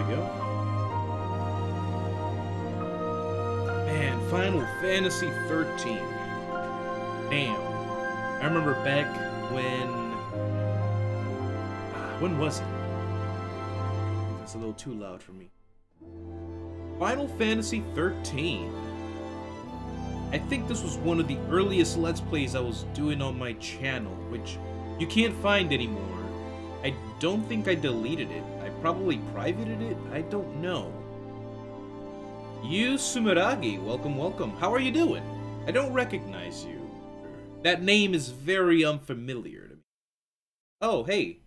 we go. Man, Final Fantasy 13. Damn. I remember back when was it? That's a little too loud for me. Final Fantasy 13. I think this was one of the earliest Let's Plays I was doing on my channel, which you can't find anymore. I don't think I deleted it. I probably privated it. I don't know. Yu Sumeragi, welcome, welcome. How are you doing? I don't recognize you. That name is very unfamiliar to me. Oh, hey.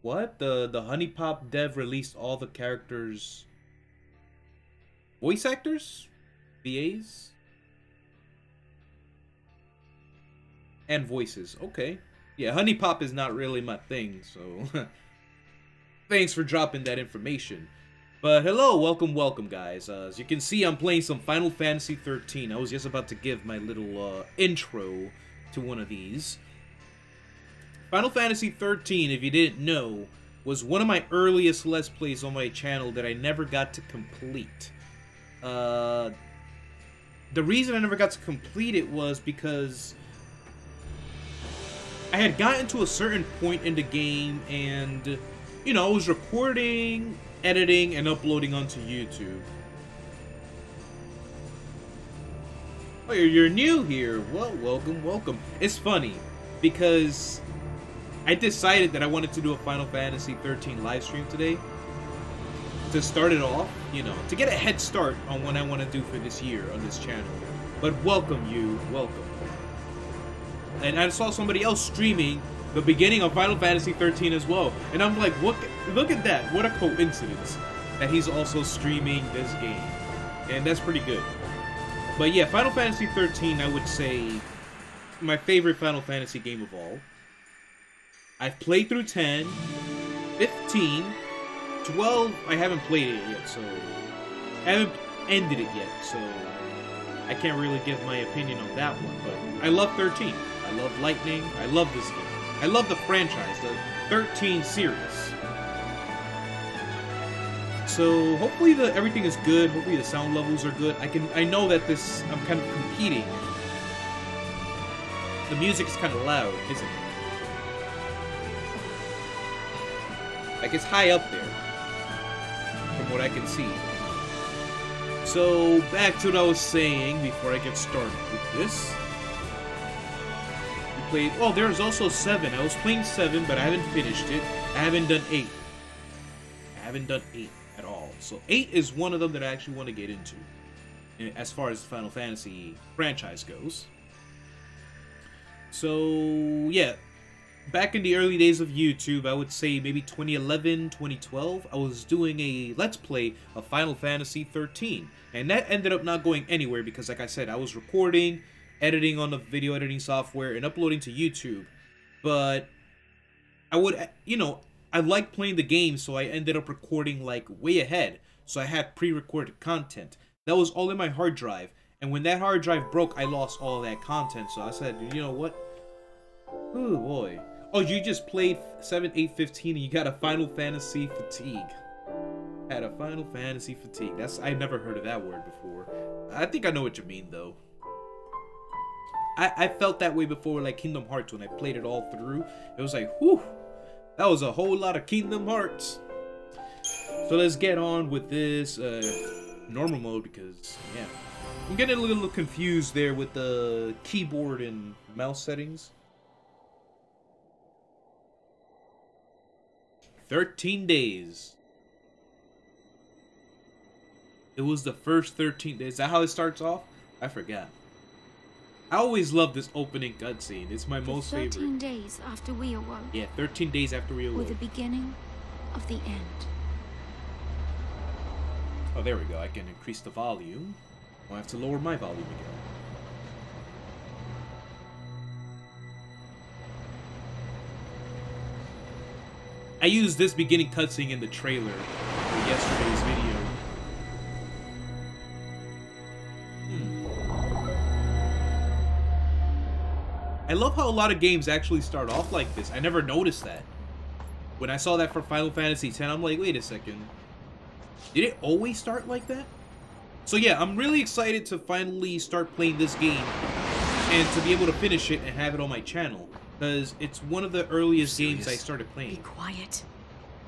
What? The Honey Pop dev released all the characters' voice actors? VAs? And voices. Okay. Yeah, Honey Pop is not really my thing, so thanks for dropping that information. But hello, welcome, welcome, guys. As you can see, I'm playing some Final Fantasy 13. I was just about to give my little intro to one of these. Final Fantasy 13, if you didn't know, was one of my earliest Let's Plays on my channel that I never got to complete. The reason I never got to complete it was because I had gotten to a certain point in the game and, you know, I was recording, editing, and uploading onto YouTube. Oh, you're new here. Well, welcome, welcome. It's funny because I decided that I wanted to do a Final Fantasy 13 live stream today to start it off, you know, to get a head start on what I want to do for this year on this channel. But welcome, you, welcome. And I saw somebody else streaming the beginning of Final Fantasy 13 as well, and I'm like, what? Look at that! What a coincidence that he's also streaming this game, and that's pretty good. But yeah, Final Fantasy 13, I would say, my favorite Final Fantasy game of all. I've played through 10, 15, 12, I haven't played it yet, so I haven't ended it yet, so I can't really give my opinion on that one, but I love 13. I love Lightning. I love this game. I love the franchise, the 13 series. So hopefully everything is good. Hopefully the sound levels are good. I know that I'm kind of competing. The music is kind of loud, isn't it? Like it's high up there, from what I can see. So back to what I was saying before I get started with this. Oh, there's also 7. I was playing 7, but I haven't finished it. I haven't done 8. I haven't done 8 at all. So 8 is one of them that I actually want to get into, as far as the Final Fantasy franchise goes. So, yeah. Back in the early days of YouTube, I would say maybe 2011, 2012, I was doing a Let's Play of Final Fantasy 13. And that ended up not going anywhere because, like I said, I was recording, editing on the video editing software, and uploading to YouTube. But I would, you know, I like playing the game, so I ended up recording like way ahead. So I had pre-recorded content. That was all in my hard drive. And when that hard drive broke, I lost all that content. So I said, you know what? Oh boy. Oh, you just played 7, 8, 15 and you got a Final Fantasy fatigue. Had a Final Fantasy fatigue. I've never heard of that word before. I think I know what you mean though. I felt that way before, like Kingdom Hearts, when I played it all through. It was like, whew, that was a whole lot of Kingdom Hearts. So let's get on with this normal mode because, yeah. I'm getting a little confused there with the keyboard and mouse settings. 13 days. It was the first 13 days. Is that how it starts off? I forgot. I always love this opening cutscene. It's my most favorite. 13 days after we awoke. Yeah, 13 days after we awoke. With the beginning of the end. Oh, there we go. I can increase the volume. I'll have to lower my volume again. I used this beginning cutscene in the trailer for yesterday's video. I love how a lot of games actually start off like this. I never noticed that. when I saw that for Final Fantasy X, I'm like, wait a second. Did it always start like that? So yeah, I'm really excited to finally start playing this game and to be able to finish it and have it on my channel. Because it's one of the earliest games I started playing. Be quiet.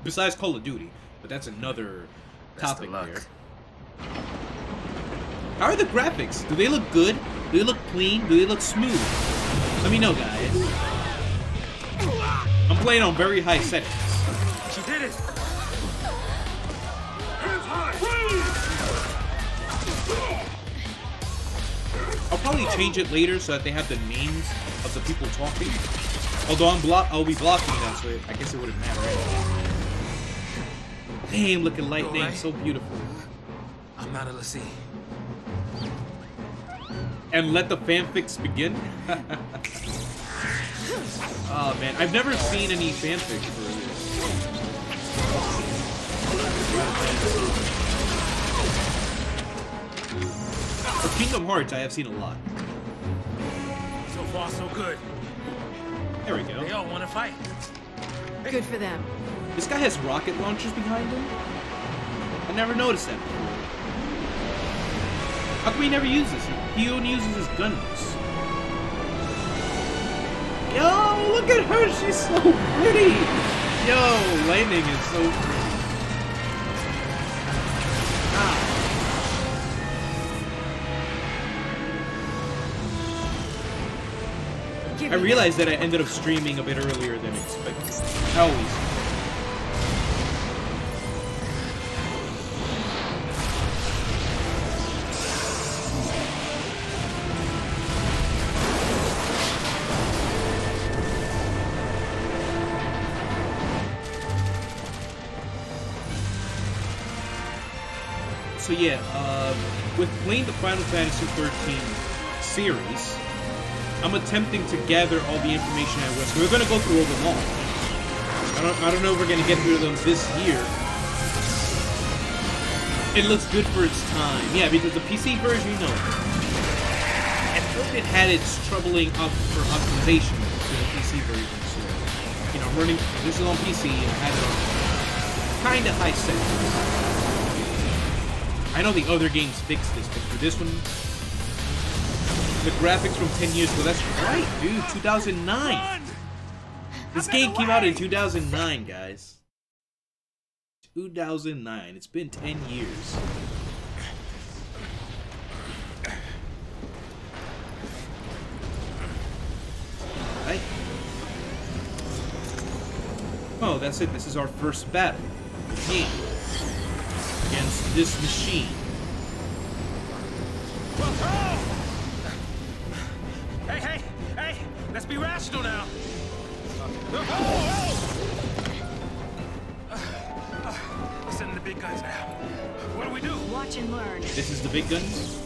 Besides Call of Duty. But that's another topic there. How are the graphics? Do they look good? Do they look clean? Do they look smooth? Let me know, guys. I'm playing on very high settings. She did it! I'll probably change it later so that they have the names of the people talking. Although I'll be blocking that, so I guess it wouldn't matter anyway. Damn, look at lightning, right. so beautiful. I'm not a Xiii. And let the fanfics begin? Oh man, I've never seen any fanfic for this. For Kingdom Hearts, I have seen a lot. So far, so good. There we go. They all want to fight. Good for them. This guy has rocket launchers behind him? I never noticed that before. How come he never uses it? He only uses his guns. Yo, look at her! She's so pretty! Yo, lightning is so pretty. Ah. I realized that I ended up streaming a bit earlier than expected. Always. So yeah, with playing the Final Fantasy 13 series, I'm attempting to gather all the information I wish. We're gonna go through them all. I don't know if we're gonna get through them this year. It looks good for its time, yeah, because the PC version, you know, I thought it had its troubling up for optimization to the PC version. So, you know, running this is on PC and I had it on kind of high settings. I know the other games fixed this, but for this one, the graphics from 10 years ago, that's right, dude, 2009. This game came out in 2009, guys. 2009. It's been 10 years. Right. Oh, that's it. This is our first battle. Game. Against this machine. Hey! Let's be rational now. Listen to the big guns now. What do we do? Watch and learn. This is the big guns.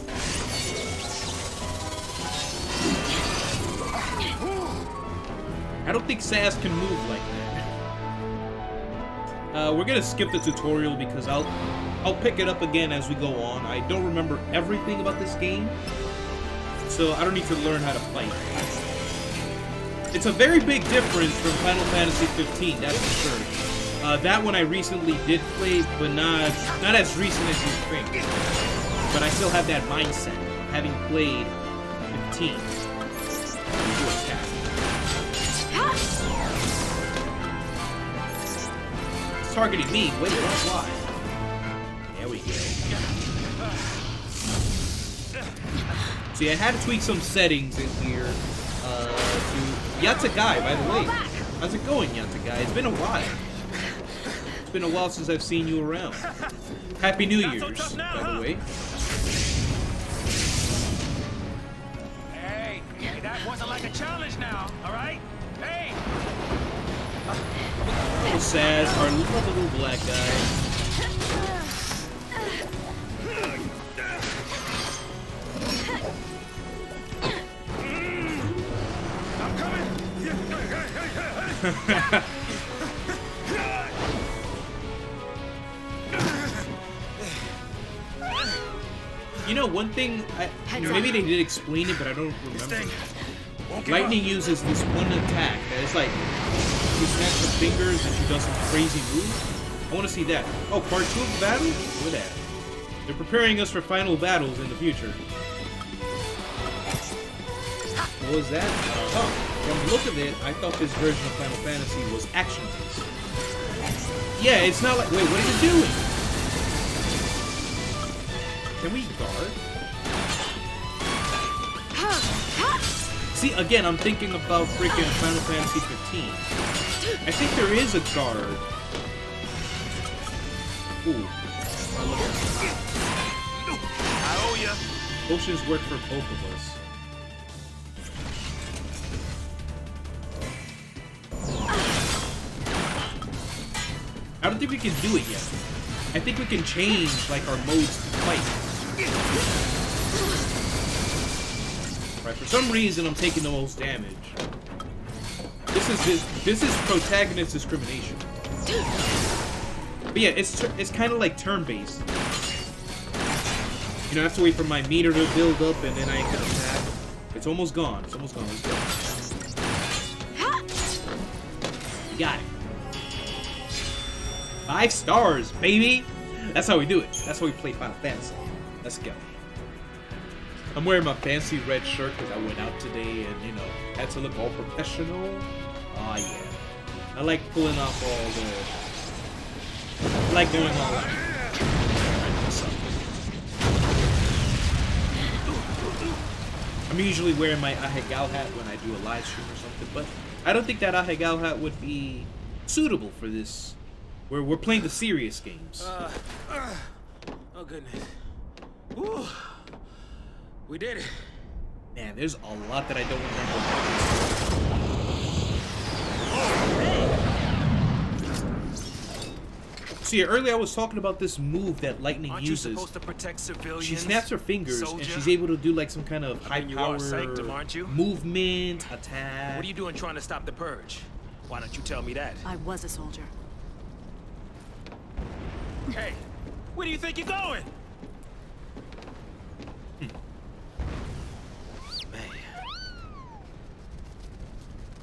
I don't think Sass can move like that. We're gonna skip the tutorial because I'll pick it up again as we go on. I don't remember everything about this game, so I don't need to learn how to fight. It's a very big difference from Final Fantasy 15, that's for sure. That one I recently did play, but not as recent as you think. But I still have that mindset of having played 15. It's targeting me. Wait, why? There we go. See, I had to tweak some settings in here to Yatagai, by the way. How's it going, Yatagai? It's been a while. It's been a while since I've seen you around. Happy New Year's, by the way. Hey, that wasn't like a challenge now, alright? Hey! Little Sass, our little black guy. I'm You know, one thing, maybe they did explain it, but I don't remember. Lightning uses this one attack that is like she snaps her fingers and she does some crazy move. I want to see that. Oh, part 2 of the battle? Look at that. They're preparing us for final battles in the future. What was that? Oh, from the look of it, I thought this version of Final Fantasy was action-based. Yeah, it's not like... Wait, what are you doing? Can we guard? See, again, I'm thinking about freaking Final Fantasy 15. I think there is a guard. Ooh. I owe ya. Potions work for both of us. I don't think we can do it yet. I think we can change, like, our modes to fight. Right, for some reason, I'm taking the most damage. This is protagonist discrimination. But yeah, it's kind of like turn-based. You know, I have to wait for my meter to build up, and then I can attack. It's almost gone. It's almost gone. Let's go. You got it. 5 stars, baby! That's how we do it. That's how we play Final Fantasy. Let's go. I'm wearing my fancy red shirt because I went out today and, you know, had to look all professional. Oh, yeah. I like pulling off all the... I like going all out. I'm usually wearing my Ahegao hat when I do a live stream or something, but I don't think that Ahegao hat would be suitable for this. We're playing the serious games. Oh, goodness. Woo. We did it. Man, there's a lot that I don't remember. See, earlier I was talking about this move that Lightning Aren't uses. you supposed to protect civilians? She snaps her fingers soldier? and she's able to do like some kind of high You power are sanctum, aren't you? movement, attack. What are you doing trying to stop the purge? Why don't you tell me that? I was a soldier. Hey, where do you think you're going? Man.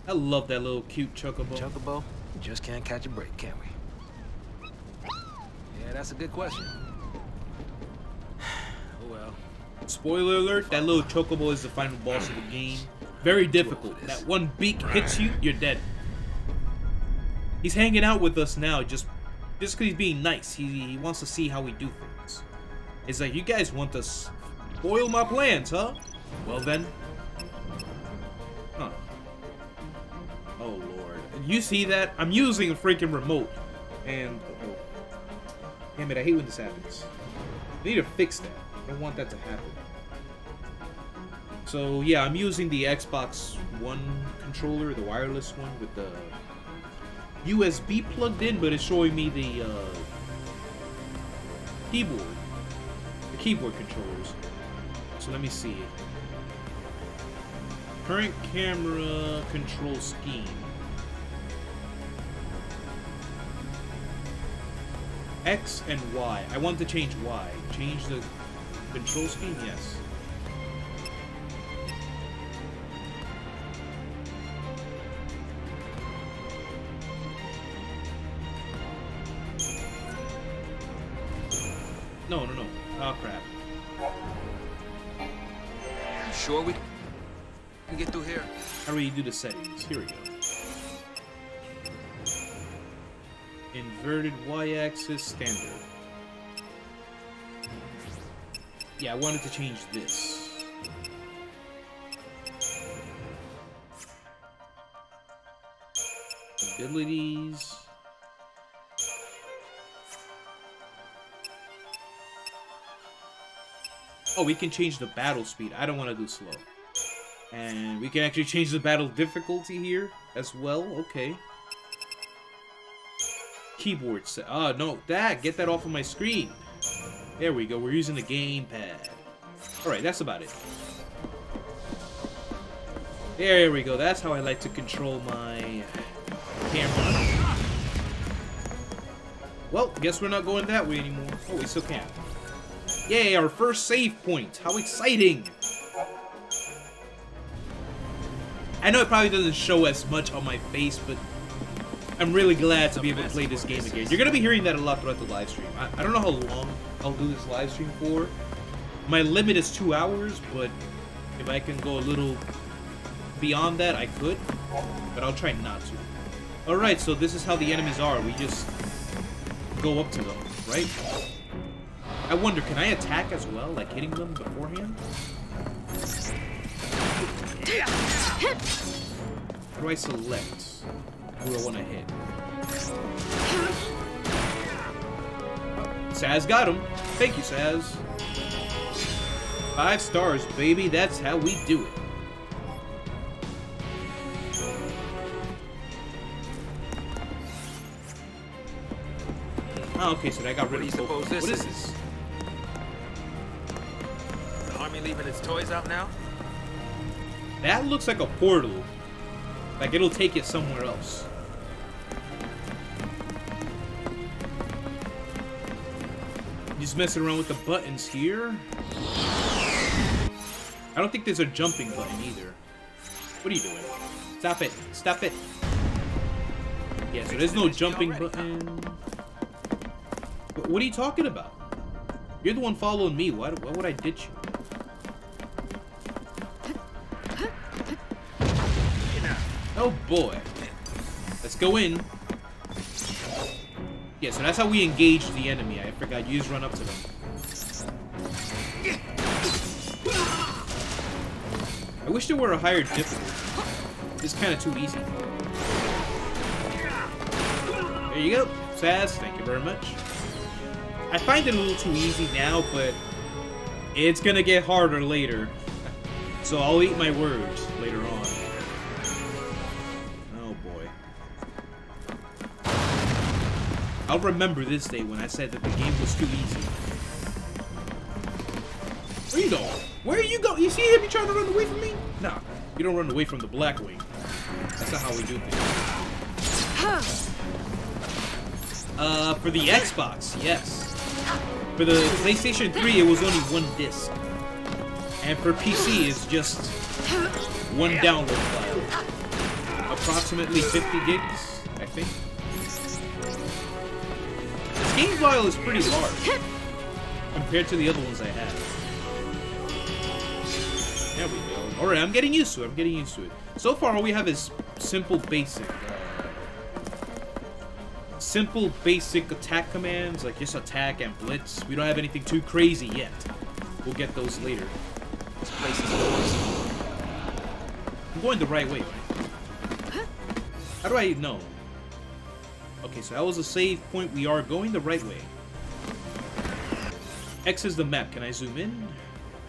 I love that little cute chocobo. Chocobo? We just can't catch a break, can we? Yeah, that's a good question. Oh well. Spoiler alert, that little chocobo is the final boss of the game. Very difficult. That one beak hits you, you're dead. He's hanging out with us now just because he's being nice. He wants to see how we do things. It's like, you guys want to spoil my plans, huh? Well then. Huh. Oh lord. You see that? I'm using a freaking remote. And oh, damn it, I hate when this happens. I need to fix that. I don't want that to happen. So yeah, I'm using the Xbox One controller, the wireless one with the USB plugged in, but it's showing me the keyboard controllers. So let me see. Current camera control scheme. X and Y. I want to change Y. Change the control scheme? Yes. No. Oh, crap. You sure we can get through here? How do we do the settings? Here we go. Inverted Y-axis standard. Yeah, I wanted to change this. Abilities. Oh, we can change the battle speed. I don't want to do slow. And we can actually change the battle difficulty here as well. Okay. Keyboard set. Oh, no. Get that off of my screen. There we go. We're using the gamepad. Alright, that's about it. There we go. That's how I like to control my camera. Well, guess we're not going that way anymore. Oh, we still can. Yay, our first save point. How exciting. I know it probably doesn't show as much on my face, but I'm really glad to be able to play this game again. You're gonna be hearing that a lot throughout the live stream. I don't know how long I'll do this live stream for. My limit is 2 hours, but if I can go a little beyond that, I could. But I'll try not to. Alright, so this is how the enemies are. We just go up to them, right? I wonder, can I attack as well? Like hitting them beforehand? How do I select who I want to hit? Saz got him. Thank you, Saz. 5 stars, baby. That's how we do it. Oh, okay, so I got rid of both. What is this? The army leaving its toys out now? That looks like a portal. Like it'll take it somewhere else. Just messing around with the buttons here. I don't think there's a jumping button either. What are you doing? Stop it. Stop it. Yeah, so there's no jumping button. What are you talking about? You're the one following me. Why would I ditch you? Oh boy. Let's go in. Yeah, so that's how we engage the enemy. I forgot. You just run up to them. I wish there were a higher difficulty. It's kind of too easy. There you go. Saz, thank you very much. I find it a little too easy now, but it's gonna get harder later. So I'll eat my words later on. Oh boy. I'll remember this day when I said that the game was too easy. Where you going? Where are you going? You see him? You trying to run away from me? Nah, you don't run away from the Black Wing. That's not how we do things. For the Xbox, yes. For the PlayStation 3, it was only 1 disc. And for PC, it's just 1 download file. Approximately 50 gigs, I think. This game file is pretty large compared to the other ones I had. There we go. Alright, I'm getting used to it. I'm getting used to it. So far, all we have is simple basic attack commands, like just attack and blitz. We don't have anything too crazy yet. We'll get those later. This place is awesome. I'm going the right way, right? How do I know? Okay, so that was a save point. We are going the right way. X is the map. Can I zoom in?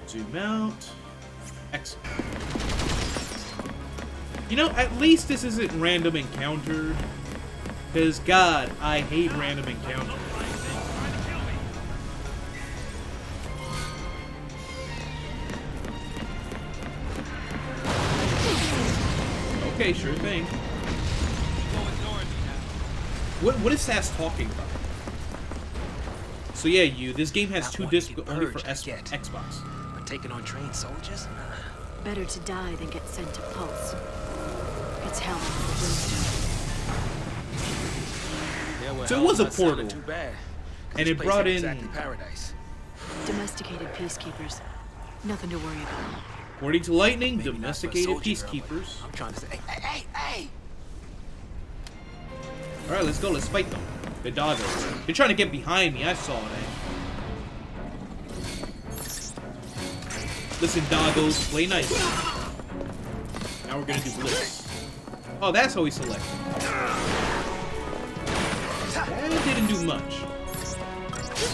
Zoom out. X. You know, at least this isn't random encounter. Because, God, I hate random encounters. Okay, sure thing. What is Sass talking about? So yeah, this game has 2 discs only for Xbox. But taking on trained soldiers? Better to die than get sent to Pulse. It's hell for Brimstone. So it was a portal, and it brought in paradise. Domesticated peacekeepers. Nothing to worry about. According to Lightning, domesticated peacekeepers. I'm trying to say, hey! All right, let's go. Let's fight them. The doggos. They're trying to get behind me. I saw that. Listen, doggos, play nice. Now we're gonna do blitz. Oh, that's how we select. That didn't do much.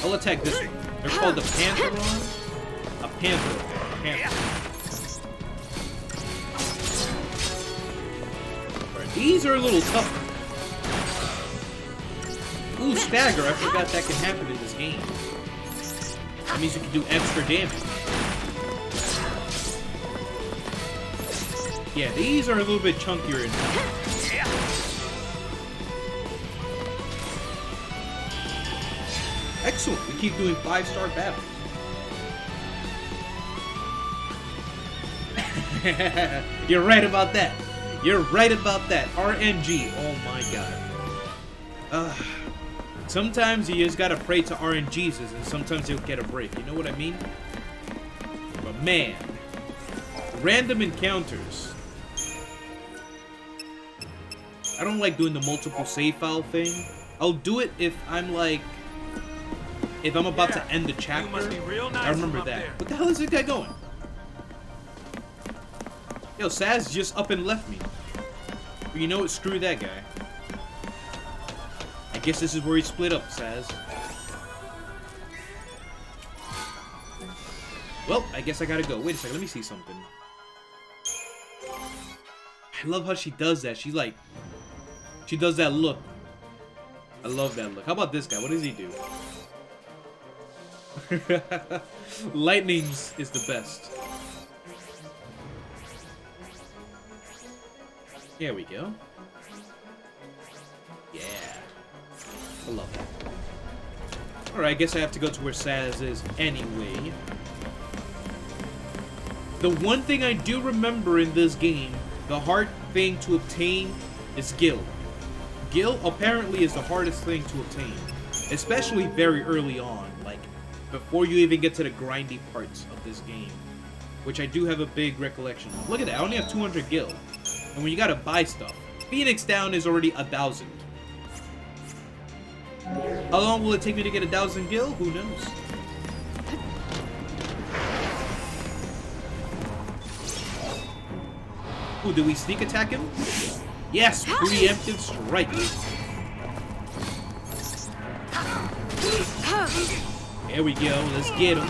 I'll attack this one. They're called a Pantheron? A Panther. Right, these are a little tougher. Ooh, stagger. I forgot that can happen in this game. That means you can do extra damage. Yeah, these are a little bit chunkier in health. Excellent. We keep doing 5-star battles. You're right about that. You're right about that. RNG. Oh my god. Sometimes you just gotta pray to RNGesus, and sometimes you'll get a break. You know what I mean? But man, random encounters. I don't like doing the multiple save file thing. I'll do it if I'm like, if I'm about to end the chapter. Must be real nice. I remember that. There. What the hell is this guy going? Yo, Saz just up and left me. But you know what? Screw that guy. I guess this is where he split up, Saz. Well, I guess I gotta go. Wait a second, let me see something. I love how she does that. She's like, she does that look. I love that look. How about this guy? What does he do? Lightning's is the best. There we go. Yeah. I love that. Alright, I guess I have to go to where Saz is anyway. The one thing I do remember in this game, the hard thing to obtain is Gil. Gil apparently is the hardest thing to obtain. Especially very early on, like before you even get to the grindy parts of this game. Which I do have a big recollection of. Look at that, I only have 200 Gil. And when you gotta buy stuff, Phoenix Down is already 1,000. How long will it take me to get 1,000 Gil? Who knows? Ooh, did we sneak attack him? Yes, preemptive strike. There we go, let's get him.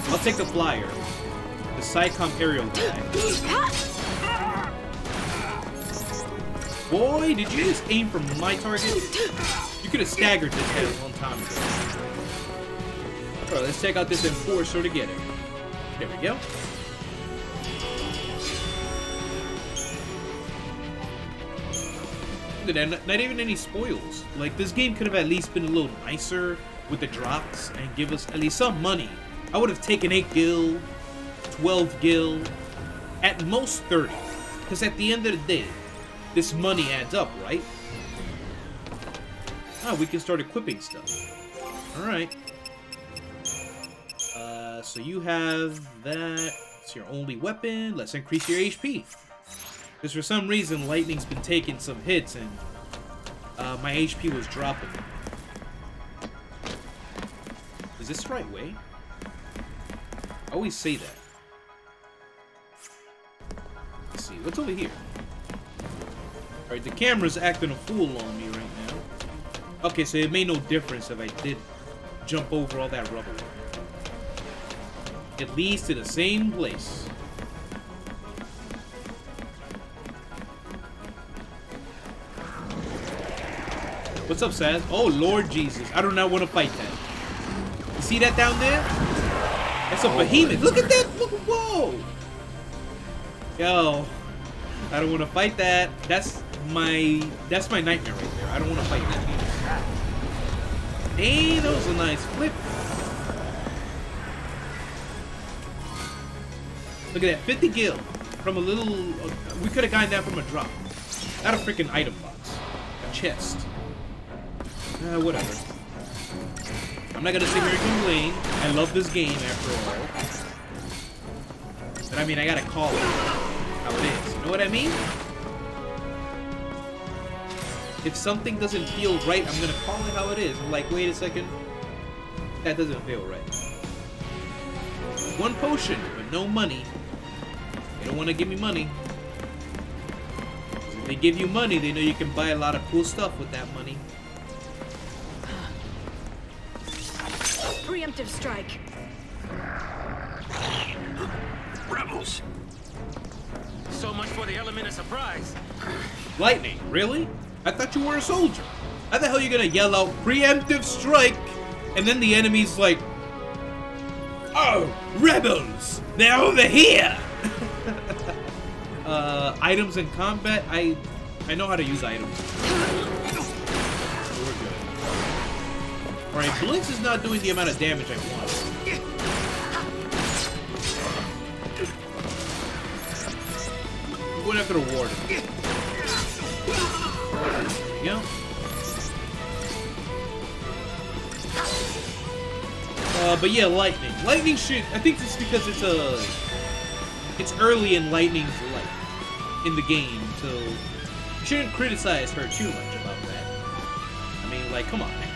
I'll take the flyer. The Psycom aerial guy. Boy, did you just aim for my target? You could have staggered this head a long time ago. Alright, let's check out this enforcer together. There we go. Look at that, not even any spoils. Like, this game could have at least been a little nicer with the drops and give us at least some money. I would have taken 8 gil, 12 gil, at most 30. Because at the end of the day, this money adds up, right? Oh, we can start equipping stuff. Alright. So you have that. It's your only weapon. Let's increase your HP. Because for some reason, Lightning's been taking some hits and my HP was dropping. Is this the right way? I always say that. Let's see, what's over here? Alright, the camera's acting a fool on me right now. Okay, so it made no difference if I did jump over all that rubble. It leads to the same place. What's up, Saz? Oh, Lord Jesus. I do not want to fight that. You see that down there? That's a behemoth. Look at that. Look, whoa. Yo. I don't want to fight that. That's my nightmare right there. I don't want to fight that either. Hey, that was a nice flip. Look at that. 50 gil. From a little... we could have gotten that from a drop. Not a freaking item box. A chest. Whatever. I'm not gonna sit here and complain. I love this game after all. But I mean, I gotta call it how it is. You know what I mean? If something doesn't feel right, I'm gonna call it how it is. I'm like, wait a second. That doesn't feel right. One potion, but no money. They don't want to give me money. If they give you money, they know you can buy a lot of cool stuff with that money. Preemptive strike. Rebels. So much for the element of surprise. Lightning, really? I thought you were a soldier. How the hell are you gonna yell out preemptive strike and then the enemy's like, oh, rebels, they're over here. Items in combat, I know how to use items. We're good. Alright, Blitz is not doing the amount of damage I want. I'm going after the warden. But yeah, lightning. Lightning should. I think it's because it's early in Lightning's life in the game, so you shouldn't criticize her too much about that. I mean, like, come on, man.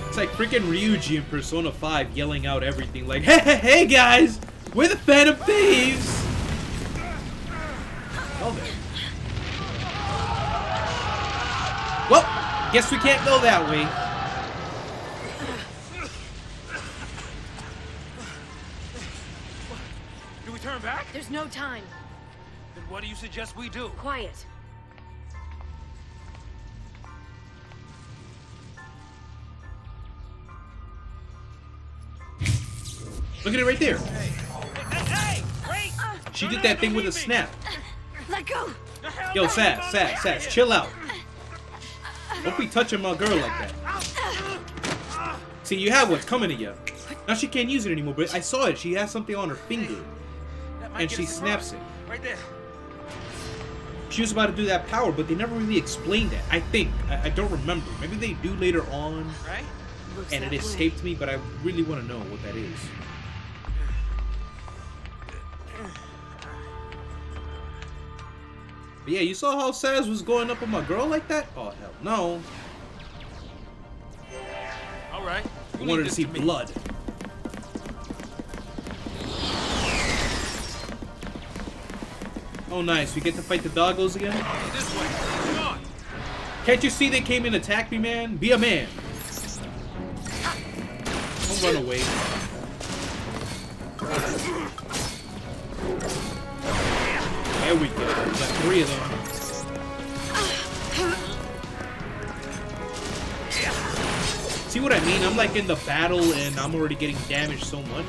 It's like freaking Ryuji in Persona 5 yelling out everything like, hey guys, we're the Phantom Thieves! Oh, there. Well, guess we can't go that way. Do we turn back? There's no time. Then what do you suggest we do? Quiet. Look at it right there. Hey! Wait! She did that thing with a snap. Let go. Yo, Sass, chill out. Don't be touching my girl like that. See, you have what's coming to you. Now she can't use it anymore, but I saw it. She has something on her finger. And she snaps it. Right there. She was about to do that power, but they never really explained it. I think. I don't remember. Maybe they do later on. Right? And it escaped me, but I really want to know what that is. But yeah, you saw how Saz was going up on my girl like that? Oh, hell no. Alright. I wanted to see blood. Oh, nice. We get to fight the doggos again? This way. Come on. Can't you see they came and attacked me, man? Be a man. Don't run away. There we go. There's like 3 of them. See what I mean? I'm like in the battle and I'm already getting damaged so much.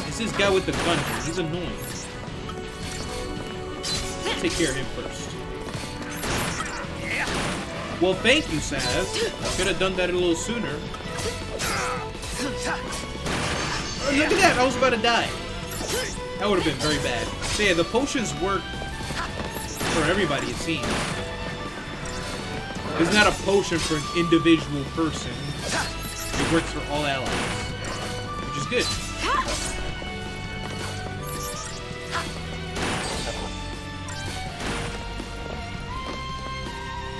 It's this guy with the gun. He's annoying. Take care of him first. Well, thank you, Saz. Could have done that a little sooner. Oh, look at that! I was about to die. That would have been very bad. So yeah, the potions work for everybody, it seems. It's not a potion for an individual person. It works for all allies, which is good.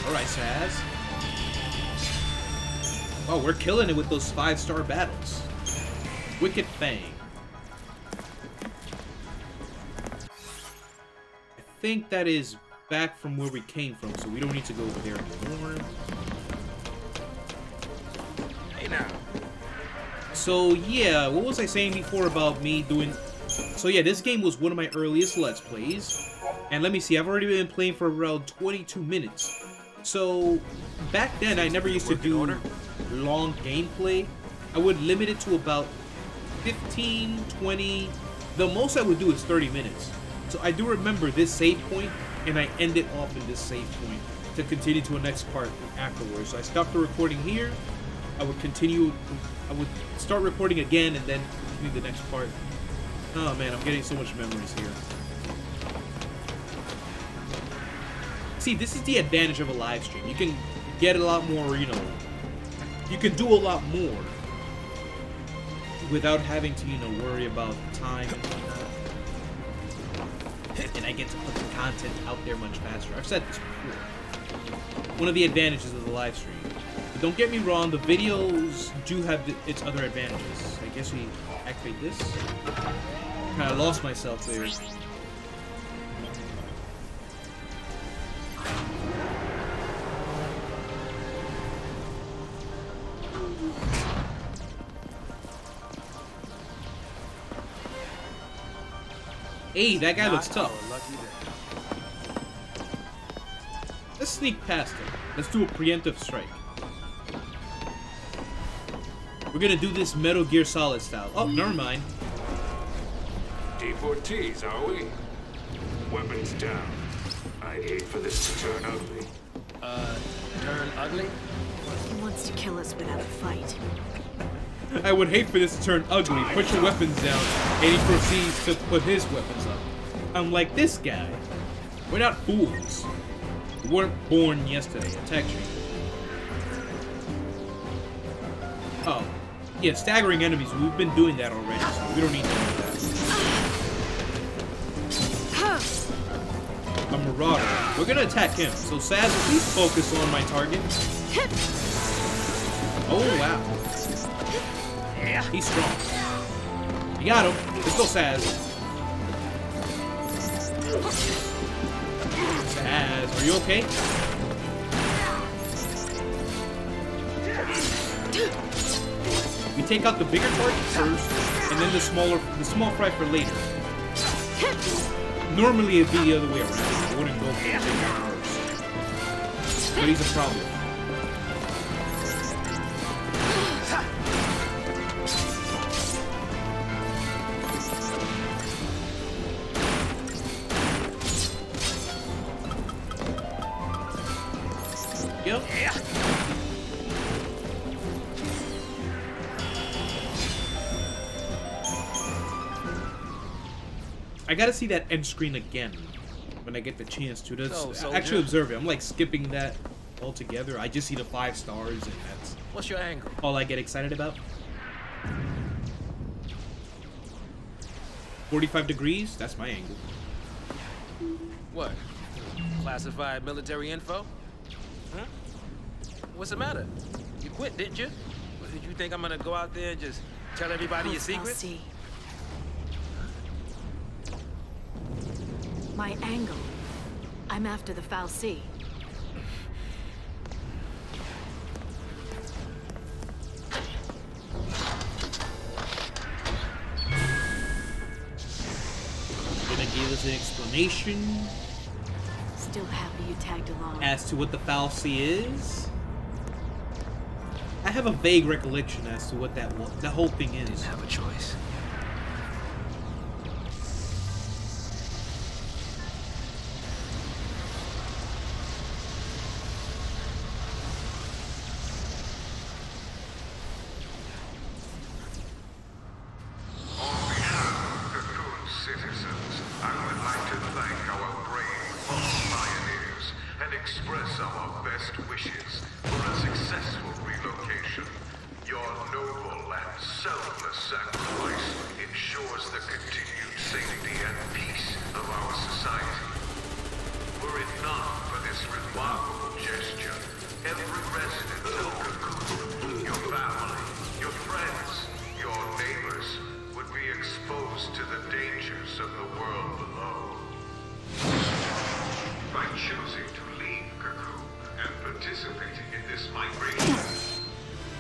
Alright, Saz. Oh, we're killing it with those 5-star battles. Wicked Fang. I think that is back from where we came from, so we don't need to go over there anymore. Hey now. So yeah, what was I saying before about me doing... So yeah, this game was one of my earliest Let's Plays. And let me see, I've already been playing for around 22 minutes. So, back then I never used to do long gameplay. I would limit it to about 15, 20... The most I would do is 30 minutes. So I do remember this save point, and I ended off in this save point to continue to the next part afterwards. So I stopped the recording here. I would continue, I would start recording again and then continue the next part. Oh man, I'm getting so much memories here. See, this is the advantage of a live stream. You can get a lot more, you know, you can do a lot more without having to, you know, worry about time and whatnot. And I get to put the content out there much faster. I've said this before. One of the advantages of the live stream. But don't get me wrong, the videos do have its other advantages. I guess we activate this. Kind of lost myself there. Hey, that guy looks tough. Let's sneak past him. Let's do a preemptive strike. We're gonna do this Metal Gear Solid style. Oh, never mind. Deportees, are we? Weapons down. I'd hate for this to turn ugly. Turn ugly? He wants to kill us without a fight. I would hate for this to turn ugly. Put your weapons down, and he proceeds to put his weapons up. I'm like this guy. We're not fools. We weren't born yesterday. Attack you. Oh. Yeah, staggering enemies. We've been doing that already, so we don't need to do that. A Marauder. We're gonna attack him. So Saz, please focus on my target. Oh, wow. He's strong. You got him. Let's go, Saz. Saz, are you okay? We take out the bigger target first, and then the small fry for later. Normally it'd be the other way around. I wouldn't go for the big guy first. But he's a problem. Go. I gotta see that end screen again when I get the chance to. Actually observe it. I'm like skipping that altogether. I just see the 5 stars, and that's What's your angle? all I get excited about. 45 degrees? That's my angle. What? Classified military info? Huh? What's the matter? You quit, didn't you? Or did you think I'm gonna go out there and just tell everybody your secrets? See. My angle. I'm after the Xiii. Gonna give us an explanation Still happy you tagged along. as to what the Xiii is. I have a vague recollection as to what that whole thing is. Didn't have a choice.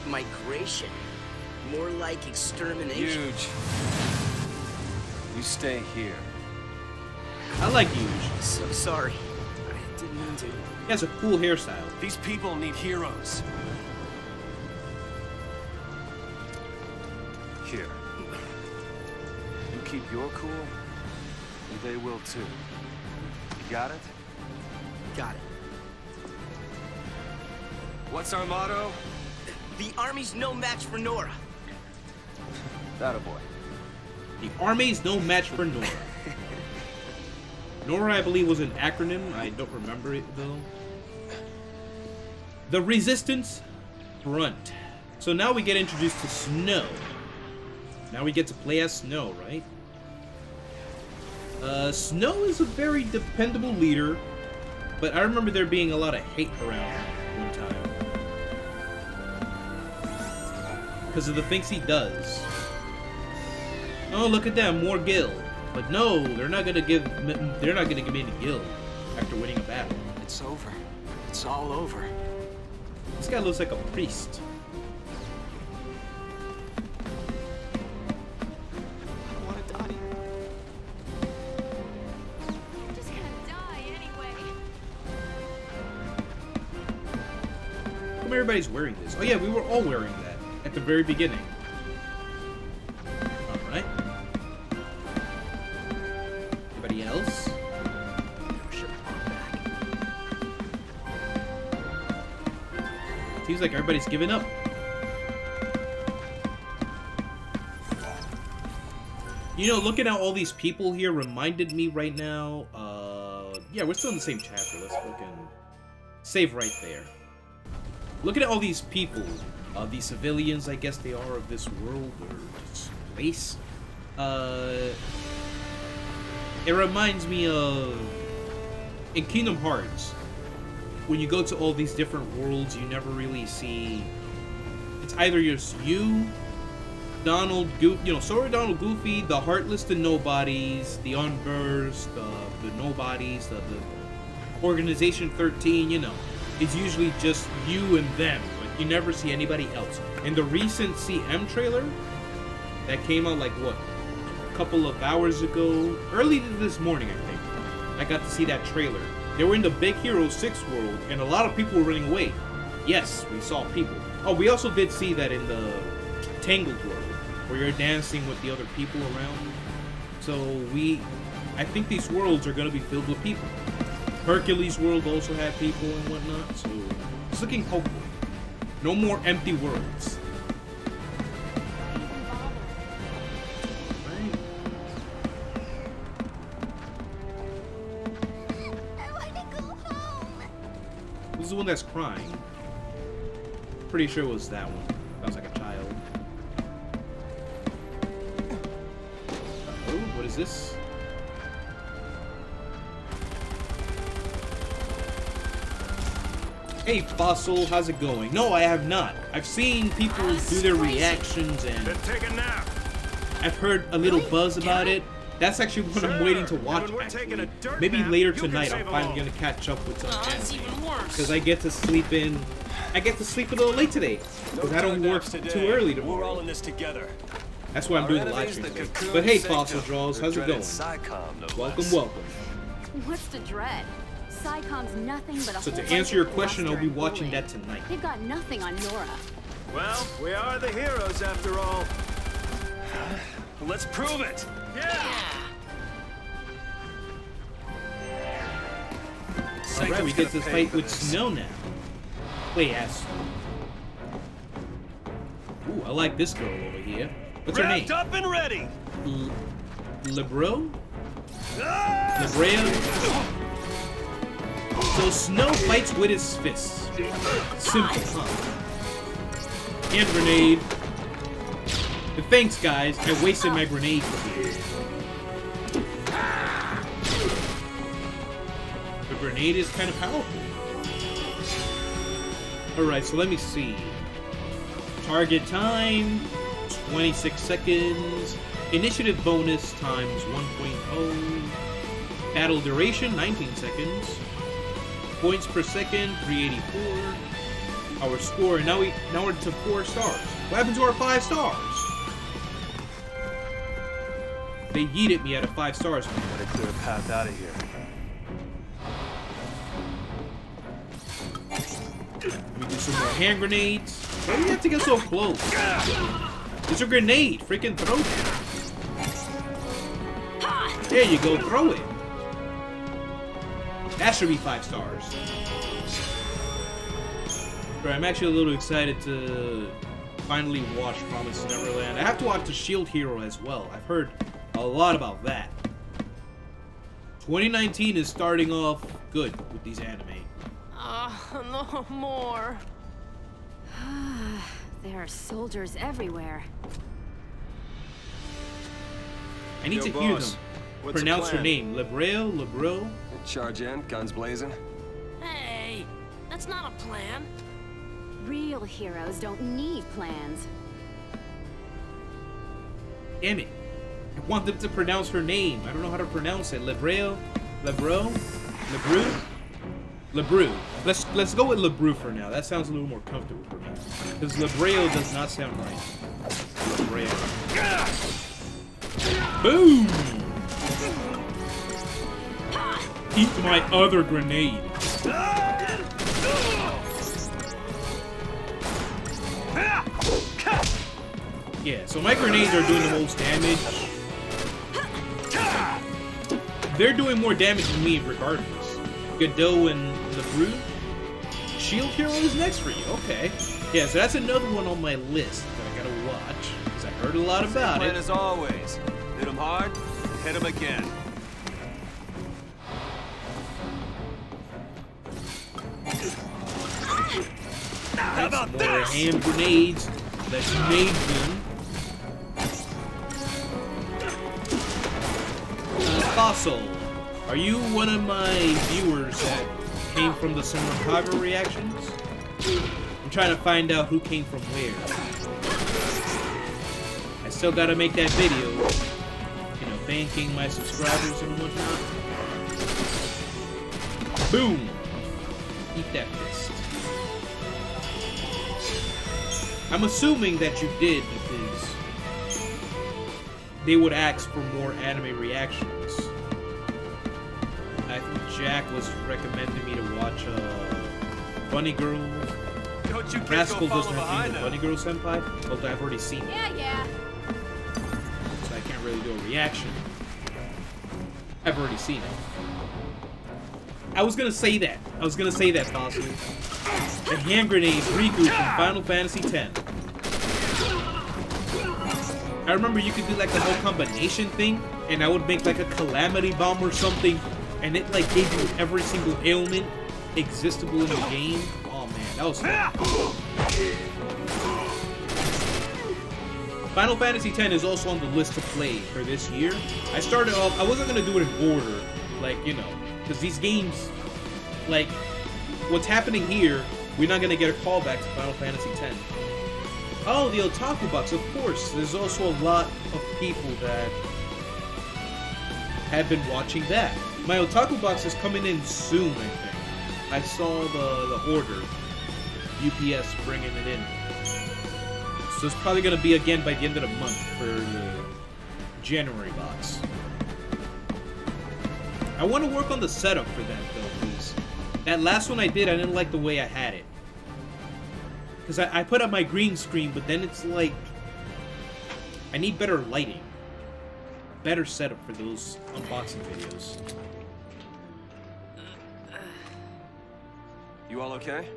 Migration. More like extermination. Huge. You stay here. I like Huge. So sorry. I didn't mean to. He has a cool hairstyle. These people need heroes. Here. You keep your cool, and they will too. You got it? Got it. What's our motto? The army's no match for Nora. That a boy. The Army's no match for Nora. Nora, I believe, was an acronym. I don't remember it, though. The Resistance Front. So now we get introduced to Snow. Now we get to play as Snow, right? Snow is a very dependable leader, but I remember there being a lot of hate around one time. Because of the things he does. Oh, look at them, more gil. But no, they're not gonna give me any gil after winning a battle. It's over. It's all over. This guy looks like a priest. I want to die. You're just gonna die anyway. How come everybody's wearing this? Oh yeah, we were all wearing that at the very beginning. Alright. Anybody else? Seems like everybody's giving up. You know, looking at all these people here reminded me right now, yeah, we're still in the same chapter. Let's fucking save right there. Looking at all these people The civilians, I guess they are, of this world or this place. It reminds me of in Kingdom Hearts, when you go to all these different worlds, you never really see. It's either just you, Donald, Sora, Donald, Goofy, the Heartless, the Nobodies, the Unversed, the Nobodies, the Organization 13. It's usually just you and them, but you never see anybody else. In the recent CM trailer that came out, like, what, a couple of hours ago, early this morning, I think, I got to see that trailer. They were in the Big Hero 6 world, and a lot of people were running away. Yes, we saw people. Oh, we also did see that in the Tangled world, where you're dancing with the other people around. So I think these worlds are going to be filled with people. Hercules world also had people and whatnot, so it's looking hopeful. No more empty worlds. Right. I want to go home. Who's the one that's crying? Pretty sure it was that one. Sounds like a child. Oh, what is this? Hey Fossil, how's it going? No, I have not. I've seen people do their reactions and Then take a nap. I've heard a little buzz about it. That's actually what I'm waiting to watch, actually. Maybe later tonight I'm finally gonna catch up with some anime. Because I get to sleep in a little late today. Because I don't work too early tomorrow. We're all in this together. That's why I'm doing the live stream today. But hey Fossil Draws, how's it going? Welcome, welcome. What's the dread? Psycom's nothing but a So whole to bunch answer your of question, bluster I'll be and watching bullying. that tonight. They've got nothing on Nora. Well, we are the heroes after all. Let's prove it. Alright, we get to fight with Snow now. Wait, yes. Ooh, I like this girl over here. What's her name? Wrapped up and ready. Lebro? Lebrea? So Snow fights with his fists. Simple, huh? And grenade. But thanks, guys. I wasted my grenade for you. The grenade is kind of powerful. Alright, so let me see. Target time, 26 seconds. Initiative bonus times 1.0. Battle duration, 19 seconds. Points per second, 384. Our score, and now we're to 4 stars. What happened to our 5 stars? They yeeted me out of 5 stars. Gotta clear a path out of here. Let me do some more hand grenades. Why do you have to get so close? It's a grenade. Freaking throw it. There you go. Throw it. That should be 5 stars. But I'm actually a little excited to finally watch Promised Neverland. I have to watch the Shield Hero as well. I've heard a lot about that. 2019 is starting off good with these anime. No more. There are soldiers everywhere. I need Yo, to hear boss, them what's the pronounce her plan? name. Lebro? Charge in, guns blazing. Hey, that's not a plan. Real heroes don't need plans. Damn it. I want them to pronounce her name. I don't know how to pronounce it. Lebro? Lebrew. Let's go with Lebrew for now. That sounds a little more comfortable for me. Because Lebreo does not sound right. Lebreo. Boom! Eat my other grenade. Yeah, so my grenades are doing the most damage. They're doing more damage than me regardless. Godot and Lebrew. Shield Hero is next for you, okay. Yeah, so that's another one on my list that I gotta watch. Because I heard a lot about Plan it. as always. Hit him hard, hit him again. Alright, some more hand grenades. Let's nade them. Fossil, are you one of my viewers that came from the Summer Kaga reactions? I'm trying to find out who came from where. I still gotta make that video. You know, thanking my subscribers and whatnot. Boom! Eat that fist. I'm assuming that you did because they would ask for more anime reactions. I think Jack was recommending me to watch Bunny Girl. Rascal doesn't have to be the Bunny Girl Senpai, although I've already seen it. Yeah. So I can't really do a reaction. I've already seen it. I was gonna say that. Possibly. The hand grenades Riku from Final Fantasy X. I remember you could do like the whole combination thing, and I would make like a calamity bomb or something, and it like gave you every single ailment existable in the game. Oh man, that was fun. Final Fantasy X is also on the list to play for this year. I started off, I wasn't gonna do it in order, like, you know, because these games, like, what's happening here, we're not gonna get a callback to Final Fantasy X. Oh, the Otaku Box, of course. There's also a lot of people that have been watching that. My Otaku Box is coming in soon, I think. I saw the order. UPS bringing it in. So it's probably going to be again by the end of the month for the January box. I want to work on the setup for that, though, because that last one I did, I didn't like the way I had it. Because I put up my green screen, but then it's like, I need better lighting. Better setup for those unboxing videos. You all okay?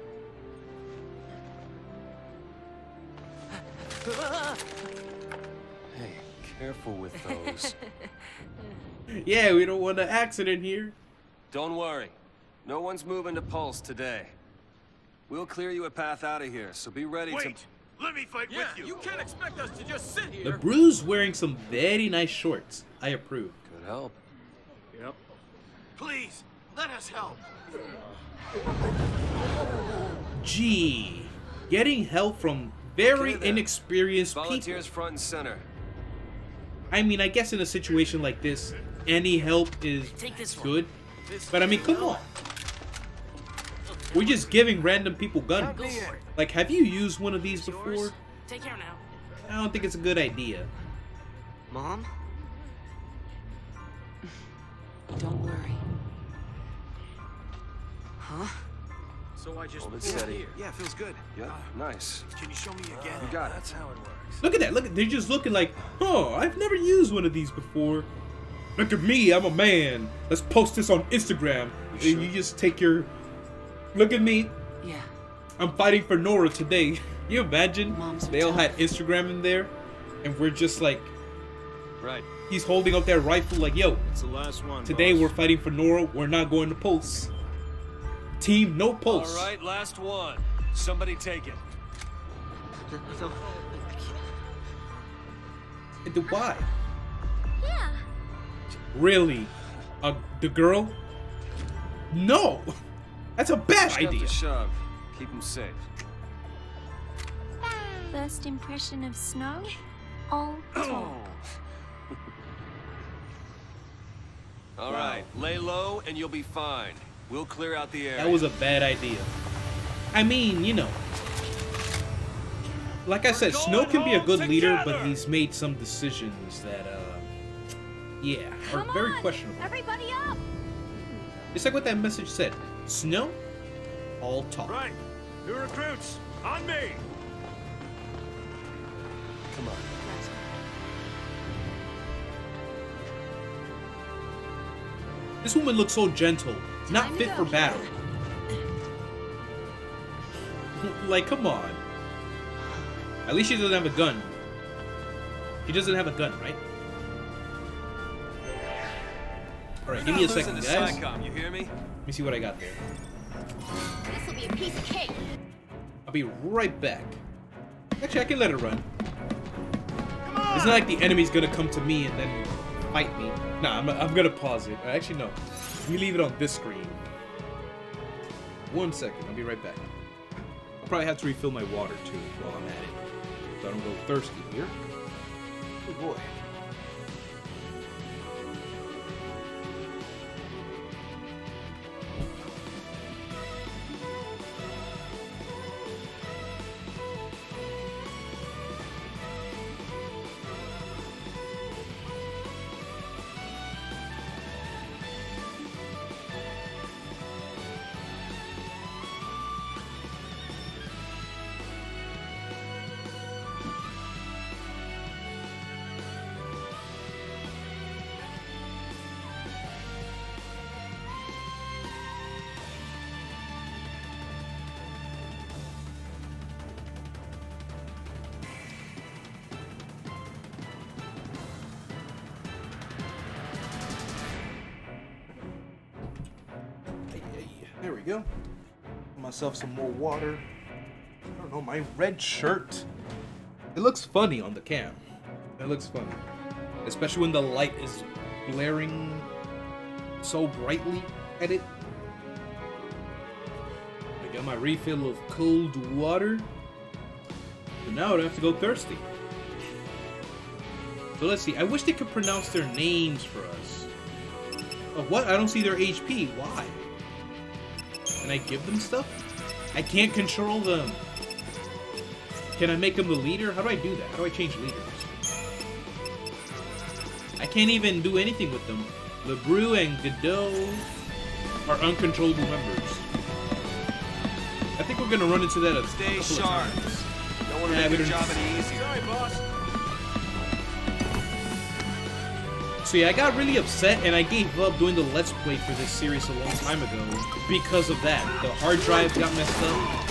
Hey, careful with those. Yeah, we don't want an accident here. Don't worry. No one's moving to Pulse today. We'll clear you a path out of here, so be ready to... Wait! Let me fight with you! You can't expect us to just sit here. The Brew's wearing some very nice shorts. I approve. Good help. Yep. Please, let us help! Gee, getting help from very Okay, then. inexperienced Volunteers people. front and center. I mean, I guess in a situation like this, any help is Take this one. good. But I mean, come on. We're just giving random people guns. Go for it. Like, have you used one of these It's before? yours. Take care now. I don't think it's a good idea. Mom? Don't worry. Huh? So I just Hold it pulled steady. here. Yeah, feels good. Yeah, nice. Can you show me again? You got it. That's how it works. Look at that. Look, they're just looking like, oh, I've never used one of these before. Look at me, I'm a man. Let's post this on Instagram. You sure? And you just take your... Look at me. Yeah. I'm fighting for Nora today. You imagine? Moms are They all tough. had Instagram in there. And we're just like... Right. He's holding up that rifle like, yo, It's the last one. today boss. we're fighting for Nora. We're not going to Pulse. Team, no Pulse. All right, last one. Somebody take it. No. Why? Yeah. Really? The girl? No! That's a bad Shove idea. to shove. Keep them safe. First impression of snow? All talk. All right, lay low and you'll be fine. We'll clear out the area. That was a bad idea. I mean, you know. Like I said, Snow can be a good leader, but he's made some decisions that, yeah, are Come very on, questionable. Everybody up. It's like what that message said. Snow, all talk. Right. New recruits, on me! Come on. This woman looks so gentle, not Time to fit go. for battle. Like, come on. At least she doesn't have a gun. She doesn't have a gun, right? Alright, give me a second, Losing guys. the SciComm, you hear me? Let me see what I got there. This will be a piece of cake. I'll be right back. Actually, I can let it run. It's not like the enemy's gonna come to me and then fight me. Nah, I'm gonna pause it. Actually, no. Let me leave it on this screen. 1 second. I'll be right back. I'll probably have to refill my water too while I'm at it, so I don't go thirsty here. Oh boy. There we go. Get myself some more water. I don't know, my red shirt. It looks funny on the cam. It looks funny. Especially when the light is blaring so brightly at it. I got my refill of cold water. But now I don't have to go thirsty. So let's see. I wish they could pronounce their names for us. Oh, what? I don't see their HP. Why? Can I give them stuff? I can't control them. Can I make them the leader? How do I do that? How do I change leaders? I can't even do anything with them. LeBrew and Godot are uncontrollable members. I think we're gonna run into that a Stay sharp. Don't want to make your job any easier. Sorry, boss. So yeah, I got really upset and I gave up doing the Let's Play for this series a long time ago because of that. The hard drive got messed up.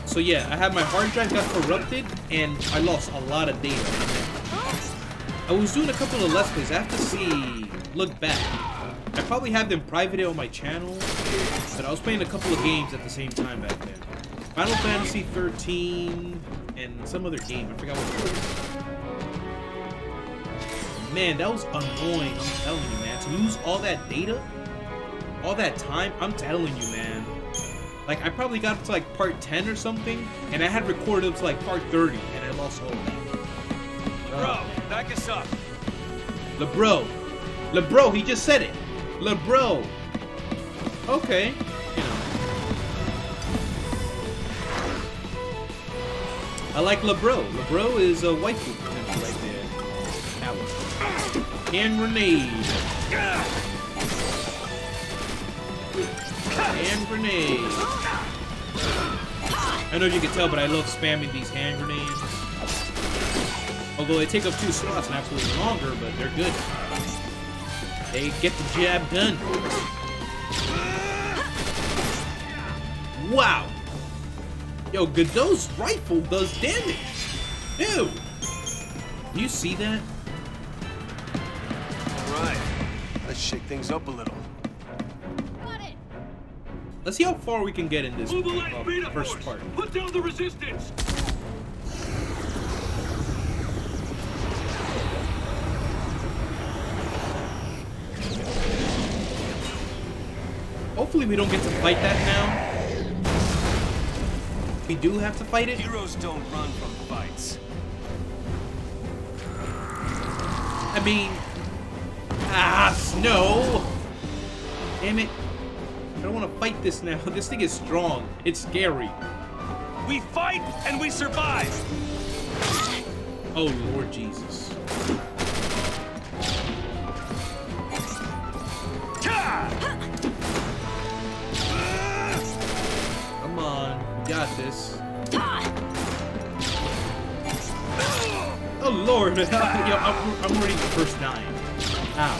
So yeah, I had my hard drive got corrupted and I lost a lot of data. I was doing a couple of Let's Plays. I have to see, look back. I probably have them privated on my channel, but I was playing a couple of games at the same time back then. Final Fantasy 13 and some other game. I forgot what it was. Man, that was annoying, I'm telling you, man. To lose all that data, all that time, I'm telling you, man. Like, I probably got up to, like, part 10 or something, and I had recorded up to, like, part 30, and I lost all of that. Bro, back us up. LeBro. LeBro, he just said it. LeBro. Okay. You know. I like LeBro. LeBro is a waifu potential right there. That one. Hand grenade. Hand grenade. I don't know if you can tell, but I love spamming these hand grenades. Although they take up 2 slots and absolutely longer, but they're good. They get the job done. Wow. Yo, Godot's rifle does damage. Ew. Do you see that? Alright, let's shake things up a little. Let's see how far we can get in this first part. Put down the resistance. Hopefully we don't get to fight that now. We do have to fight it. Heroes don't run from fights. I mean... Snow! Damn it. I don't want to fight this now. This thing is strong. It's scary. We fight and we survive! Oh, Lord Jesus. Come on. We got this. Oh, Lord. Yo, I'm already the first dying. Ow.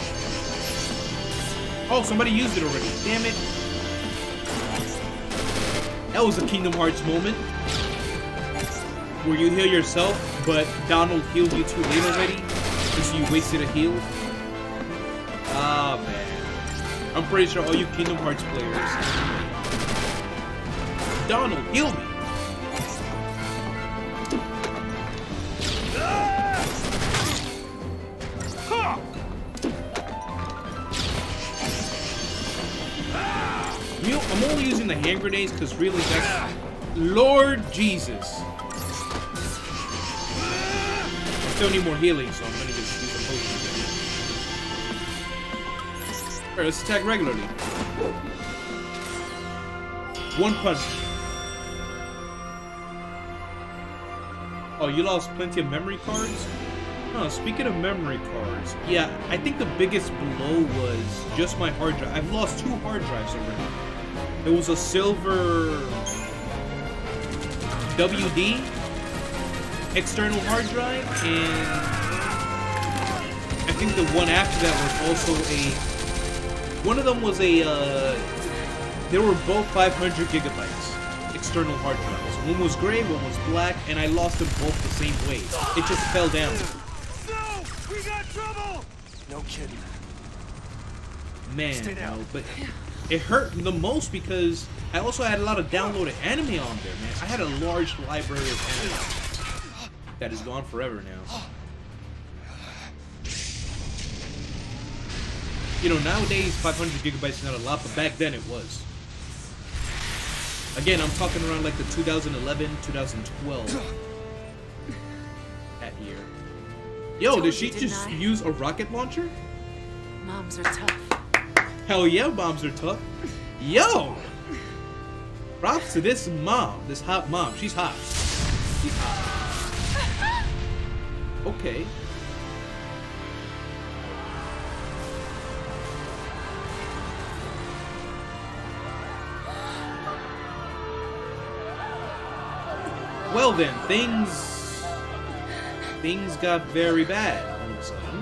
Oh, somebody used it already. Damn it. That was a Kingdom Hearts moment. Where you heal yourself, but Donald healed you too late already. Because you wasted a heal. Ah, man. I'm pretty sure all you Kingdom Hearts players Donald, heal me. You know, I'm only using the hand grenades because really that's... Lord Jesus. I still need more healing, so I'm gonna just use the potion. Alright, let's attack regularly. One punch. Oh, you lost plenty of memory cards? Huh, speaking of memory cards, yeah, I think the biggest blow was just my hard drive. I've lost 2 hard drives already. There was a silver WD external hard drive, and I think the one after that was also a... One of them was a... they were both 500 gigabytes external hard drives. One was gray, one was black, and I lost them both the same way. It just fell down. No! We got trouble! No kidding. Man, no, but it hurt the most because I also had a lot of downloaded anime on there, man. I had a large library of anime that is gone forever now. You know, nowadays 500 gigabytes is not a lot, but back then it was. Again, I'm talking around like the 2011, 2012 that year. Yo, did she just use a rocket launcher? Moms are tough. Hell yeah, moms are tough. Yo! Props to this mom, this hot mom. She's hot. She's hot. Okay. Well then, things got very bad all of a sudden.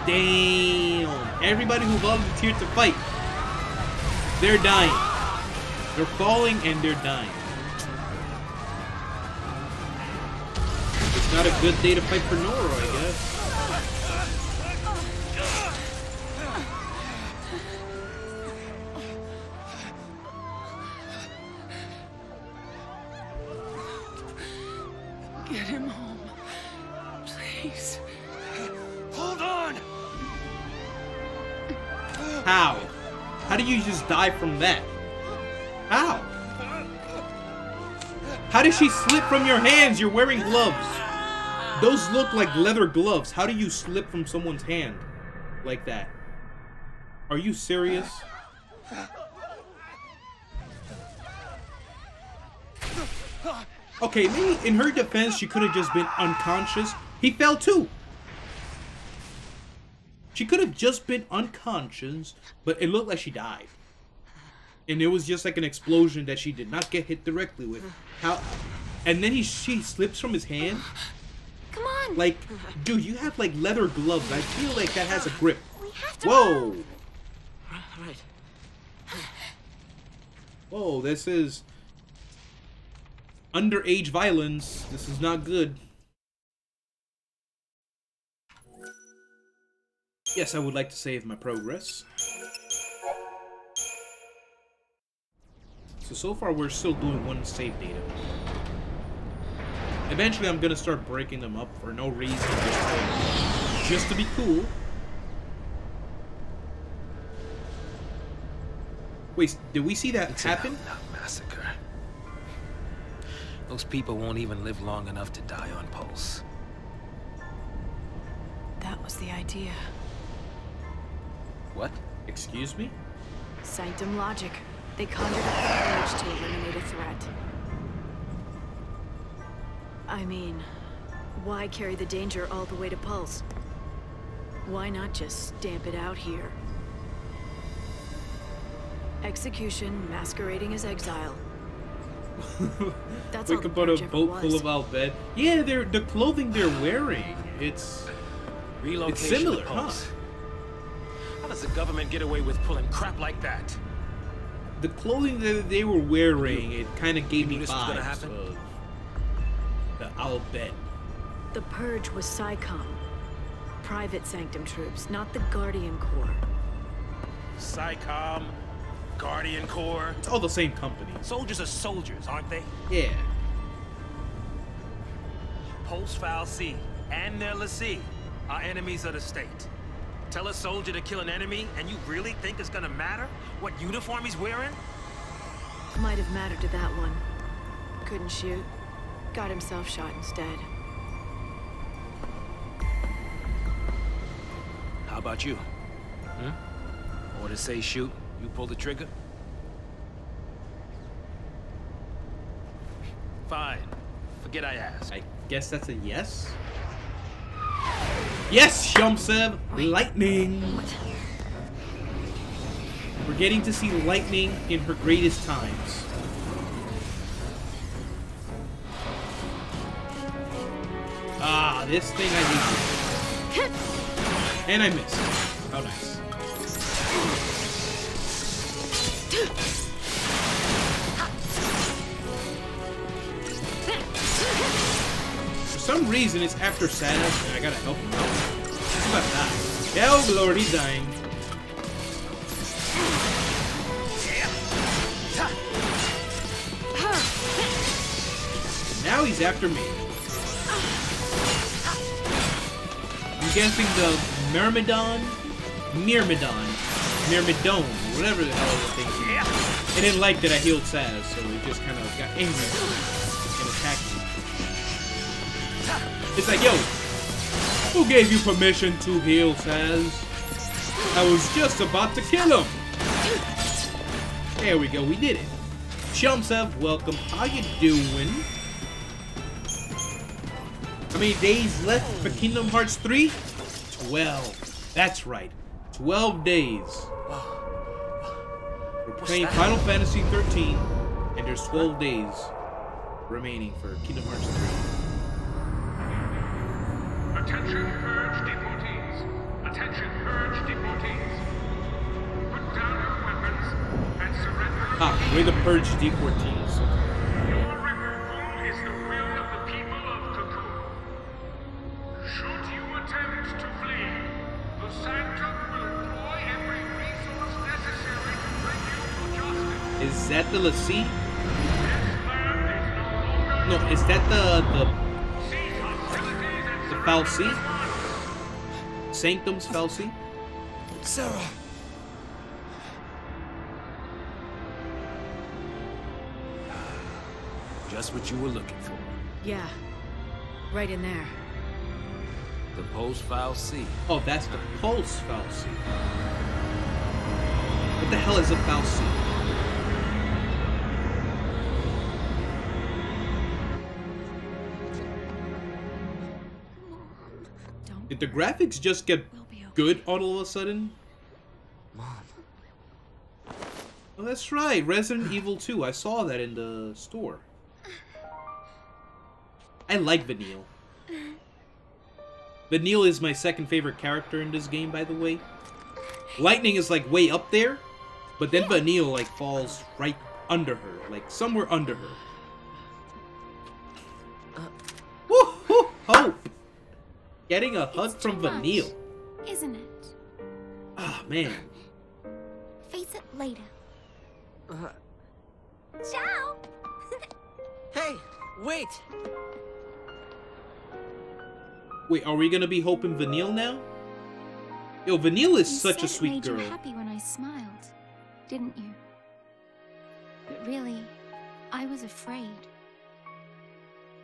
Damn! Everybody who volunteered to fight, they're dying. They're falling and they're dying. It's not a good day to fight for Nora, I guess. Get him home. Please. Hold on! How? How do you just die from that? How? How did she slip from your hands? You're wearing gloves. Those look like leather gloves. How do you slip from someone's hand like that? Are you serious? Okay, maybe in her defense, she could have just been unconscious. He fell too. She could have just been unconscious, but it looked like she died. And it was just like an explosion that she did not get hit directly with. How? And then she slips from his hand. Come on. Like, dude, you have like leather gloves. I feel like that has a grip. We have to Whoa. run. Right. Whoa, this is underage violence. This is not good. Yes, I would like to save my progress. So far we're still doing one save data. Eventually I'm gonna start breaking them up for no reason, just to be cool. Wait, did we see that happen? Massacre. Those people won't even live long enough to die on pulse. That was the idea. What? Excuse me? Sanctum logic. They conjured up the urge to eliminate a threat. I mean, why carry the danger all the way to Pulse? Why not just stamp it out here? Execution masquerading as exile. That's all Wake the up on a purge ever boat full was. of out bed. Yeah, the clothing they're wearing. It's similar, to huh? Pulse. How does the government get away with pulling crap like that? The clothing that they were wearing, it kind of gave me this was gonna vibes happen? of the Owl Bed. The purge was SciComm. private Sanctum troops, not the Guardian Corps. PSICOM, Guardian Corps. It's all the same company. Soldiers are soldiers, aren't they? Yeah. Xiii and their Xiii are enemies of the state. Tell a soldier to kill an enemy, and you really think it's gonna matter what uniform he's wearing? Might have mattered to that one. Couldn't shoot. Got himself shot instead. How about you? Orders say shoot, you pull the trigger? Fine. Forget I asked. I guess that's a yes? Yes, Shumsev! Lightning! We're getting to see Lightning in her greatest times. Ah, this thing I need. And I missed. Oh, nice. For some reason, it's after Samus, and I gotta help him out. He's about to die. Oh, Lord, he's dying. Now he's after me. I'm guessing the Myrmidon, whatever the hell the thing is. It didn't like that I healed Saz, so it just kind of got angry and attacked me. It's like, yo, who gave you permission to heal Saz? I was just about to kill him. There we go, we did it. Shumsev, welcome. How you doing? How many days left for Kingdom Hearts 3? 12. That's right. 12 days. We're playing Final Fantasy 13, and there's 12 days remaining for Kingdom Hearts 3. Attention, purge deportees. Attention, purge deportees. Put down your weapons and surrender. Ah, we're the Purge deportees. Your removal is the will of the people of Cocoon. Should you attempt to flee, the Sanctum will employ every resource necessary to bring you to justice. Is that the Lassie? This land is no longer No, is that the cease hostilities and surrender Fal'Cie? at once. Sanctum's Fal'Cie? Sarah! Just what you were looking for. Yeah. Right in there. The Xiii. Oh, that's the Pulse Fal'Cie. What the hell is a Fal'Cie? Don't. Did the graphics just get We'll be okay. good all of a sudden? Mom. Oh, that's right. Resident Evil 2. I saw that in the store. I like Vanille. Vanille is my second favorite character in this game, by the way. Lightning is like way up there, but then Vanille like falls right under her, like somewhere under her. Woo-hoo! Hope! Getting a hug It's from too much, Vanille. Isn't it? Ah, man. Face it later. Uh, Ciao! hey, wait! Wait, are we gonna be Hope and Vanille now? Yo, Vanille is You such a said it sweet made girl. you happy when I smiled, didn't you? But really, I was afraid.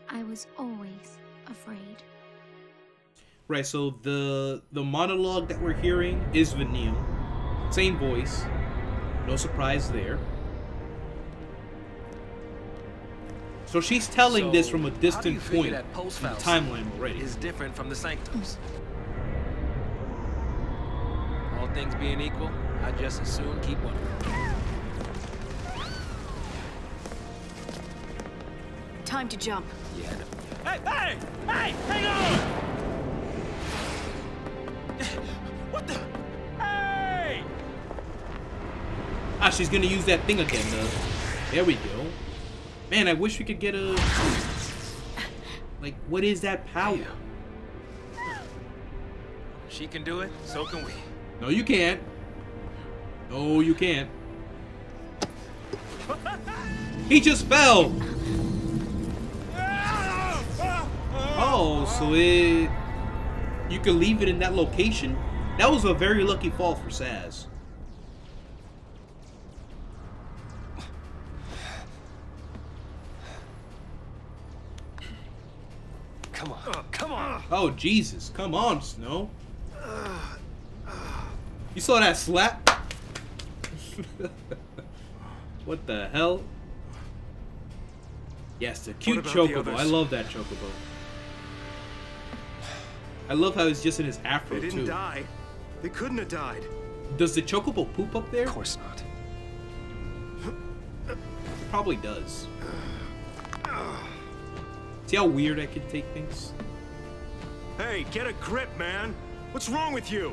I was always afraid. Right, so the monologue that we're hearing is Vanille. Same voice. No surprise there. So she's telling this from a distant point in the timeline already. Is different from the Sanctums. All things being equal, I just as soon keep one. Time to jump. Yeah. Hey! Hang on! What the? Hey! Ah, she's gonna use that thing again, though. There we go. Man, I wish we could get a... Like, what is that power? She can do it, so can we. No, you can't. No, you can't. He just fell. Oh, so you can leave it in that location? That was a very lucky fall for Saz. Come on, come on. Oh, Jesus. Come on, Snow. You saw that slap? What the hell? Yes, the cute chocobo. I love that chocobo. I love how he's just in his afro, They didn't too. die. They couldn't have died. Does the chocobo poop up there? Of course not. It probably does. See how weird I can take things? Hey, get a grip, man. What's wrong with you?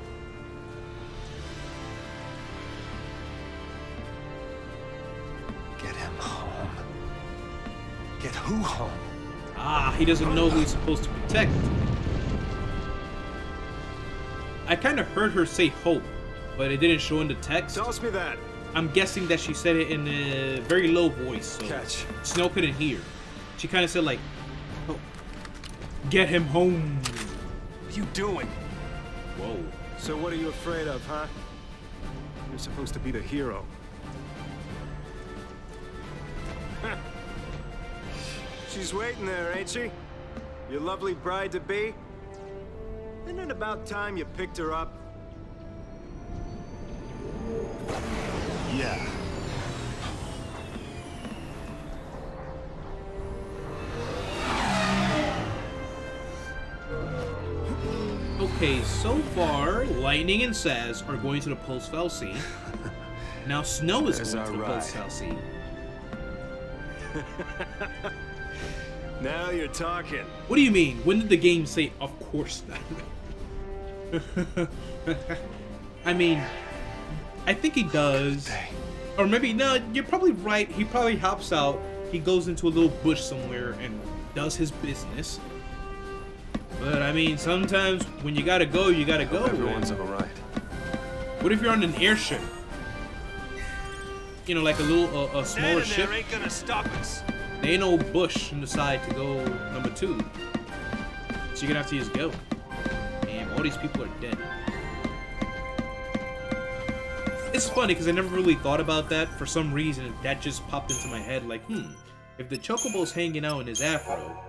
Get him home. Get who home? Ah, he doesn't know who he's supposed to protect. I kind of heard her say hope, but it didn't show in the text. Toss me that. I'm guessing that she said it in a very low voice, so Catch. Snow couldn't hear. She kind of said like, oh, get him home. What are you doing? Whoa. So what are you afraid of, huh? You're supposed to be the hero. She's waiting there, ain't she? Your lovely bride-to-be? Isn't it about time you picked her up? Yeah. Okay, so far, Lightning and Saz are going to the Post-Falsi. Now Snow is There's going to the our ride. Post-Falsi. Now you're talking. What do you mean? When did the game say, of course not? I mean, I think he does. Or maybe, no, you're probably right. He probably hops out. He goes into a little bush somewhere and does his business. But, I mean, sometimes when you gotta go, you gotta go. Everyone's And alright. what if you're on an airship? You know, like a little, a smaller ship. Ain't gonna stop us. There ain't no bush on the side to go number 2. So you're gonna have to just go. Damn, all these people are dead. It's funny because I never really thought about that. For some reason, that just popped into my head like, if the chocobo's hanging out in his afro,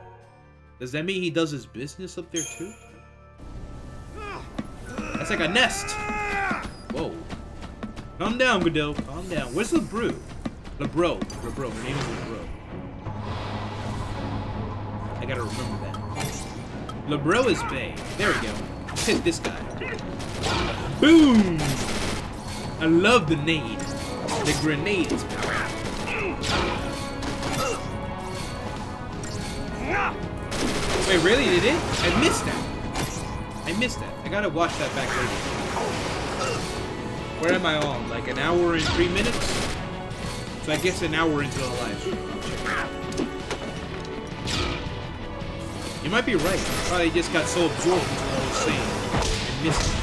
does that mean he does his business up there too? That's like a nest. Whoa. Calm down, Godot. Calm down. Where's LeBrew? LeBro. Her name is LeBro. I gotta remember that. LeBro is Bay. There we go. Hit this guy. Boom! I love the nade. The grenade is Wait, really? Did it? I missed that. I gotta watch that back later. Where am I on? Like an hour and 3 minutes? So I guess an hour into the live stream. You might be right. I probably just got so absorbed into what I was saying and missed it.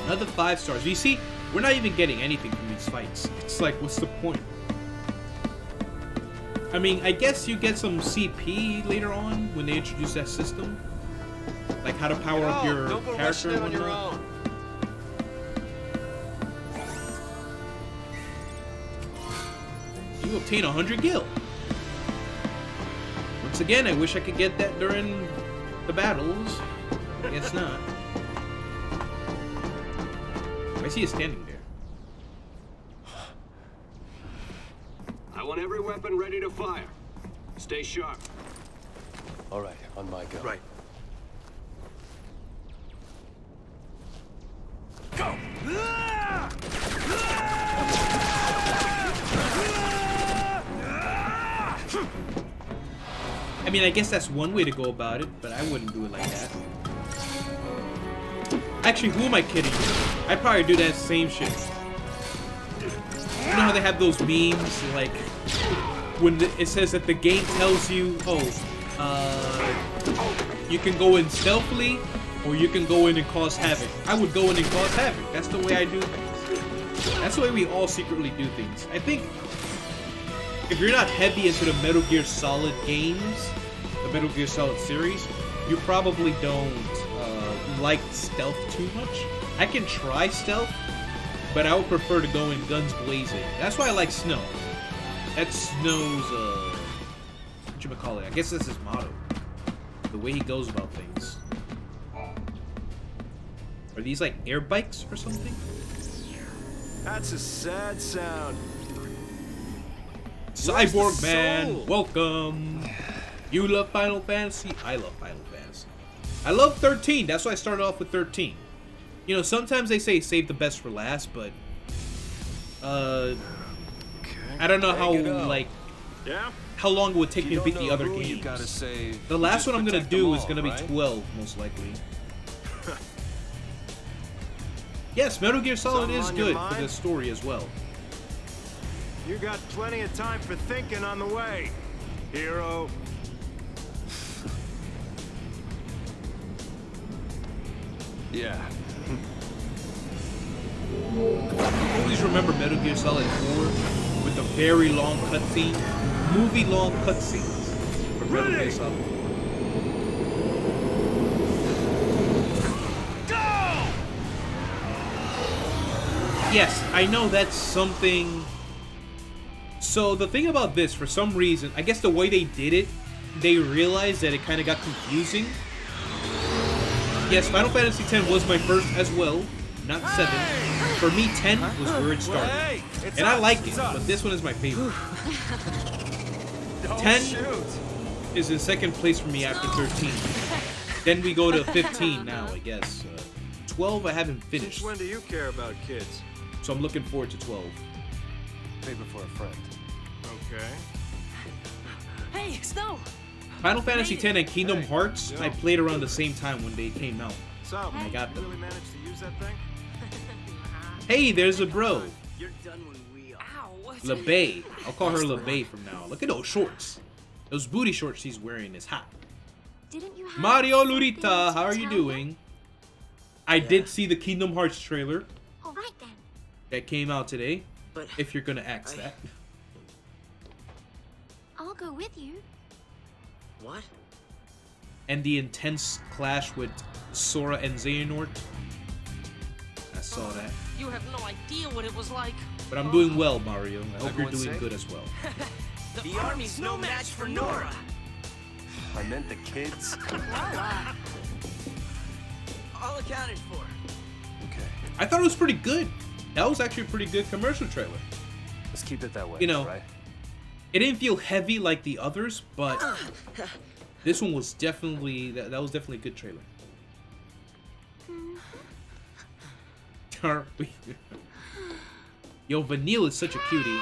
Another 5 stars. You see, we're not even getting anything from these fights. It's like, what's the point? I mean, I guess you get some CP later on when they introduce that system. Like how to power up your character and whatnot. You obtain 100 gil. Once again, I wish I could get that during the battles. I guess not. I see you standing there. I want every weapon ready to fire. Stay sharp. All right, on my go. Right. Go! I mean, I guess that's one way to go about it, but I wouldn't do it like that. Actually, who am I kidding? I'd probably do that same shit. You know how they have those memes, like, when it says that the game tells you, you can go in stealthily, or you can go in and cause havoc. I would go in and cause havoc. That's the way I do things. That's the way we all secretly do things. I think if you're not heavy into the Metal Gear Solid games, the Metal Gear Solid series, you probably don't like stealth too much. I can try stealth, but I would prefer to go in guns blazing. That's why I like Snow. That's Snow's, whatchamacallit, I guess that's his motto. The way he goes about things. Are these like air bikes or something? That's a sad sound. Cyborg Man, welcome. You love Final Fantasy? I love Final Fantasy. I love 13. That's why I started off with 13. You know, sometimes they say save the best for last, but I don't know how like how long it would take me to beat the other games. The last one I'm gonna do is gonna be 12, most likely. Yes, Metal Gear Solid is good for the story as well. You got plenty of time for thinking on the way, hero. Yeah. Always remember Metal Gear Solid 4 with the very long cutscene, movie-long cutscenes for Metal Gear Solid 4. Yes, I know that's something. So the thing about this, for some reason, I guess the way they did it, they realized that it kind of got confusing. Yes, Final Fantasy X was my first as well, not 7. For me, 10 was where it started. And I like it, but this one is my favorite. 10 is in second place for me after 13. Then we go to 15 now, I guess. 12 I haven't finished. Since when do you care about kids? So I'm looking forward to 12. Paper for a friend. Okay. Hey, Snow! Final Fantasy X and Kingdom Hearts, I played around the same time when they came out. So, and I got them. really managed to use that thing? Hey, there's a bro. You're done when we are. Ow! LeBay. I'll call her LeBay from now. Look at those shorts. Those booty shorts she's wearing is hot. Didn't you have Mario something Lurita, to how are you tell doing? I did see the Kingdom Hearts trailer All right then. that came out today. But If you're gonna ask that. I'll go with you. what? And the intense clash with Sora and Xehanort. I saw that. You have no idea what it was like. But I'm doing well, Mario. I hope you're Everyone doing safe? good as well. The army's no match for Nora. I meant the kids. All accounted for. Okay. I thought it was pretty good. That was actually a pretty good commercial trailer. Let's keep it that way. You know, right? It didn't feel heavy like the others, but this one was definitely that was definitely a good trailer. Yo, Vanille is such a cutie.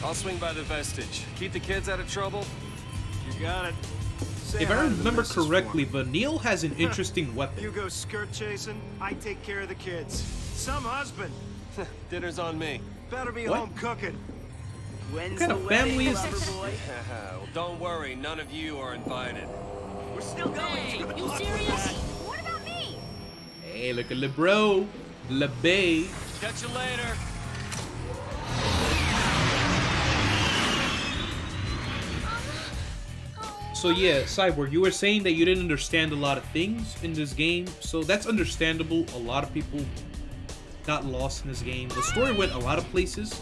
I'll swing by the vestige. Keep the kids out of trouble. You got it. Say If hi I to the remember missus for correctly, me. Vanille has an interesting weapon. You go skirt chasing, I take care of the kids. Some husband. Dinner's on me. Better be What? home cooking. When's kind the of family wedding, is lover this? boy? Well, don't worry. None of you are invited. We're still going. Hey, you serious? What about me? Hey, look at Le Bro, Le Bay. Catch you later. So yeah, Cyborg, you were saying that you didn't understand a lot of things in this game, so that's understandable. A lot of people got lost in this game. The story went a lot of places.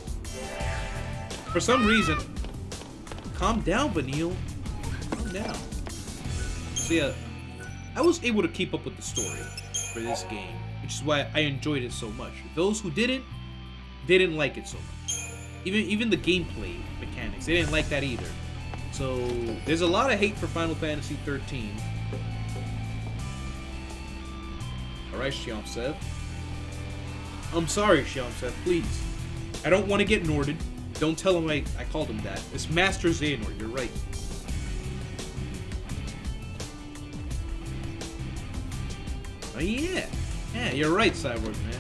For some reason, calm down, Vanille. Calm down. So yeah, I was able to keep up with the story for this game, which is why I enjoyed it so much. Those who didn't like it so much. Even the gameplay mechanics, they didn't like that either. So there's a lot of hate for Final Fantasy 13. Alright, Xiii. I'm sorry, Xiii, please. I don't want to get Norded. Don't tell him I called him that. It's Master Xehanort, you're right. Oh yeah. Yeah, you're right, Cyborg Man.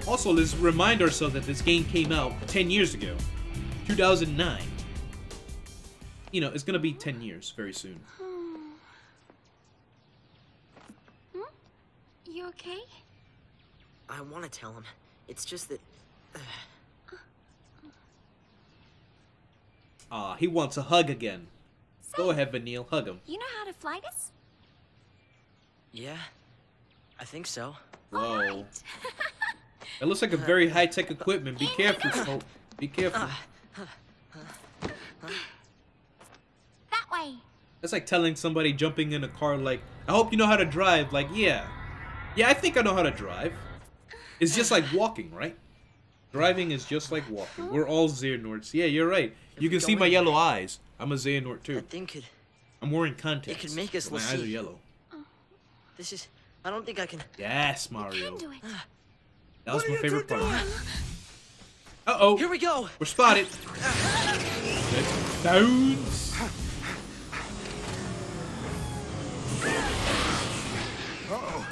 Also, let's remind ourselves that this game came out 10 years ago. 2009. You know, it's gonna be 10 years very soon. You okay? I want to tell him. It's just that... He wants a hug again. Go ahead, Vanille, hug him. You know how to fly this? Yeah, I think so. Whoa. Right. That looks like a very high-tech equipment. Be careful, Smoke. Be careful. That way. That's like telling somebody jumping in a car, like, I hope you know how to drive. Like, yeah. Yeah, I think I know how to drive. It's just like walking, right? Driving is just like walking. We're all Xehanorts. Yeah, you're right. You can see my yellow eyes. I'm a Xehanort too. That thing could... I'm wearing contacts. It could make us... My eyes are yellow. This is... I don't think I can... Yes, Mario. You can do it. That was my favorite part. Uh-oh. Here we go. We're spotted. Let's bounce. Uh-oh.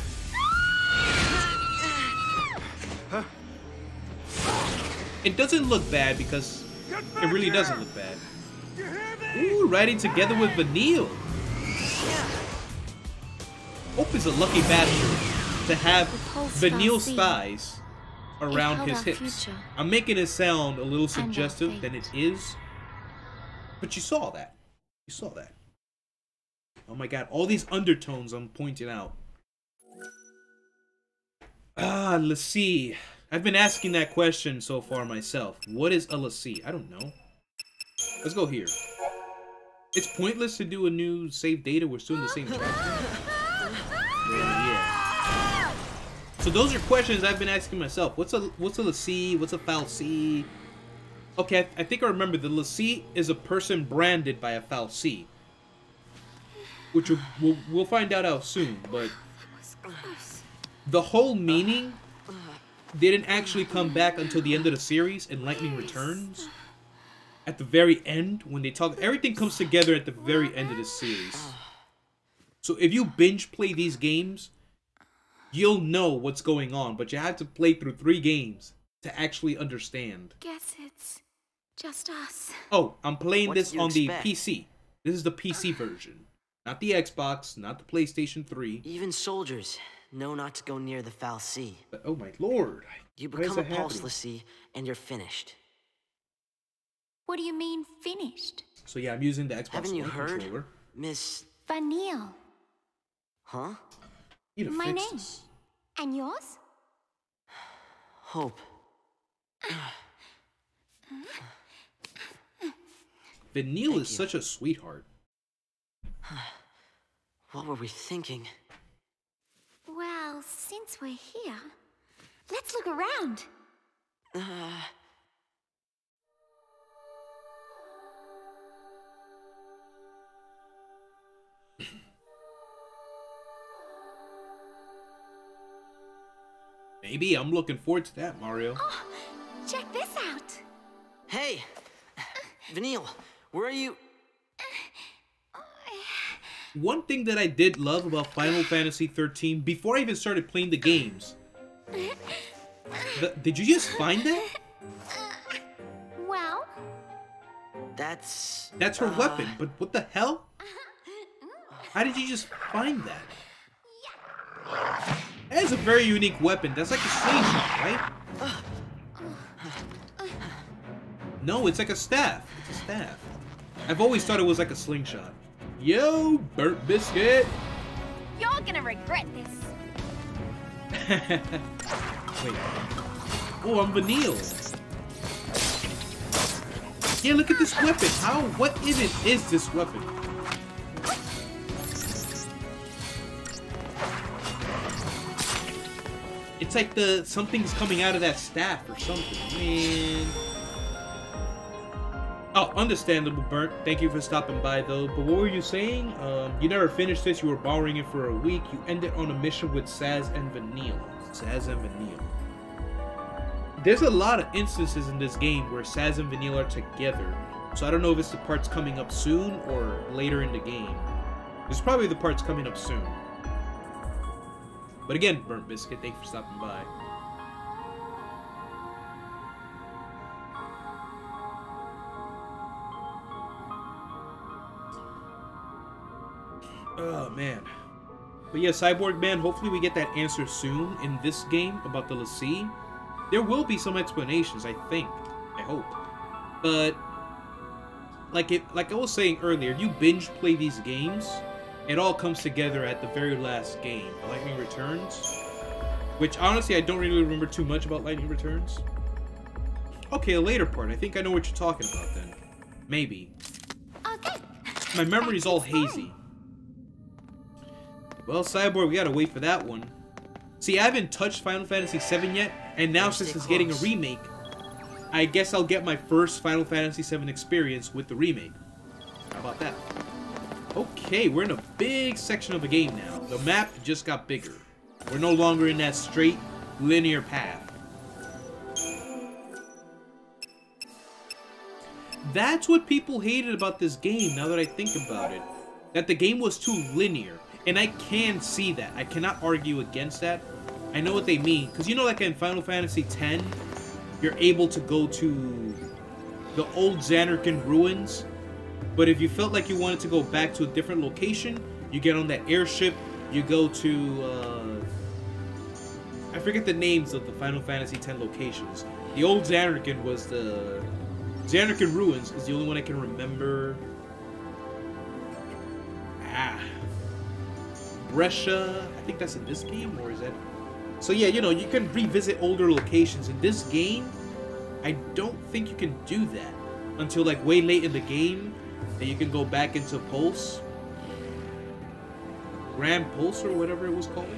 It doesn't look bad because it really doesn't look bad. Ooh, riding together with Vanille. Hope is a lucky bastard to have Vanille's thighs around his hips. I'm making it sound a little suggestive than it is. But you saw that. You saw that. Oh my god, all these undertones I'm pointing out. Ah, Xiii. I've been asking that question so far myself. What is a Xiii? I don't know. Let's go here. It's pointless to do a new save data. We're still in the same track. Yeah. So those are questions I've been asking myself. What's a Xiii? What's a fal'Cie? Okay, I think I remember. The Xiii is a person branded by a fal'Cie, which we'll find out how soon. But the whole meaning didn't actually come back until the end of the series in Lightning Returns. At the very end, when they talk, everything comes together at the very end of the series. So if you binge play these games, you'll know what's going on, but you have to play through 3 games to actually understand. Guess it's just us. Oh, I'm playing What this did you on the expect? PC. This is the PC version. Not the Xbox, not the PlayStation 3. Even soldiers know not to go near the fal'Cie. But, oh my lord. You Why is become a that pulse happening? Xiii, and you're finished. What do you mean, finished? So yeah, I'm using the Xbox Haven't you One heard? controller. Miss... Vanille. Huh? Need to My fix name. this. And yours? Hope. Vanille is you. such a sweetheart. What were we thinking? Well, since we're here, let's look around. Maybe. I'm looking forward to that, Mario. Oh, check this out. Hey! Vanille, where are you? One thing that I did love about Final Fantasy 13, before I even started playing the games... did you just find that? Well? That's her weapon, but what the hell? How did you just find that? That is a very unique weapon. That's like a slingshot, right? No, it's like a staff. It's a staff. I've always thought it was like a slingshot. Yo, burnt biscuit! You're gonna regret this. Wait. Oh, I'm Vanille. Yeah, look at this weapon. What is this weapon? It's like something's coming out of that staff or something, man. Oh, understandable, Burnt. Thank you for stopping by, though. But what were you saying? You never finished this. You were borrowing it for a week. You ended on a mission with Sazh and Vanille. Sazh and Vanille. There's a lot of instances in this game where Sazh and Vanille are together. So I don't know if it's the parts coming up soon or later in the game. There's probably the parts coming up soon. But again, Burnt Biscuit, thanks for stopping by. Oh, man. But yeah, Cyborg Man, hopefully we get that answer soon in this game about the Xiii. There will be some explanations, I think. I hope. But like I was saying earlier, if you binge play these games, it all comes together at the very last game, the Lightning Returns. Which honestly I don't really remember too much about Lightning Returns. Okay, a later part. I think I know what you're talking about then. Maybe. Okay. My memory's all hazy. Well, Cyborg, we gotta wait for that one. See, I haven't touched Final Fantasy VII yet, and now since it's getting a remake, I guess I'll get my first Final Fantasy VII experience with the remake. How about that? Okay, we're in a big section of the game now. The map just got bigger. We're no longer in that straight, linear path. That's what people hated about this game, now that I think about it. That the game was too linear. And I can see that. I cannot argue against that. I know what they mean. Because you know, like in Final Fantasy X, you're able to go to the old Xanarkand ruins. But if you felt like you wanted to go back to a different location, you get on that airship, you go to, I forget the names of the Final Fantasy X locations. The old Xanarkand was the... Xanarkand ruins is the only one I can remember. Brescia, I think that's in this game, or is that... So yeah, you know, you can revisit older locations. In this game, I don't think you can do that until like way late in the game, and you can go back into Pulse. Grand Pulse, or whatever it was called.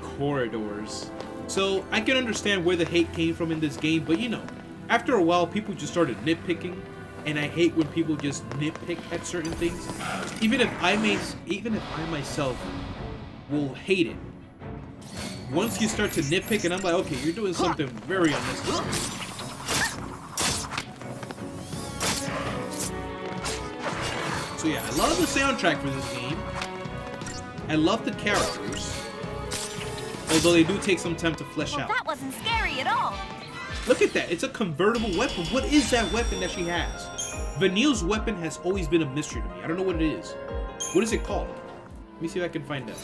Corridors. So, I can understand where the hate came from in this game, but you know, after a while, people just started nitpicking. And I hate when people just nitpick at certain things. Even if I myself will hate it. Once you start to nitpick, and I'm like, okay, you're doing something very unnecessary. So yeah, I love the soundtrack for this game. I love the characters. Although they do take some time to flesh out. That wasn't scary at all. Look at that. It's a convertible weapon. What is that weapon that she has? Vanille's weapon has always been a mystery to me. I don't know what it is. What is it called? Let me see if I can find out.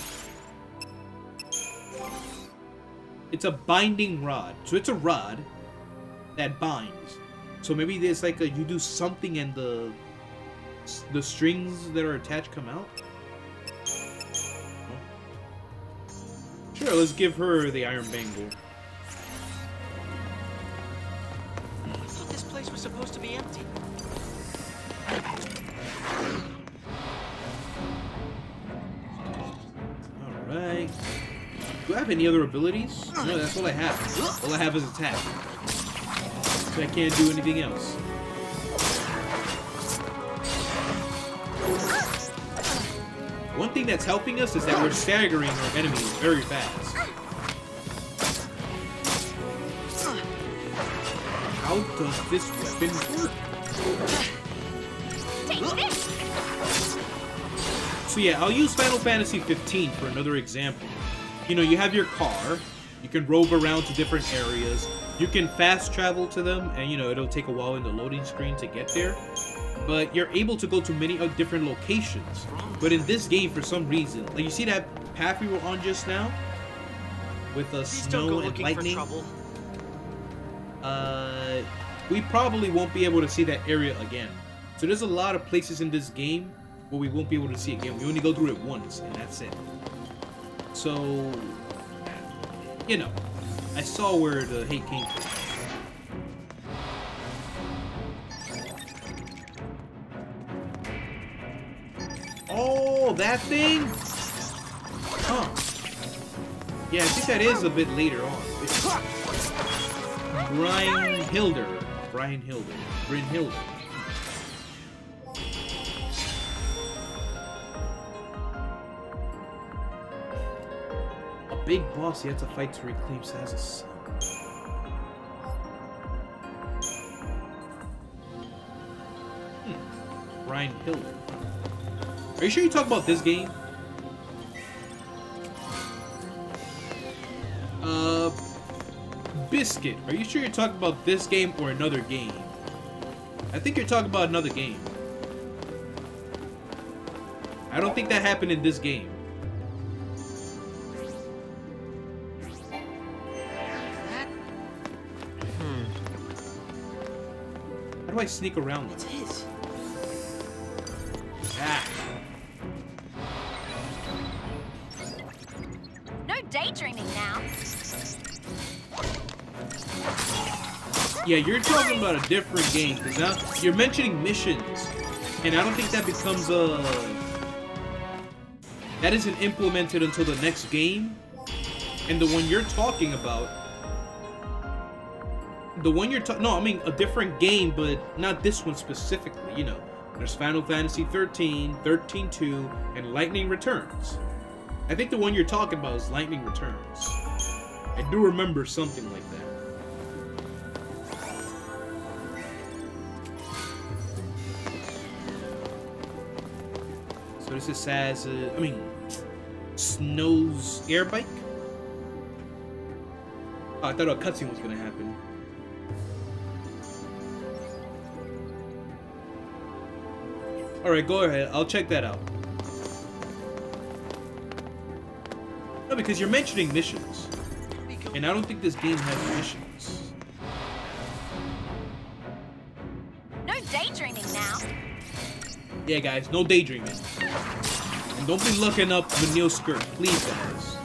It's a binding rod. So it's a rod that binds. So maybe there's like a, you do something and the strings that are attached come out? Sure, let's give her the iron bangle. I thought this place was supposed to be empty. Alright. Do I have any other abilities? No, that's all I have. All I have is attack. So I can't do anything else. One thing that's helping us is that we're staggering our enemies very fast. How does this weapon work? So yeah, I'll use Final Fantasy 15 for another example. You know, you have your car, you can rove around to different areas, you can fast travel to them, and you know, it'll take a while in the loading screen to get there. But you're able to go to many different locations. But in this game, for some reason, like you see that path we were on just now? With the snow and lightning? We probably won't be able to see that area again. So there's a lot of places in this game where we won't be able to see again. We only go through it once, and that's it. So, you know, I saw where the hate came from. Oh, that thing? Huh. Yeah, I think that is a bit later on. Brynhilder. A big boss he had to fight to reclaim Saz's son. Brian Pillar. Are you sure you talk about this game? Biscuit. Are you sure you're talking about this game or another game? I think you're talking about another game. I don't think that happened in this game. How do I sneak around them? It's his. Ah. No daydreaming now. Yeah, you're talking about a different game, because now you're mentioning missions, and I don't think that becomes a... That isn't implemented until the next game, and the one you're talking about... The one you're talking... No, I mean a different game, but not this one specifically, you know. There's Final Fantasy 13, 13-2, and Lightning Returns. I think the one you're talking about is Lightning Returns. I do remember something like that. So this is Saz, Snow's air bike? Oh, I thought a cutscene was gonna happen. Alright, go ahead. I'll check that out. No, because you're mentioning missions. And I don't think this game has missions. No daydreaming now. Yeah, guys, no daydreaming. And don't be looking up Vanille skirt, please, guys.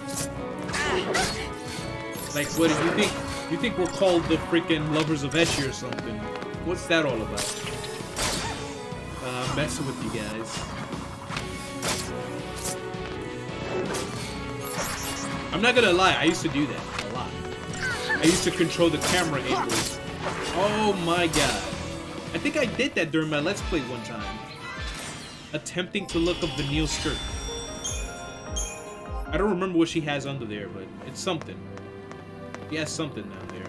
Like, what do you think? You think we're called the freaking lovers of Xiii or something? What's that all about? Messing with you guys. I'm not gonna lie, I used to do that a lot. I used to control the camera angles. Oh my god. I think I did that during my Let's Play one time. Attempting to look up Vanille skirt. I don't remember what she has under there, but it's something. She has something down there.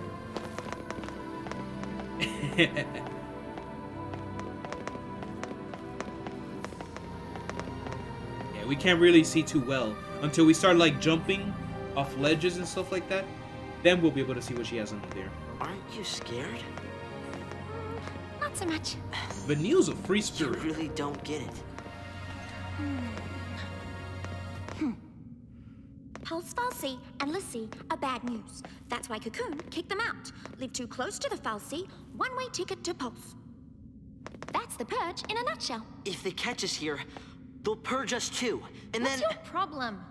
Yeah, we can't really see too well until we start like jumping off ledges and stuff like that. Then we'll be able to see what she has under there. Aren't you scared? Not so much. Vanille's a free spirit. You really don't get it. Pulse Falsey and Lassie are bad news. That's why Cocoon kicked them out. Live too close to the Falsey, one-way ticket to Pulse. That's the purge in a nutshell. If they catch us here, they'll purge us too. And What's then... your problem?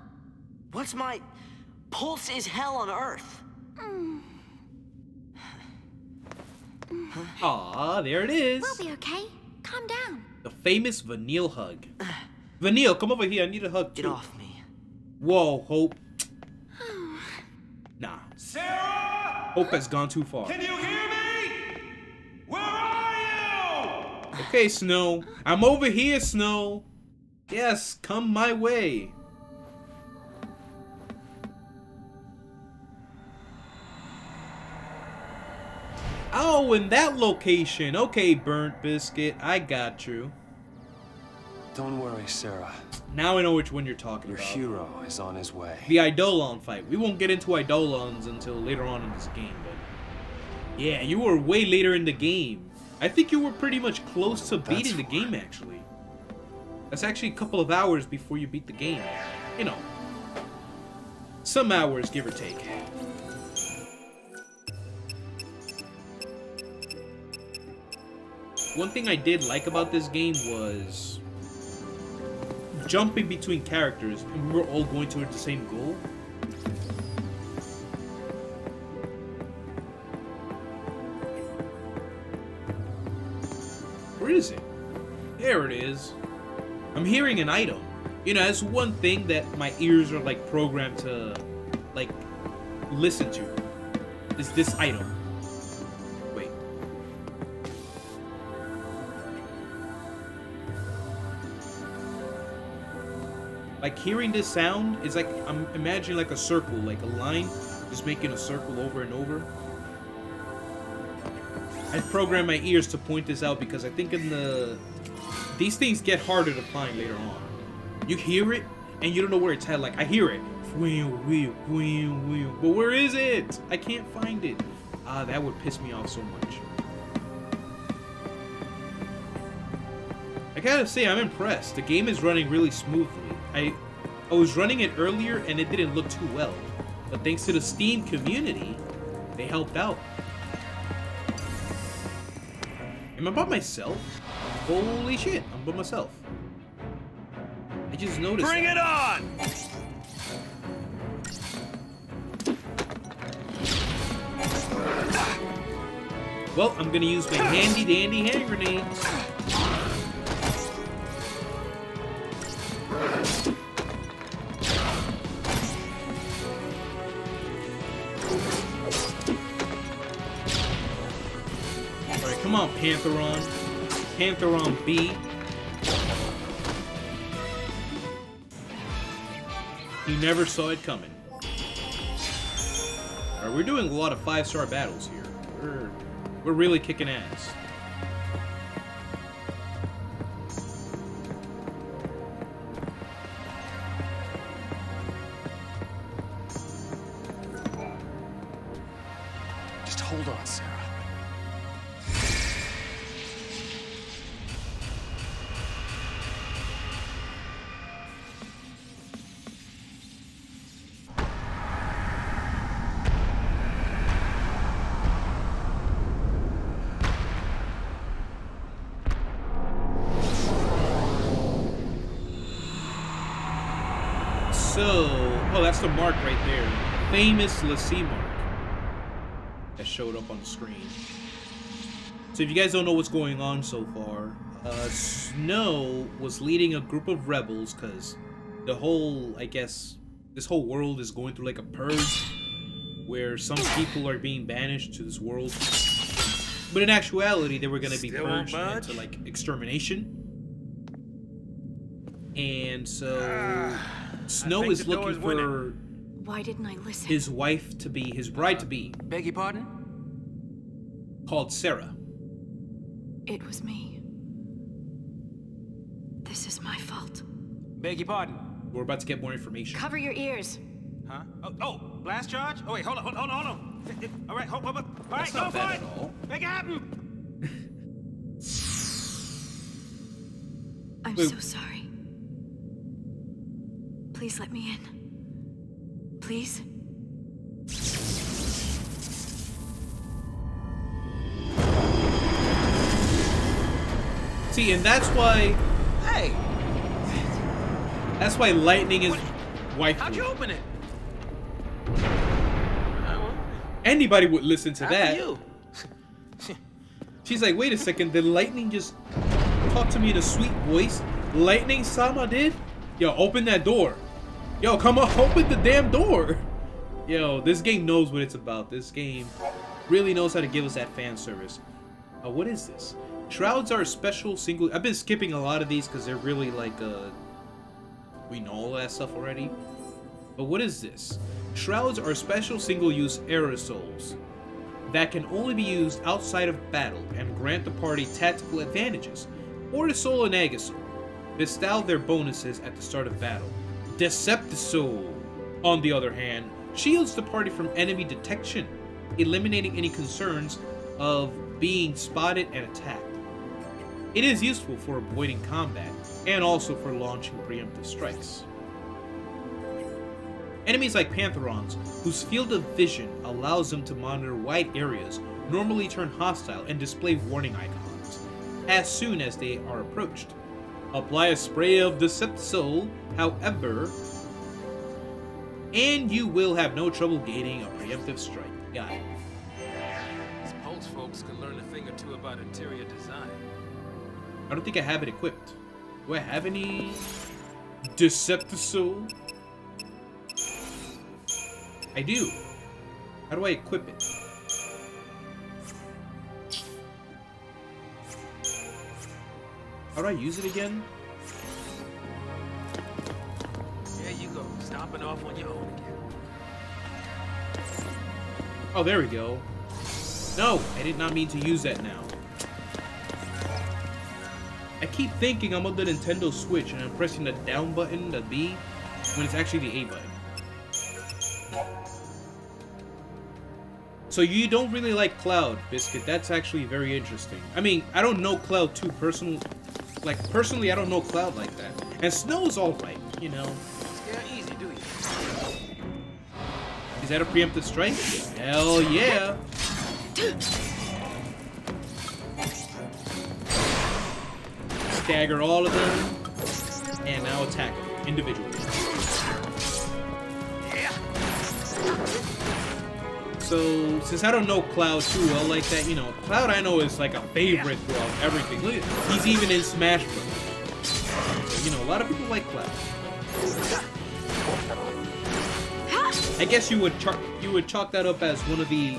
What's my... Pulse is hell on Earth. Aw, there it is. We'll be okay. Calm down. The famous Vanille hug. Vanille, come over here. I need a hug too. Get off me. Whoa, Hope. Nah. Sarah! Hope has gone too far. Can you hear me? Where are you? Okay, Snow. I'm over here, Snow. Yes, come my way. Oh, in that location. Okay, Burnt Biscuit. I got you. Don't worry, Sarah. Now I know which one you're talking Your about. hero is on his way. The Eidolon fight. We won't get into Eidolons until later on in this game, but... Yeah, you were way later in the game. I think you were pretty much close to beating the game, actually. That's actually a couple of hours before you beat the game. You know. Some hours, give or take. One thing I did like about this game was jumping between characters, and we were all going towards the same goal. Where is it? There it is. I'm hearing an item. You know, that's one thing that my ears are like programmed to like listen to. Is this item. Wait. Like hearing this sound is like I'm imagining like a circle, like a line just making a circle over and over. I programmed my ears to point this out because I think in the... These things get harder to find later on. You hear it, and you don't know where it's at. Like, I hear it. But where is it? I can't find it. Ah, that would piss me off so much. I gotta say, I'm impressed. The game is running really smoothly. I was running it earlier, and it didn't look too well. But thanks to the Steam community, they helped out. Am I by myself? Holy shit, I'm by myself. I just noticed. Bring it on! Well, I'm gonna use my handy dandy hand grenades. Alright, come on, Pantheron. Pantheron B. You never saw it coming. Alright, we're doing a lot of 5-star battles here. We're really kicking ass. Just hold on, Sarah. Oh, that's the mark right there. Famous Xiii mark that showed up on the screen. So if you guys don't know what's going on so far, Snow was leading a group of rebels because the whole, I guess, this whole world is going through like a purge where some people are being banished to this world. But in actuality, they were going to be purged into like extermination. And so Snow is looking for why didn't I listen? His wife to be, his bride to be. Beg your pardon? Called Sarah. It was me. This is my fault. Beg your pardon? We're about to get more information. Cover your ears. Huh? Oh, blast charge? Oh wait, hold on. All right, hold up. All right, go for it. Make it happen. I'm so sorry. Please let me in. Please? See, and that's why... Hey! That's why lightning is wifey. How'd you open it? Anybody would listen to that. You. She's like, wait a second, did lightning just talk to me in a sweet voice? Lightning Sama did? Yo, open that door. Yo, come on, open the damn door. Yo, this game knows what it's about. This game really knows how to give us that fan service. What is this? Shrouds are a special single... I've been skipping a lot of these because they're really like, we know all that stuff already. But what is this? Shrouds are special single-use aerosols that can only be used outside of battle and grant the party tactical advantages, or the soul and Agasol. Bestow their bonuses at the start of battle. Deceptisol, on the other hand, shields the party from enemy detection, eliminating any concerns of being spotted and attacked. It is useful for avoiding combat, and also for launching preemptive strikes. Enemies like Pantherons, whose field of vision allows them to monitor wide areas, normally turn hostile and display warning icons as soon as they are approached. Apply a spray of Deceptisol, however, and you will have no trouble gaining a preemptive strike. Got it. These Pulse folks can learn a thing or two about interior design. I don't think I have it equipped. Do I have any Deceptisol? I do. How do I equip it? How do I use it again? There you go, stomping off on your own again. Oh, there we go. No, I did not mean to use that now. I keep thinking I'm on the Nintendo Switch and I'm pressing the down button, the B, when it's actually the A button. So you don't really like Cloud, Biscuit. That's actually very interesting. I mean, I don't know Cloud too personally. Like, personally, I don't know Cloud like that. And Snow's alright, you know. Yeah, easy, do you? Is that a preemptive strike? Hell yeah! Stagger all of them. And now attack them individually. So, since I don't know Cloud too well like that, you know, Cloud I know is like a favorite throughout everything. Look, he's even in Smash Bros. So, you know, a lot of people like Cloud. I guess you would chalk that up as one of the,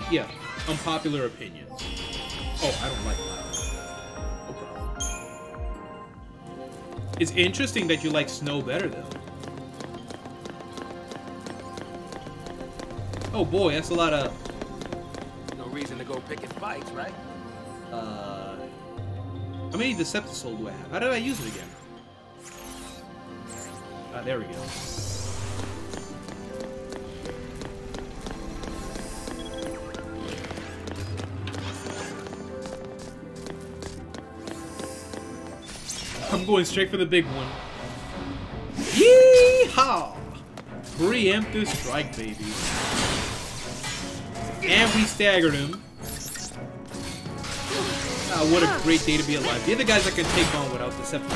unpopular opinions. Oh, I don't like Cloud. No problem. It's interesting that you like Snow better, though. Oh boy, that's a lot of... No reason to go picking fights, right? How many Decepticol do I have? How did I use it again? Ah, there we go. I'm going straight for the big one. Yee-haw! Preemptive strike, baby. And we staggered him. Ah, what a great day to be alive. The other guys I can take on without Decepticon.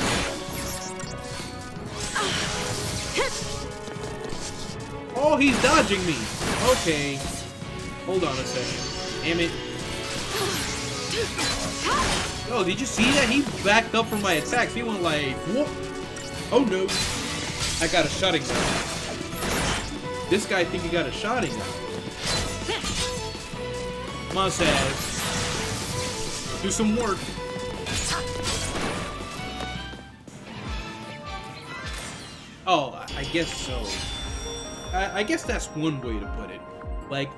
Oh, he's dodging me. Okay. Hold on a second. Damn it. Oh, did you see that? He backed up from my attacks. He went like, whoop. Oh no. I got a shotting gun. This guy think he got a shotting gun. Come on, Saz. Do some work. Oh, I guess so. I guess that's one way to put it. Like,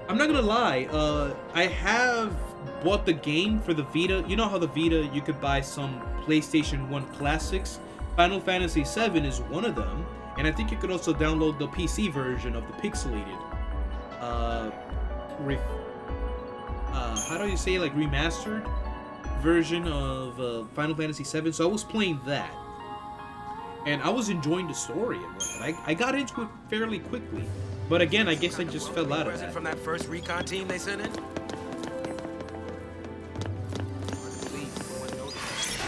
I'm not gonna lie, I have bought the game for the Vita. You know how the Vita, you could buy some PlayStation 1 classics? Final Fantasy VII is one of them. And I think you could also download the PC version of the pixelated, how do you say, like, remastered version of Final Fantasy VII. So I was playing that. And I was enjoying the story and whatnot. I got into it fairly quickly. But again, I guess I just fell out of that. From that first recon team they sent in?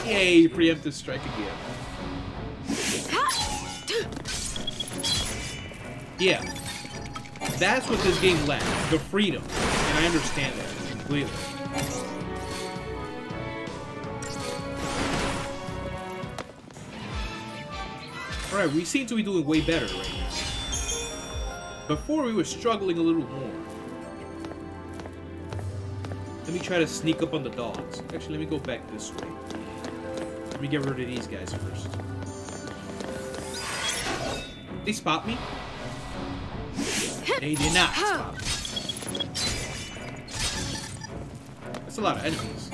Yay, preemptive strike again. Yeah. That's what this game lacks. The freedom. And I understand that completely. Alright, we seem to be doing way better right now. Before we were struggling a little more. Let me try to sneak up on the dogs. Actually, let me go back this way. Let me get rid of these guys first. They spot me? They did not spot me. That's a lot of enemies.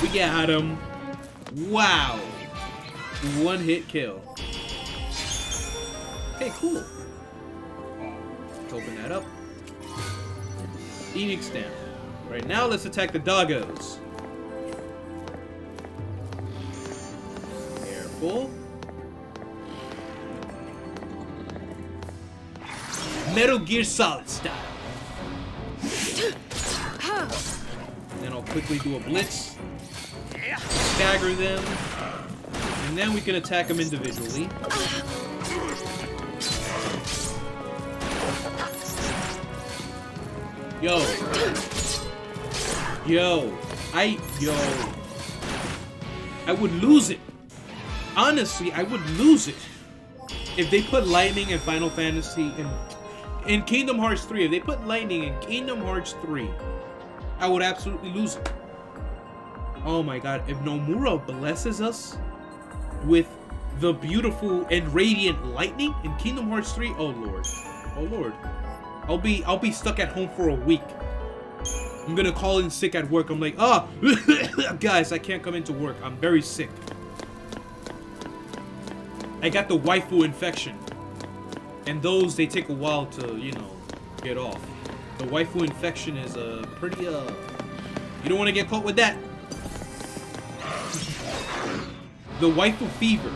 We got him. Wow. One hit kill. Okay, cool. Let's open that up. Phoenix down. Right now, let's attack the doggos. Careful. Metal Gear Solid style. Then I'll quickly do a blitz. Stagger them. And then we can attack them individually. Yo. I would lose it. Honestly, I would lose it. If they put lightning in Final Fantasy in Kingdom Hearts 3, if they put lightning in Kingdom Hearts 3, I would absolutely lose it. Oh my god, if Nomura blesses us with the beautiful and radiant lightning in Kingdom Hearts 3, oh lord. Oh lord. I'll be stuck at home for a week. I'm gonna call in sick at work. I'm like, guys, I can't come into work. I'm very sick. I got the waifu infection. And those, they take a while to, you know, get off. The waifu infection is pretty, you don't want to get caught with that. The waifu fever.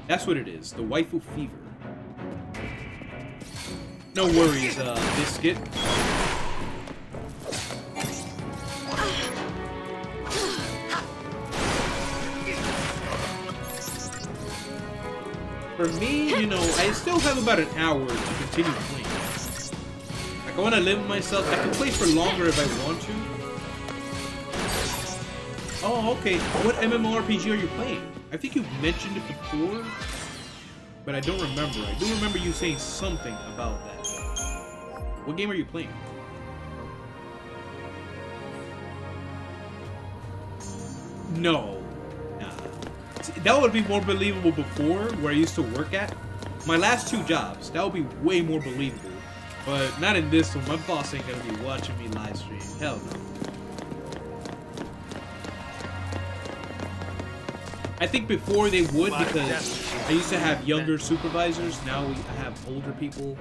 That's what it is. The waifu fever. No worries, Biscuit. For me, you know, I still have about an hour to continue playing. Like, I want to limit myself. I can play for longer if I want to. Oh, okay. What MMORPG are you playing? I think you've mentioned it before, but I don't remember. I do remember you saying something about that. What game are you playing? No. That would be more believable before, where I used to work at. My last 2 jobs, that would be way more believable. But not in this one. My boss ain't gonna be watching me live stream. Hell no. I think before they would, because I used to have younger supervisors. Now I have older people.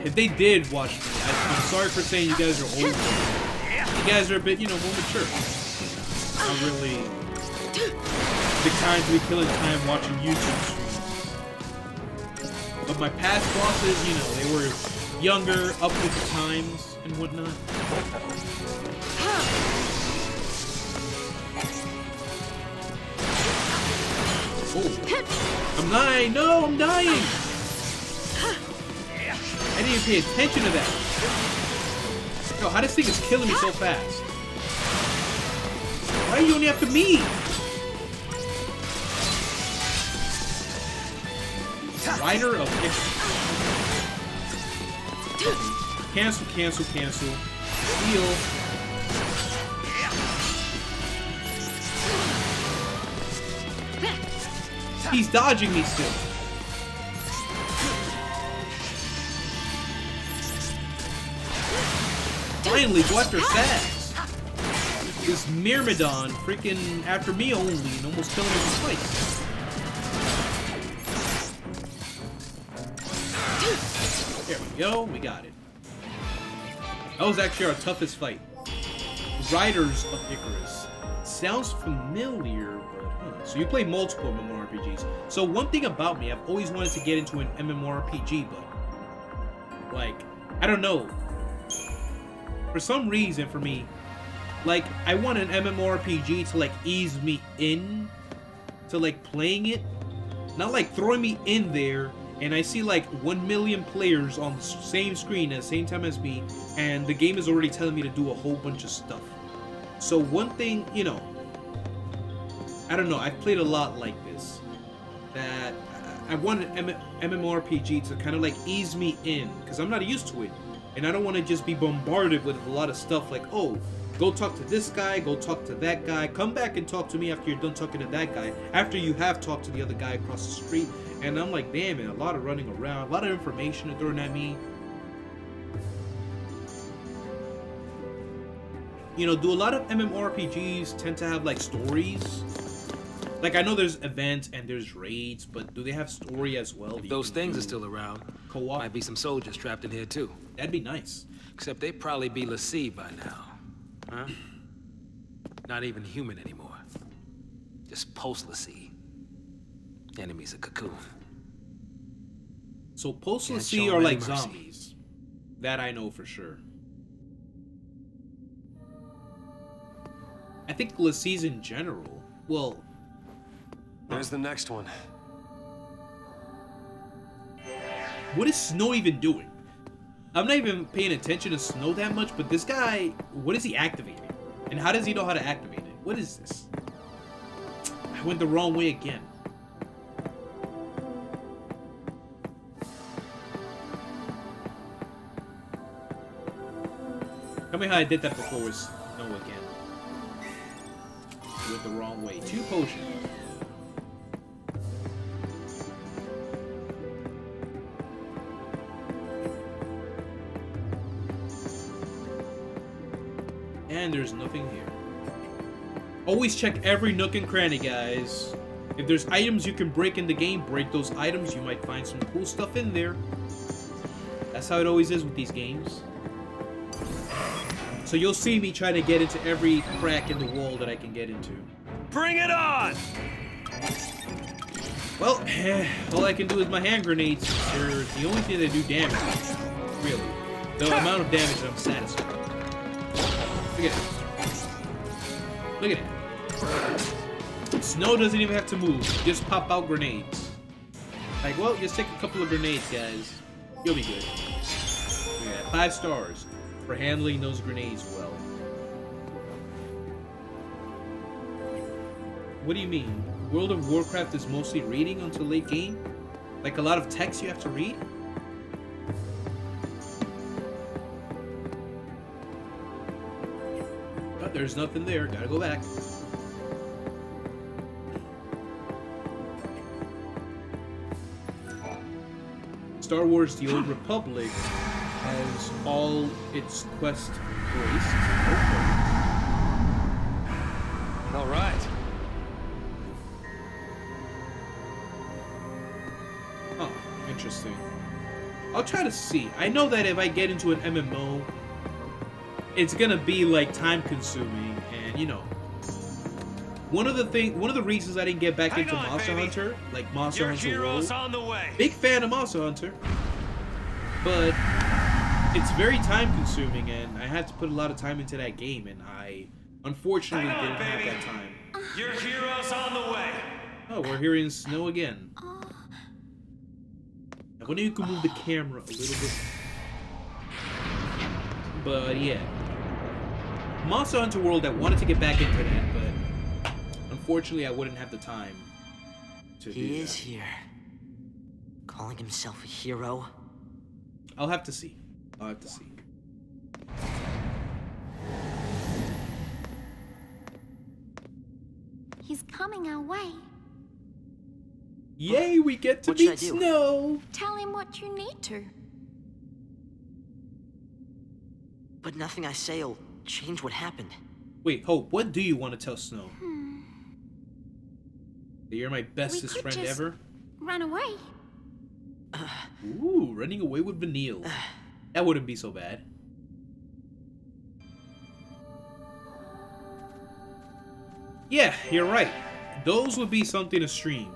If they did watch me, I'm sorry for saying you guys are older. You guys are a bit, you know, more mature. Not really the kind to be killing time watching YouTube streams. But my past bosses, you know, they were younger, up with the times and whatnot. Oh, I'm dying! No, I'm dying! I didn't even pay attention to that. Yo, how this thing is killing me so fast? Why are you only after me? Rider of Icarus. Cancel, cancel, cancel. Heal. He's dodging me still. Finally, go after Sass. This Myrmidon freaking after me only and almost killing me twice. There we go, we got it. That was actually our toughest fight. Riders of Icarus. Sounds familiar, but so you play multiple MMORPGs. So one thing about me, I've always wanted to get into an MMORPG, but like, I don't know. For some reason, for me, like, I want an MMORPG to like ease me in to like playing it, not like throwing me in there and I see like 1 million players on the same screen at the same time as me, and the game is already telling me to do a whole bunch of stuff. So one thing, you know, I don't know, I've played a lot like this, that I want an MMORPG to kind of like ease me in, because I'm not used to it, and I don't want to just be bombarded with a lot of stuff like, oh, go talk to this guy, go talk to that guy, come back and talk to me after you're done talking to that guy, after you have talked to the other guy across the street. And I'm like, damn, man, a lot of running around, a lot of information thrown at me. You know, do a lot of MMORPGs tend to have like stories? Like, I know there's events and there's raids, but do they have story as well? If those things are still around, co-op? Might be some soldiers trapped in here too. That'd be nice. Except they'd probably be Xiii by now. Huh? Not even human anymore. Just post-Xiii. Enemies of Cocoon. So post-Xiii are like zombies. That I know for sure. I think Xii's in general. Well, there's the next one. What is Snow even doing? I'm not even paying attention to Snow that much, but this guy, what is he activating? And how does he know how to activate it? What is this? I went the wrong way again. Tell me how I did that before with Snow again. Went the wrong way. 2 potions. and there's nothing here. Always check every nook and cranny, guys. If there's items you can break in the game, break those items. You might find some cool stuff in there. That's how it always is with these games. So you'll see me trying to get into every crack in the wall that I can get into. Bring it on! Well, all I can do is my hand grenades. They're the only thing that do damage. Really. The amount of damage I'm satisfied. Look at it. Look at it. Snow doesn't even have to move. Just pop out grenades. Like, well, just take a couple of grenades, guys. You'll be good. Yeah, 5 stars for handling those grenades well. What do you mean? World of Warcraft is mostly reading until late game? Like a lot of text you have to read? But there's nothing there. Gotta go back. Star Wars The Old Republic has all its quest voiced. All right. Huh, interesting. I'll try to see. I know that if I get into an MMO, it's gonna be like time consuming, and you know. One of the reasons I didn't get back into Monster Hunter, like Monster Hunter World, on the way. Big fan of Monster Hunter, but it's very time consuming, and I had to put a lot of time into that game, and I unfortunately didn't have that time. Your hero's on the way. Oh, we're hearing snow again. I wonder if you can move the camera a little bit. But yeah. Monster Hunter World, I wanted to get back into that, but unfortunately I wouldn't have the time to do that. He is here. Calling himself a hero. I'll have to see. I'll have to see. He's coming our way. Yay, we get to meet Snow! Tell him what you need to. But nothing I say will change what happened. Wait, Hope, what do you want to tell Snow? That you're my bestest friend ever? Run away. Ooh, running away with Vanille. That wouldn't be so bad. Yeah, you're right. Those would be something to stream.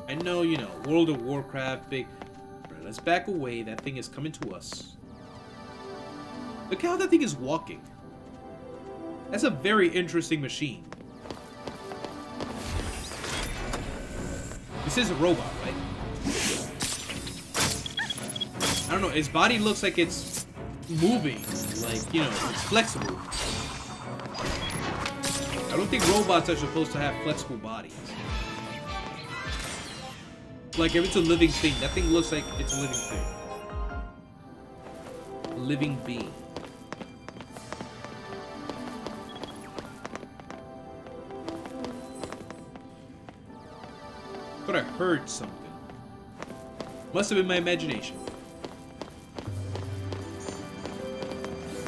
I know, you know, World of Warcraft, big... Right, let's back away. That thing is coming to us. Look how that thing is walking. That's a very interesting machine. This is a robot, right? I don't know, his body looks like it's moving. Like, you know, it's flexible. I don't think robots are supposed to have flexible bodies. Like, if it's a living thing, that thing looks like it's a living thing. A living being. I thought I heard something. Must have been my imagination.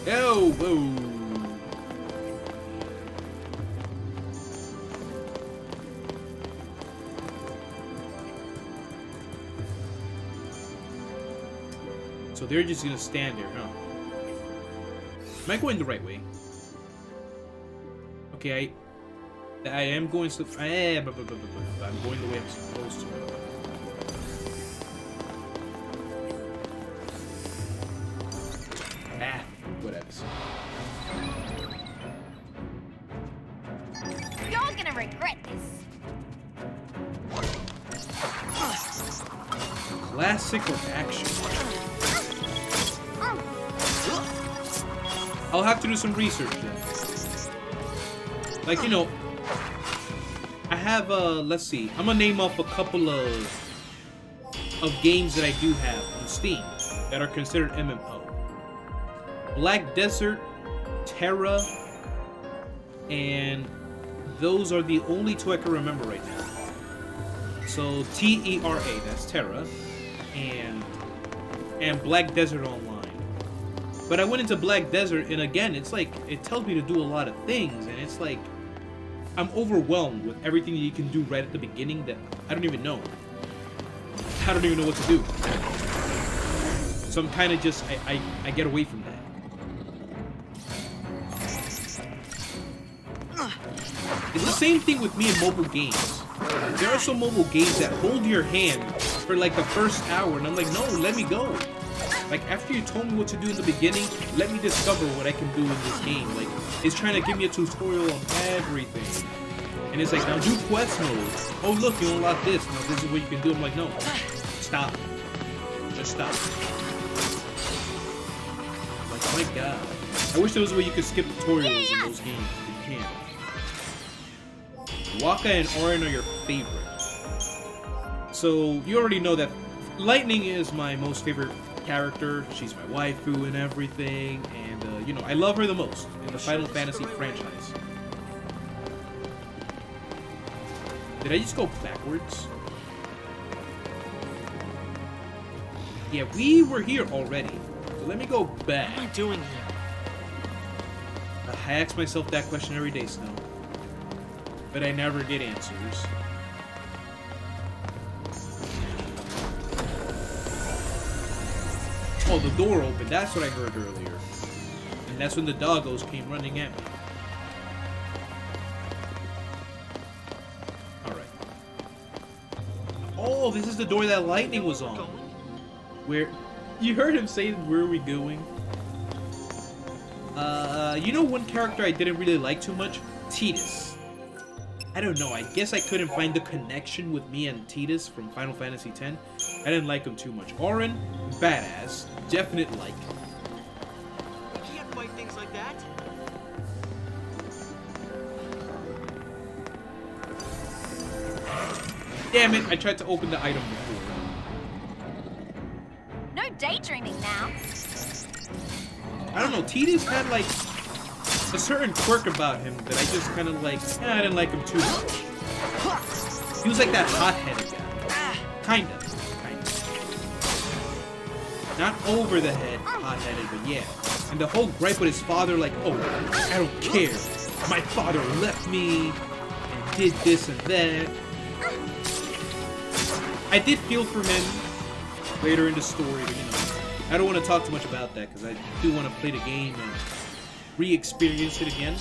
Oh, whoa. So they're just gonna stand there, huh? Am I going the right way? Okay, I am going to. I'm going the way I'm supposed to. Whatever. You're gonna regret this. Classic or action? I'll have to do some research then. Like, you know, I have, let's see. I'm gonna name off a couple of games that I do have on Steam that are considered MMO. Black Desert, Terra, and those are the only two I can remember right now. So T-E-R-A, that's Terra, and Black Desert Online. But I went into Black Desert, and again, it's like, it tells me to do a lot of things, and it's like, I'm overwhelmed with everything you can do right at the beginning that I don't even know. I don't even know what to do. So I'm kind of just, I get away from that. It's the same thing with me in mobile games. There are some mobile games that hold your hand for like the first hour, and I'm like, no, let me go. Like, after you told me what to do in the beginning, let me discover what I can do in this game. Like, it's trying to give me a tutorial on everything. And it's like, now do quest mode. Oh, look, you unlock this. Now this is what you can do. I'm like, no. Stop. Just stop. Like, my God. I wish there was a way you could skip tutorials in those games, but you can't. Waka and Auron are your favorite. So, you already know that Lightning is my most favorite character. She's my waifu and everything, and you know, I love her the most in the Final Fantasy franchise. Did I just go backwards? Yeah, we were here already, so let me go back. What am I doing here? I ask myself that question every day, Snow, but I never get answers. Oh, the door opened. That's what I heard earlier. And that's when the doggos came running at me. Alright. Oh, this is the door that Lightning was on. Where... You heard him say, where are we going? You know one character I didn't really like too much? Tidus. I don't know, I guess I couldn't find the connection with me and Tidus from Final Fantasy X. I didn't like him too much. Auron, badass. Definite like. You can't fight things like that. Damn it, I tried to open the item before. No daydreaming now. I don't know, Tidus had like a certain quirk about him that I just kind of like, I didn't like him too much. He was like that hot-headed guy. Kinda. Not over the head, hot-headed, but yeah. And the whole gripe with his father, like, oh, I don't care. My father left me and did this and that. I did feel for him later in the story, but you know, I don't want to talk too much about that because I do want to play the game and re-experience it again.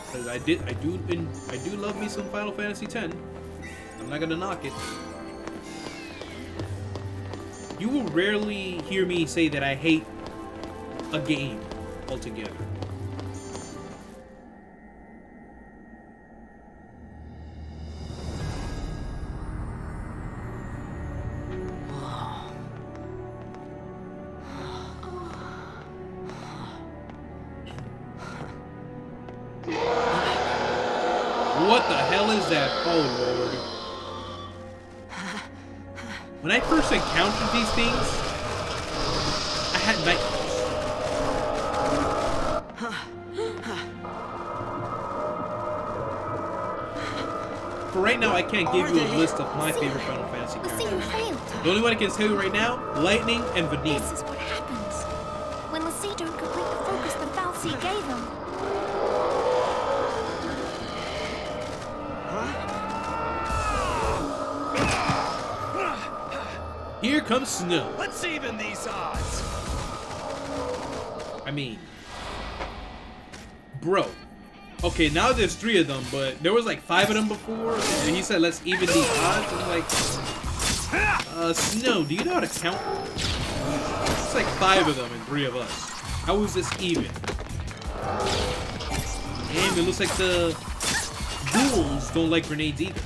Because I do love me some Final Fantasy X. I'm not gonna knock it. You will rarely hear me say that I hate a game altogether. What the hell is that? Oh, Lord. When I first encountered these things, I had nightmares. For right now, I can't give you a list of my favorite Final Fantasy characters. The only one I can tell you right now, Lightning and Vanille. This is what happens when Xiii don't complete the focus the fal'Cie gave them. Here comes Snow. Let's even these odds. I mean, bro. Okay, now there's 3 of them, but there was like 5 of them before, and he said let's even these odds. I'm like, Snow, do you know how to count? It's like 5 of them and 3 of us. How is this even? And it looks like the ghouls don't like grenades either.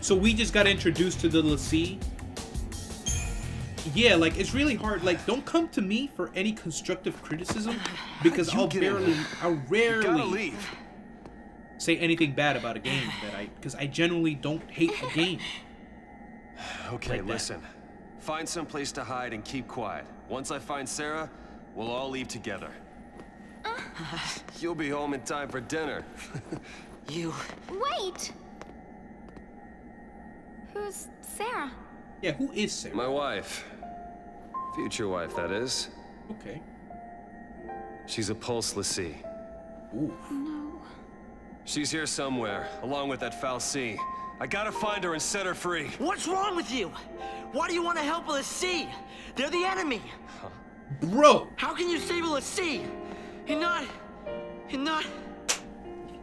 So we just got introduced to the Xiii. Yeah, like, it's really hard. Like, don't come to me for any constructive criticism, because I'll rarely say anything bad about a game because I generally don't hate a game. Okay, like listen. Find some place to hide and keep quiet. Once I find Sarah, we'll all leave together. You'll be home in time for dinner. You... Wait! Who's Sarah? Yeah, who is Sarah? My wife. Future wife, that is. Okay. She's a pulse Xiii. Ooh. No. She's here somewhere, along with that Xiii. I gotta find her and set her free. What's wrong with you? Why do you want to help a Xiii? They're the enemy. Bro! How can you save a Xiii? You're not...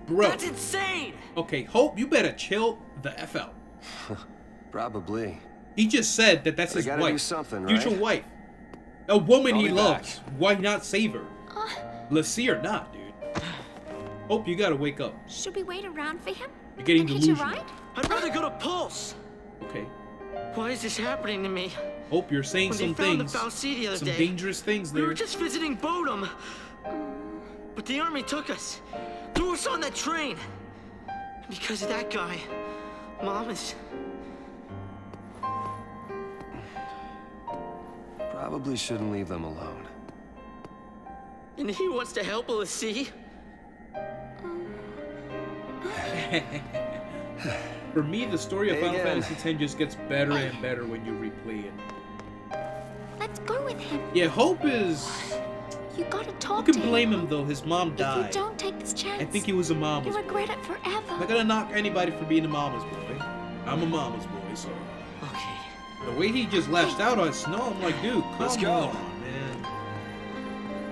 Bro. That's insane! Okay, Hope, you better chill the F out. Probably. He just said that that's his gotta wife. do something, Future right? wife. A woman I'll he be loves. back. Why not save her? Xiii or not, dude. Hope, you gotta wake up. Should we wait around for him? You're getting and hitch a delusional. ride? I'd rather go to Pulse. Okay. Why is this happening to me? Hope, you're saying When some they found things. the Xiii the other Some day, dangerous things we there. were just visiting Bodum. But the army took us. Threw us on that train. Because of that guy, Mom is... Probably shouldn't leave them alone. And he wants to help a Xiii? For me, the story of Hey Final again. Fantasy X just gets better and better when you replay it. Let's go with him. Yeah, Hope is... You gotta talk You to can blame him, though. His mom If you died. don't take this chance, I think he was a mama's you'll boy. regret it forever. I'm not gonna knock anybody for being a mama's boy. I'm a mama's boy, so... Okay. The way he just lashed out on Snow, I'm like, dude, come Let's go. on, man.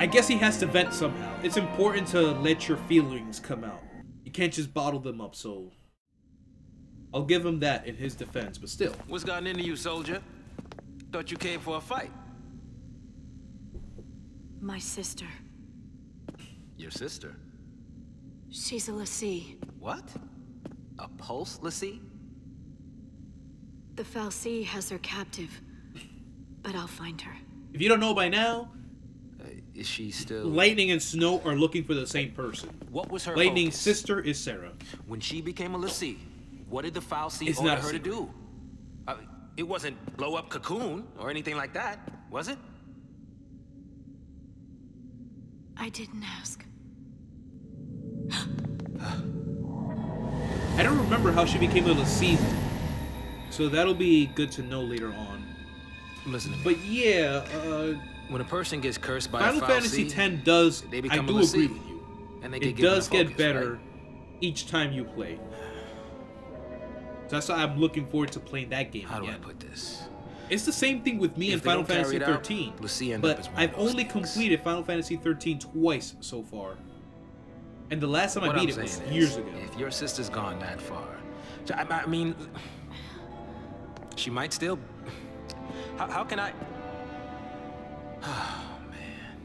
I guess he has to vent somehow. It's important to let your feelings come out. You can't just bottle them up, so... I'll give him that in his defense, but still. What's gotten into you, soldier? Thought you came for a fight. My sister. Your sister? She's a Xiii. What? A pulse Xiii? The Xiii has her captive. But I'll find her. If you don't know by now, Is she still... Lightning and Snow are looking for the same person. What was her Lightning's focus? sister is Sarah. When she became a Xiii, what did the Xiii It's order not a her to secret. do? It wasn't blow up Cocoon or anything like that, was it? I didn't ask. I don't remember how she became a Xiii, so that'll be good to know later on. Listen to me. But yeah, When a person gets cursed by Final a Fantasy Xiii, X does, they I become do a agree Xiii, with you. and they It get given a does get focus, better right? each time you play. So that's why I'm looking forward to playing that game How do I again. put this? It's the same thing with me If in they Final don't carry Fantasy it out, 13, Xiii end up but as one I've of those only things. completed Final Fantasy 13 twice so far. And the last time What I I'm beat it was saying years is, ago. if your sister's gone that far, so, I mean, she might still. How can I? Oh man.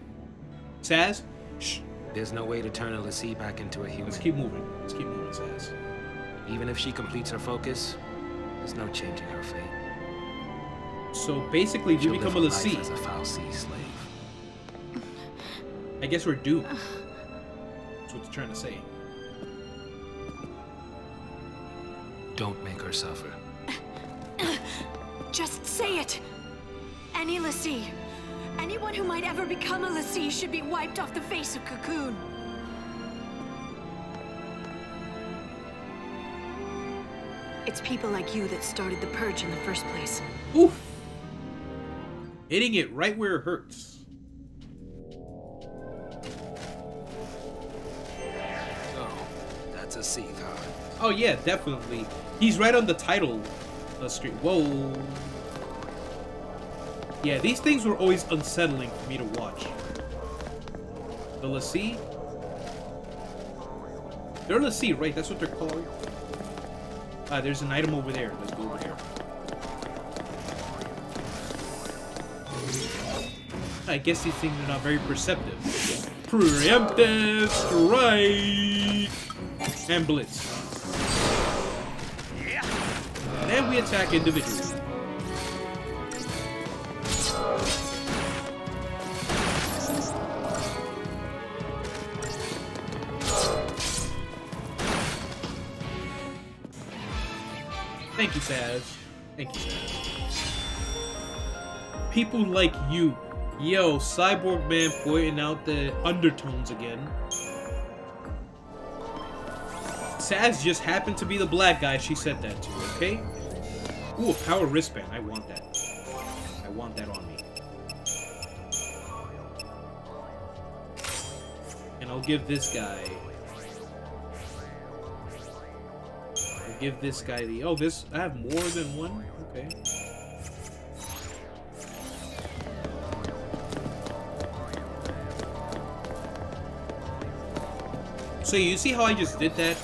Saz? Shh. There's no way to turn a Xiii back into a human. Let's keep moving. Let's keep moving, Saz. Even if she completes her focus, there's no changing her fate. So basically, if you She'll become a live her life Xiii, as a Xiii slave. I guess we're doomed. That's what they're trying to say. Don't make her suffer. Just say it! Any Xiii. Anyone who might ever become a Xiii should be wiped off the face of Cocoon. It's people like you that started the Purge in the first place. Oof! Hitting it right where it hurts. Oh, that's a Xiii, huh? Oh yeah, definitely. He's right on the title screen. Whoa. Yeah, these things were always unsettling for me to watch. The Xiii? They're Xiii, right? That's what they're called. There's an item over there. Let's go over there. I guess these things are not very perceptive. Preemptive strike! And blitz. And we attack individually. Thank you, Saz. Thank you, Saz. People like you. Yo, Cyborg Man pointing out the undertones again. Saz just happened to be the black guy she said that to, okay? Ooh, a power wristband. I want that. I want that on me. And I'll give this guy... I'll give this guy the... Oh, this... I have more than one? Okay. So you see how I just did that?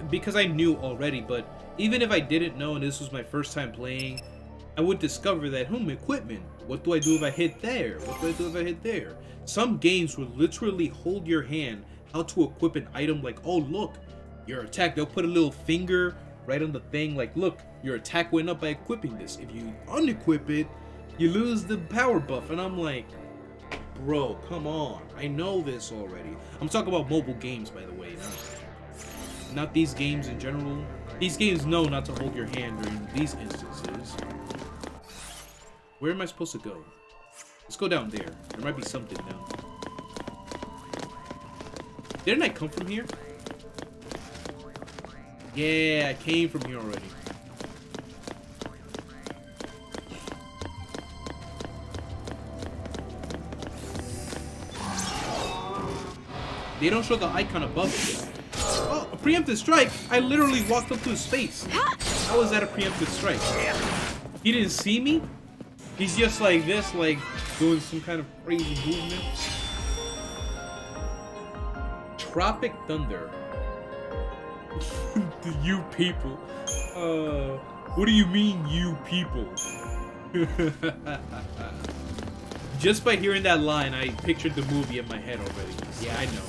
Because I knew already, but even if I didn't know and this was my first time playing, I would discover that, equipment. What do I do if I hit there? What do I do if I hit there? Some games would literally hold your hand how to equip an item, like, oh look, your attack, they'll put a little finger right on the thing, like, look, your attack went up by equipping this. If you unequip it, you lose the power buff. And I'm like, bro, come on. I know this already. I'm talking about mobile games, by the way. Not these games in general. These games know not to hold your hand during these instances. Where am I supposed to go? Let's go down there. There might be something down there. Didn't I come from here? Yeah, I came from here already. They don't show the icon above it. Oh, a preemptive strike! I literally walked up to his face. How was that a preemptive strike? He didn't see me? He's just like this, like doing some kind of crazy movement. Tropic Thunder. You people. What do you mean, you people? Just by hearing that line, I pictured the movie in my head already. Yeah, I know.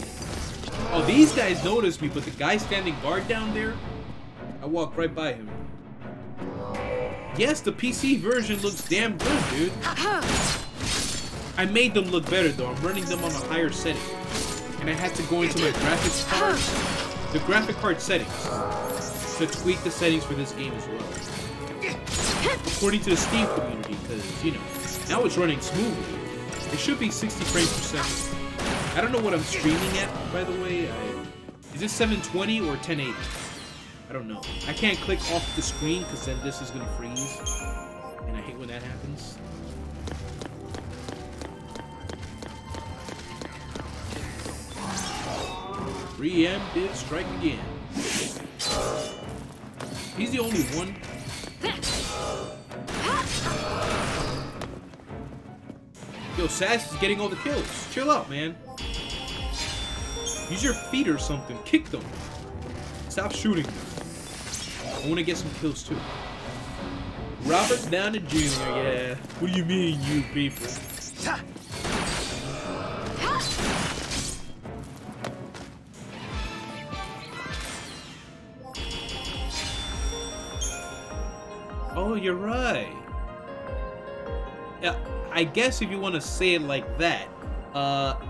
Oh, these guys noticed me, but the guy standing guard down there, I walked right by him. Yes, the PC version looks damn good, dude. I made them look better, though. I'm running them on a higher setting. And I had to go into my graphics card, the graphic card settings, to tweak the settings for this game as well. According to the Steam community, because, you know, now it's running smoothly. It should be 60 frames per second. I don't know what I'm streaming at, by the way. Is this 720 or 1080? I don't know. I can't click off the screen because then this is gonna freeze. And I hate when that happens. Preemptive strike again. He's the only one. Yo, Sass is getting all the kills. Chill out, man. Use your feet or something. Kick them. Stop shooting them. I want to get some kills too. Robert Downey Jr., yeah. What do you mean, you people? Oh, you're right. Yeah, I guess if you want to say it like that,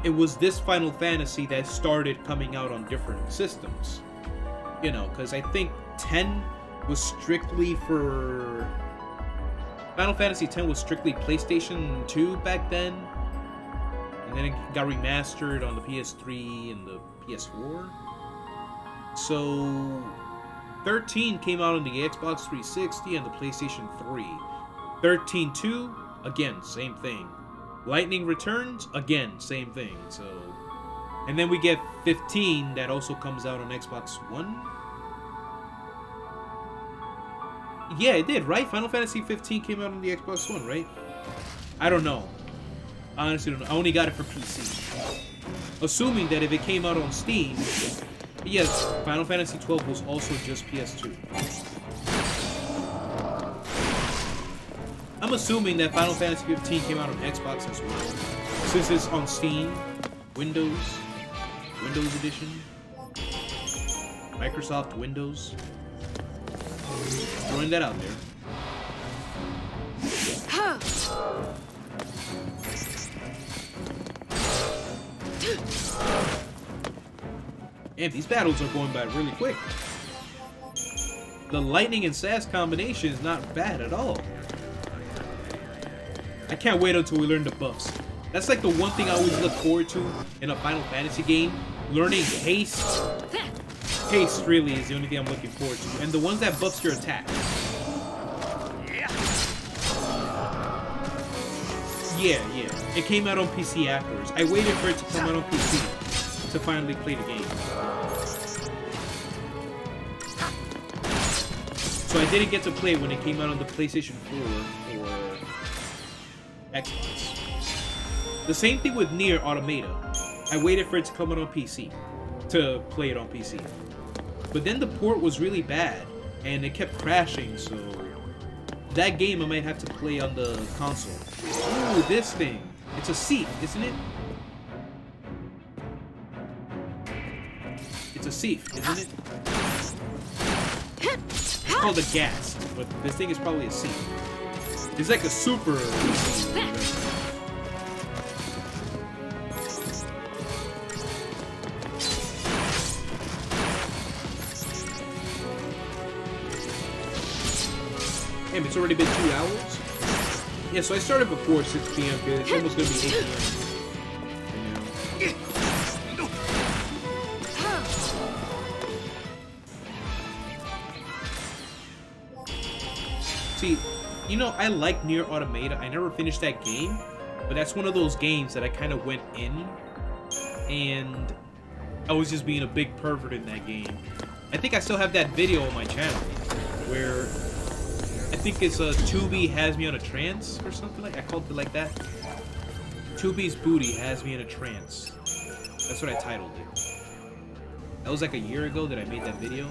it was this Final Fantasy that started coming out on different systems. You know, because I think 10 was strictly for... Final Fantasy X was strictly PlayStation 2 back then. And then it got remastered on the PS3 and the PS4. So... 13 came out on the Xbox 360 and the PlayStation 3. 13-2, again, same thing. Lightning Returns, again, same thing. So, and then we get 15 that also comes out on Xbox One. Yeah, it did, right? Final Fantasy 15 came out on the Xbox One, right? I don't know. I honestly don't know. I only got it for PC. Assuming that if it came out on Steam, yes, Final Fantasy 12 was also just PS2. I'm assuming that Final Fantasy 15 came out on Xbox as well. Since it's on Steam, Windows Edition, Microsoft Windows. Throwing that out there. And these battles are going by really quick. The lightning and sass combination is not bad at all. I can't wait until we learn the buffs. That's like the one thing I always look forward to in a Final Fantasy game. Learning haste. Haste really is the only thing I'm looking forward to. And the ones that buffs your attack. Yeah. It came out on PC afterwards. I waited for it to come out on PC to finally play the game. So I didn't get to play it when it came out on the PlayStation 4 or Xbox. The same thing with Nier Automata. I waited for it to come out on PC to play it on PC. But then the port was really bad and it kept crashing, so that game I might have to play on the console. Ooh, this thing. It's a Xiii, isn't it? It's a Xiii, isn't it? It's called a gas, but this thing is probably a Xiii. It's like a super... Damn, it's already been 2 hours? Yeah, so I started before 6 p.m. because it's almost going to be 8 p.m. See, you know, I like Nier Automata. I never finished that game, but that's one of those games that I kind of went in, and I was just being a big pervert in that game. I think I still have that video on my channel, where I think it's Tubi has me on a trance or something like that. I called it like that. Tubi's booty has me in a trance. That's what I titled it. That was like a year ago that I made that video.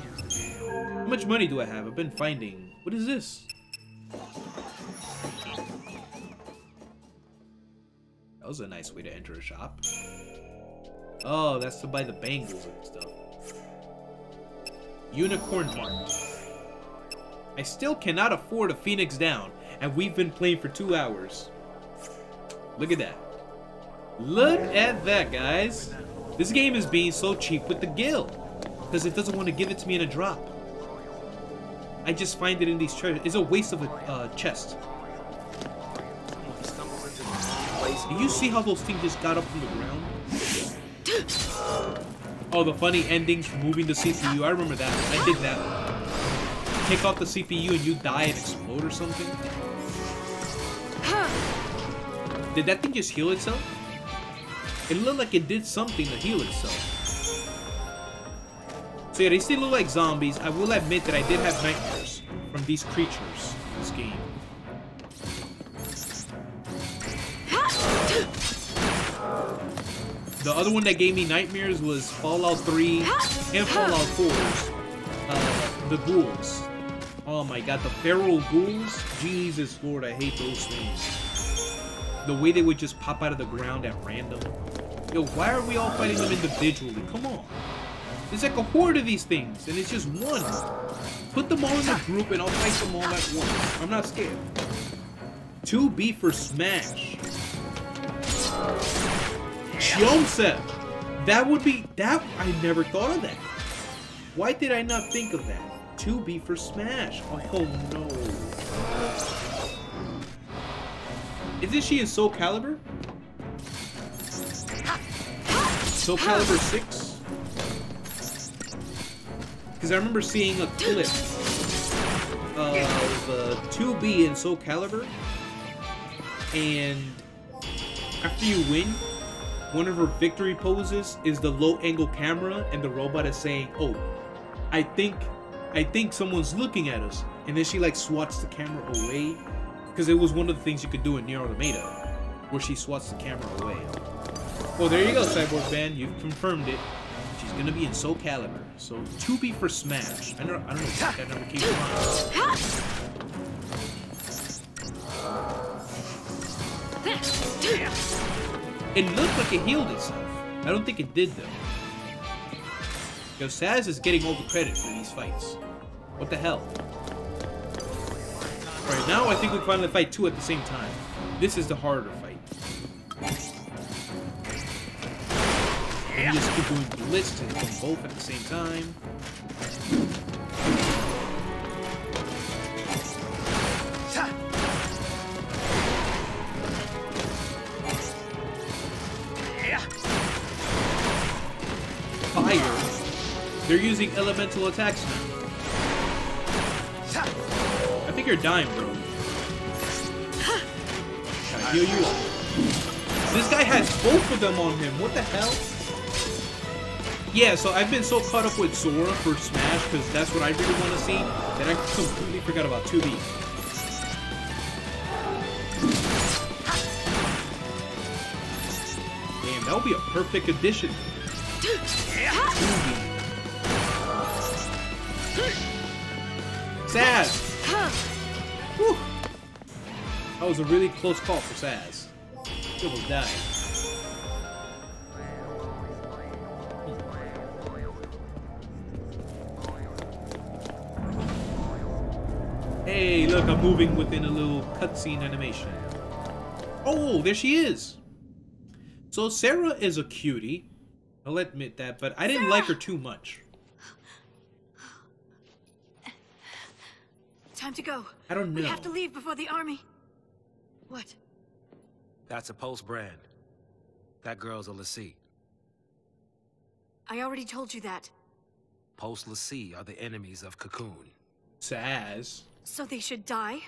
How much money do I have? I've been finding... What is this? That was a nice way to enter a shop. Oh, that's to buy the bangles and stuff. Unicorn Mart. I still cannot afford a Phoenix Down, and we've been playing for 2 hours. Look at that. Look at that, guys. This game is being so cheap with the guild, because it doesn't want to give it to me in a drop. I just find it in these treasures. It's a waste of a chest. Do you see how those things just got up from the ground? Oh, the funny endings removing the CPU. I remember that. I did that. Take off the CPU and you die and explode or something. Did that thing just heal itself? It looked like it did something to heal itself. So yeah, they still look like zombies. I will admit that I did have nightmares from these creatures in this game. The other one that gave me nightmares was Fallout 3 and Fallout 4's the ghouls. Oh my god, the feral ghouls? Jesus Lord, I hate those things. The way they would just pop out of the ground at random. Yo, why are we all fighting them individually? Come on. There's like a horde of these things, and it's just one. Put them all in a group, and I'll fight them all at once. I'm not scared. 2B for Smash. Joseph! That would be... That... I never thought of that. Why did I not think of that? 2B for Smash. Oh, no. Isn't she in Soul Calibur? Soul Calibur 6? Because I remember seeing a clip of 2B in Soul Calibur, and after you win, one of her victory poses is the low angle camera, and the robot is saying, "Oh, I think someone's looking at us," and then she like swats the camera away, because it was one of the things you could do in Nier Automata, where she swats the camera away. Well, there you go, Cyborg Fan. You've confirmed it. She's gonna be in Soul Calibur. So 2B for Smash. I don't know if that number came from. It looked like it healed itself. I don't think it did though. Yo, Saz is getting all the credit for these fights. What the hell? Alright, now I think we finally fight two at the same time. This is the harder fight. And you just keep doing blitz to hit them both at the same time. Fire. They're using elemental attacks now. I think you're dying, bro. Gotta heal you up. This guy has both of them on him. What the hell? Yeah, so I've been so caught up with Sora for Smash, because that's what I really want to see, that I completely forgot about 2B. Damn, that would be a perfect addition. 2B. Saz! Whew. That was a really close call for Saz. He almost died. Hey, look, I'm moving within a little cutscene animation. Oh, there she is! So Sarah is a cutie. I'll admit that, but I didn't like her too much. Time to go. I don't know. We have to leave before the army. What? That's a Pulse brand. That girl's a Xiii. I already told you that. Pulse Xiii are the enemies of Cocoon. Saz. So they should die?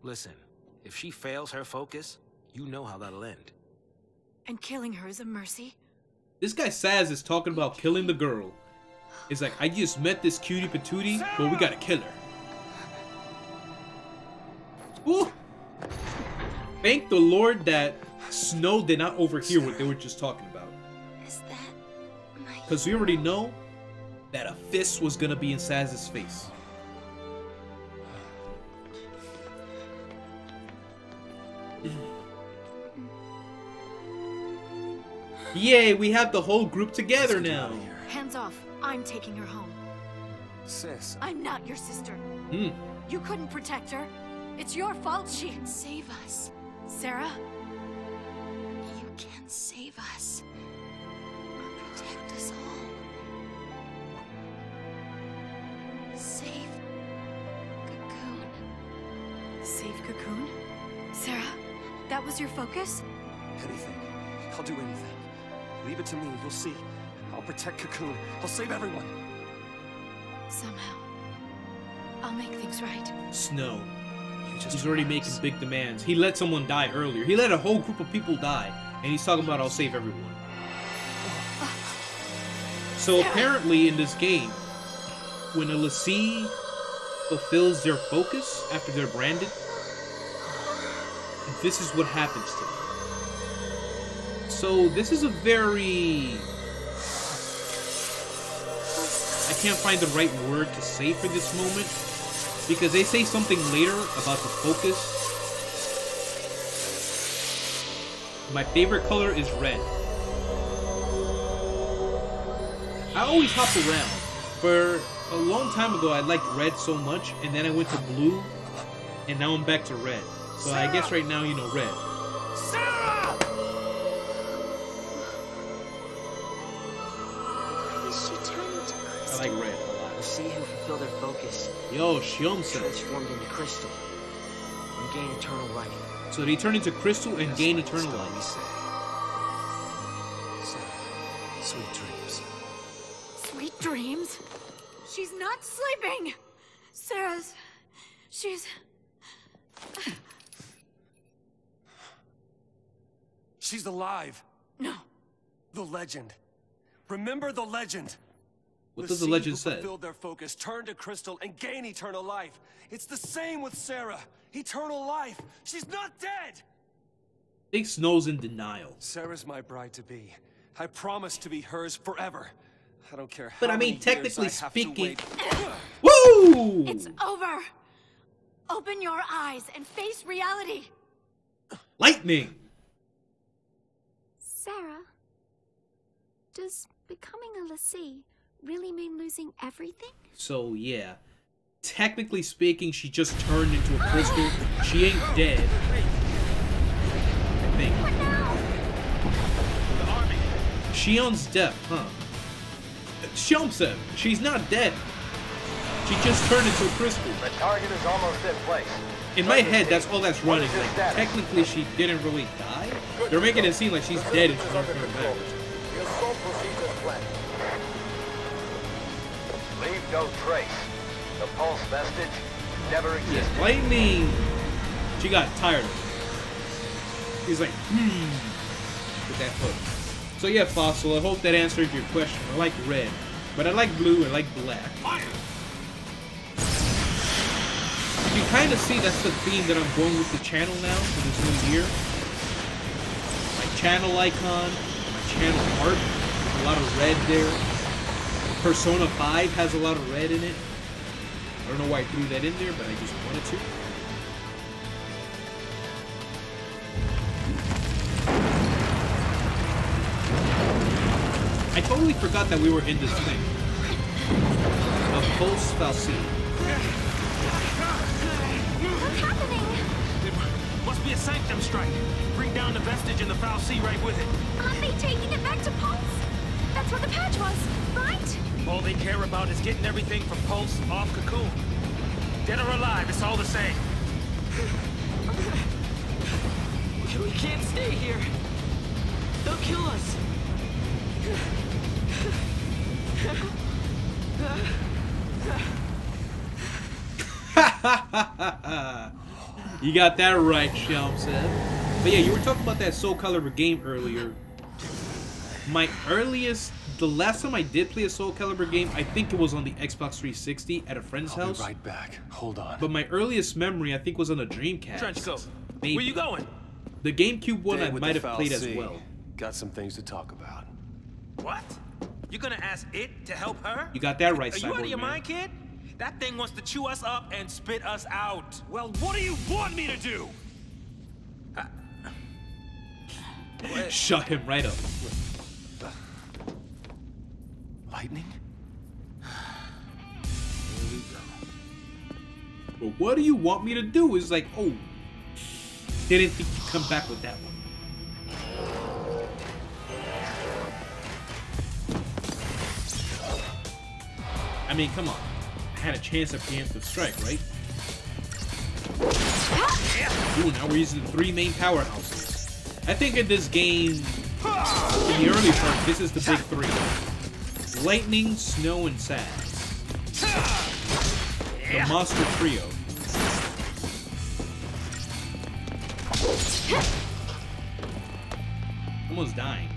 Listen, if she fails her focus, you know how that'll end. And killing her is a mercy? This guy Saz is talking about killing the girl. It's like, I just met this cutie patootie, but we gotta kill her. Woo! Thank the Lord that Snow did not overhear what they were just talking about. Is that my... Because we already know that a fist was gonna be in Saz's face. Yay, we have the whole group together now. Hands off. I'm taking her home. Sis. I'm not your sister. Hmm. You couldn't protect her. It's your fault she can save us. Sarah? You can save us. Protect us all. Save Cocoon. Save Cocoon? Sarah, that was your focus? Anything. I'll do anything. Leave it to me, you'll see. I'll protect Cocoon. I'll save everyone. Somehow. I'll make things right. Snow. He's already making big demands. He let someone die earlier. He let a whole group of people die. And he's talking about, I'll save everyone. So apparently in this game, when a Xiii fulfills their focus after they're branded, this is what happens to them. So this is a very... I can't find the right word to say for this moment, because they say something later about the focus. My favorite color is red. I always hop around. For a long time ago, I liked red so much, and then I went to blue, and now I'm back to red. So I guess right now, you know, red. Sarah! Why was she turning to crystal? I like red a lot. The Xiii who fulfill their focus Yo, Shiomsa. transformed into crystal and gain eternal life. So they turn into crystal and gain eternal life. Sweet dreams. Sweet dreams? She's not sleeping! Sarah's... She's... She's alive. No. The legend. Remember the legend. What does the legend Xiii say? who fulfilled their focus, turn to crystal, and gain eternal life. It's the same with Sarah. Eternal life. She's not dead. Big Snow's in denial. Sarah's my bride-to-be. I promise to be hers forever. I don't care how But I mean, many technically years I have to speaking... wait. Woo! It's over! Open your eyes and face reality! Lightning! Sarah, does becoming a Xiii really mean losing everything? So, yeah. Technically speaking, she just turned into a crystal. She ain't dead. I think. Shion's deaf, huh? Shiomsa, she's not dead. She just turned into a crystal. The target is almost in place. In my head, that's all that's running. Like, technically, she didn't really die. They're making it seem like she's dead and she's not coming back. The assault proceeds as planned. Leave no trace. The pulse vestige never existed. Yeah, lightning! She got tired of it. He's like, with that hook. So yeah, Fossil, I hope that answered your question. I like red, but I like blue, I like black. You kind of see that's the theme that I'm going with the channel now for this new year. My channel icon, my channel art, a lot of red there. Persona 5 has a lot of red in it. I don't know why I threw that in there, but I just wanted to. I totally forgot that we were in this thing. A Pulse Falsi. What's happening? It must be a Sanctum strike. Bring down the vestige and the Falsi right with it. Aren't they taking it back to Pulse? That's what the purge was, right? All they care about is getting everything from Pulse off Cocoon. Dead or alive, it's all the same. We can't stay here. They'll kill us. You got that right, Shelm said. But yeah, you were talking about that Soul Calibur game earlier. The last time I did play a Soul Calibur game, I think it was on the Xbox 360 at a friend's house. I'll be right back. Hold on. But my earliest memory, I think, was on a Dreamcast. Trenchcoat, Maybe. where you going? The GameCube one Day I with might the have played as Falsi. well. Got some things to talk about. What? You gonna ask it to help her? You got that right, Are you out of Cyborg your Man. mind, kid? That thing wants to chew us up and spit us out. Well, what do you want me to do? Shut him right up. Lightning? Here we go. But what do you want me to do? It's like, oh, didn't think you'd come back with that one. I mean, come on. I had a chance at preemptive strike, right? Ooh, now we're using the 3 main powerhouses. I think in this game, in the early part, this is the big 3. Lightning, Snow, and Sass. The monster trio. Almost dying.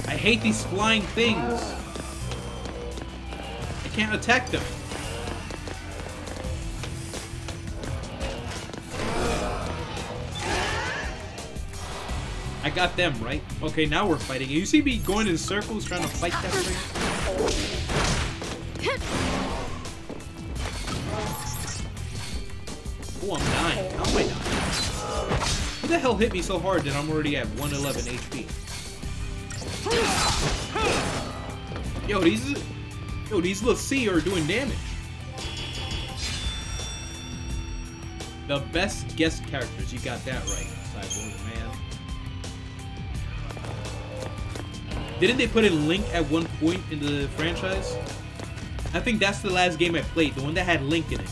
I hate these flying things. I can't attack them. I got them, right? Okay, now we're fighting. You see me going in circles trying to fight that thing? Oh, I'm dying. How am I dying? Who the hell hit me so hard that I'm already at 111 HP? Yo, these little C are doing damage. The best guest characters. You got that right, Cyborg Man. Didn't they put in Link at one point in the franchise? I think that's the last game I played, the one that had Link in it.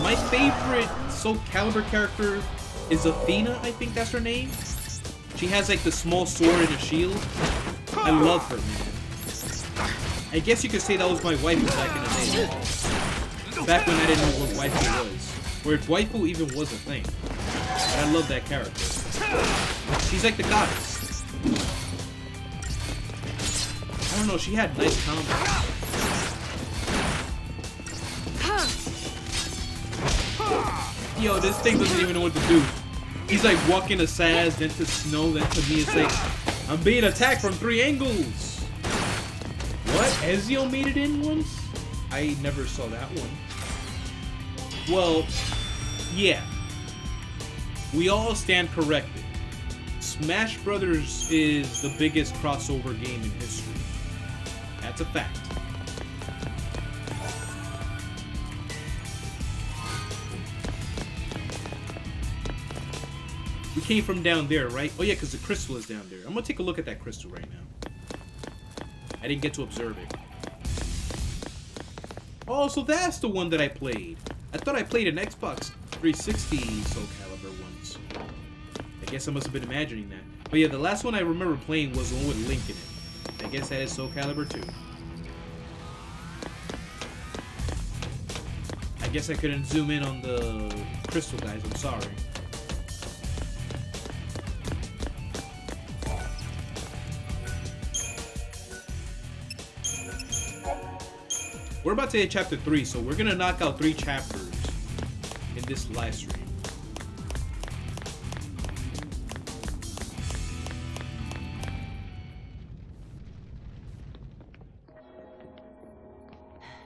My favorite Soul Calibur character is Athena, I think that's her name. She has like the small sword and a shield. I love her, man. I guess you could say that was my waifu back in the day. Back when I didn't know what waifu was. Or if waifu even was a thing. But I love that character. She's like the goddess. I don't know, she had nice combos. Yo, this thing doesn't even know what to do. He's like walking to Saz, then to Snow, then to me. It's like, I'm being attacked from 3 angles. What? Ezio made it in once? I never saw that one. Well, yeah. We all stand corrected. Smash Brothers is the biggest crossover game in history. That's a fact. We came from down there, right? Oh yeah, because the crystal is down there. I'm gonna take a look at that crystal right now. I didn't get to observe it. Oh, so that's the one that I played. I thought I played an Xbox 360 Soul Calibur once. I guess I must have been imagining that. But yeah, the last one I remember playing was the one with Link in it. I guess that is Soul Calibur 2. I guess I couldn't zoom in on the crystal guys, I'm sorry. We're about to hit chapter 3, so we're gonna knock out 3 chapters in this live stream.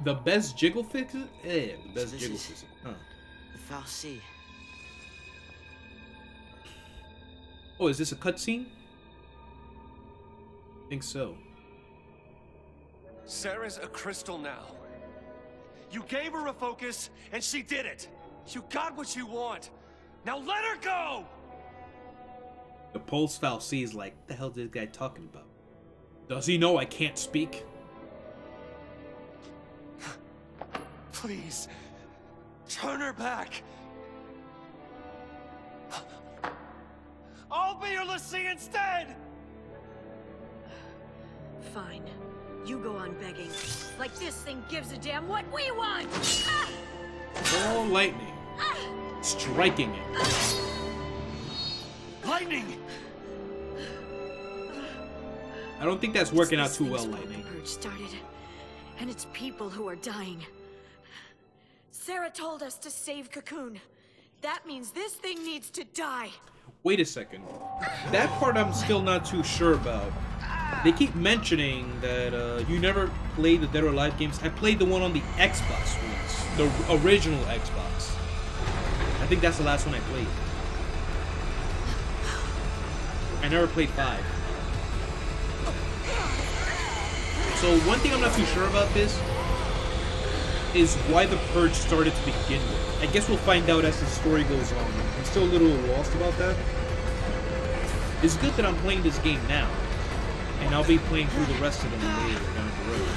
The best jiggle fix? The best So jiggle is fix. Huh. the Xiii. Oh, is this a cutscene? I think so. Sarah's a crystal now. You gave her a focus, and she did it. You got what you want. Now let her go! The Pulse Xiii is like, what the hell is this guy talking about? Does he know I can't speak? Please, turn her back. I'll be your Xiii instead! Fine. You go on begging. Like this thing gives a damn what we want! Ah! Oh, lightning. Striking it. Lightning! I don't think that's working out This too thing's well, where the lightning. purge started, and it's people who are dying. Sarah told us to save Cocoon. That means this thing needs to die. Wait a second. That part I'm still not too sure about. They keep mentioning that you never played the Dead or Alive games. I played the one on the Xbox once. The original Xbox. I think that's the last one I played. I never played 5. So one thing I'm not too sure about this is why the Purge started to begin with. I guess we'll find out as the story goes on. I'm still a little lost about that. It's good that I'm playing this game now, and I'll be playing through the rest of them later down the road.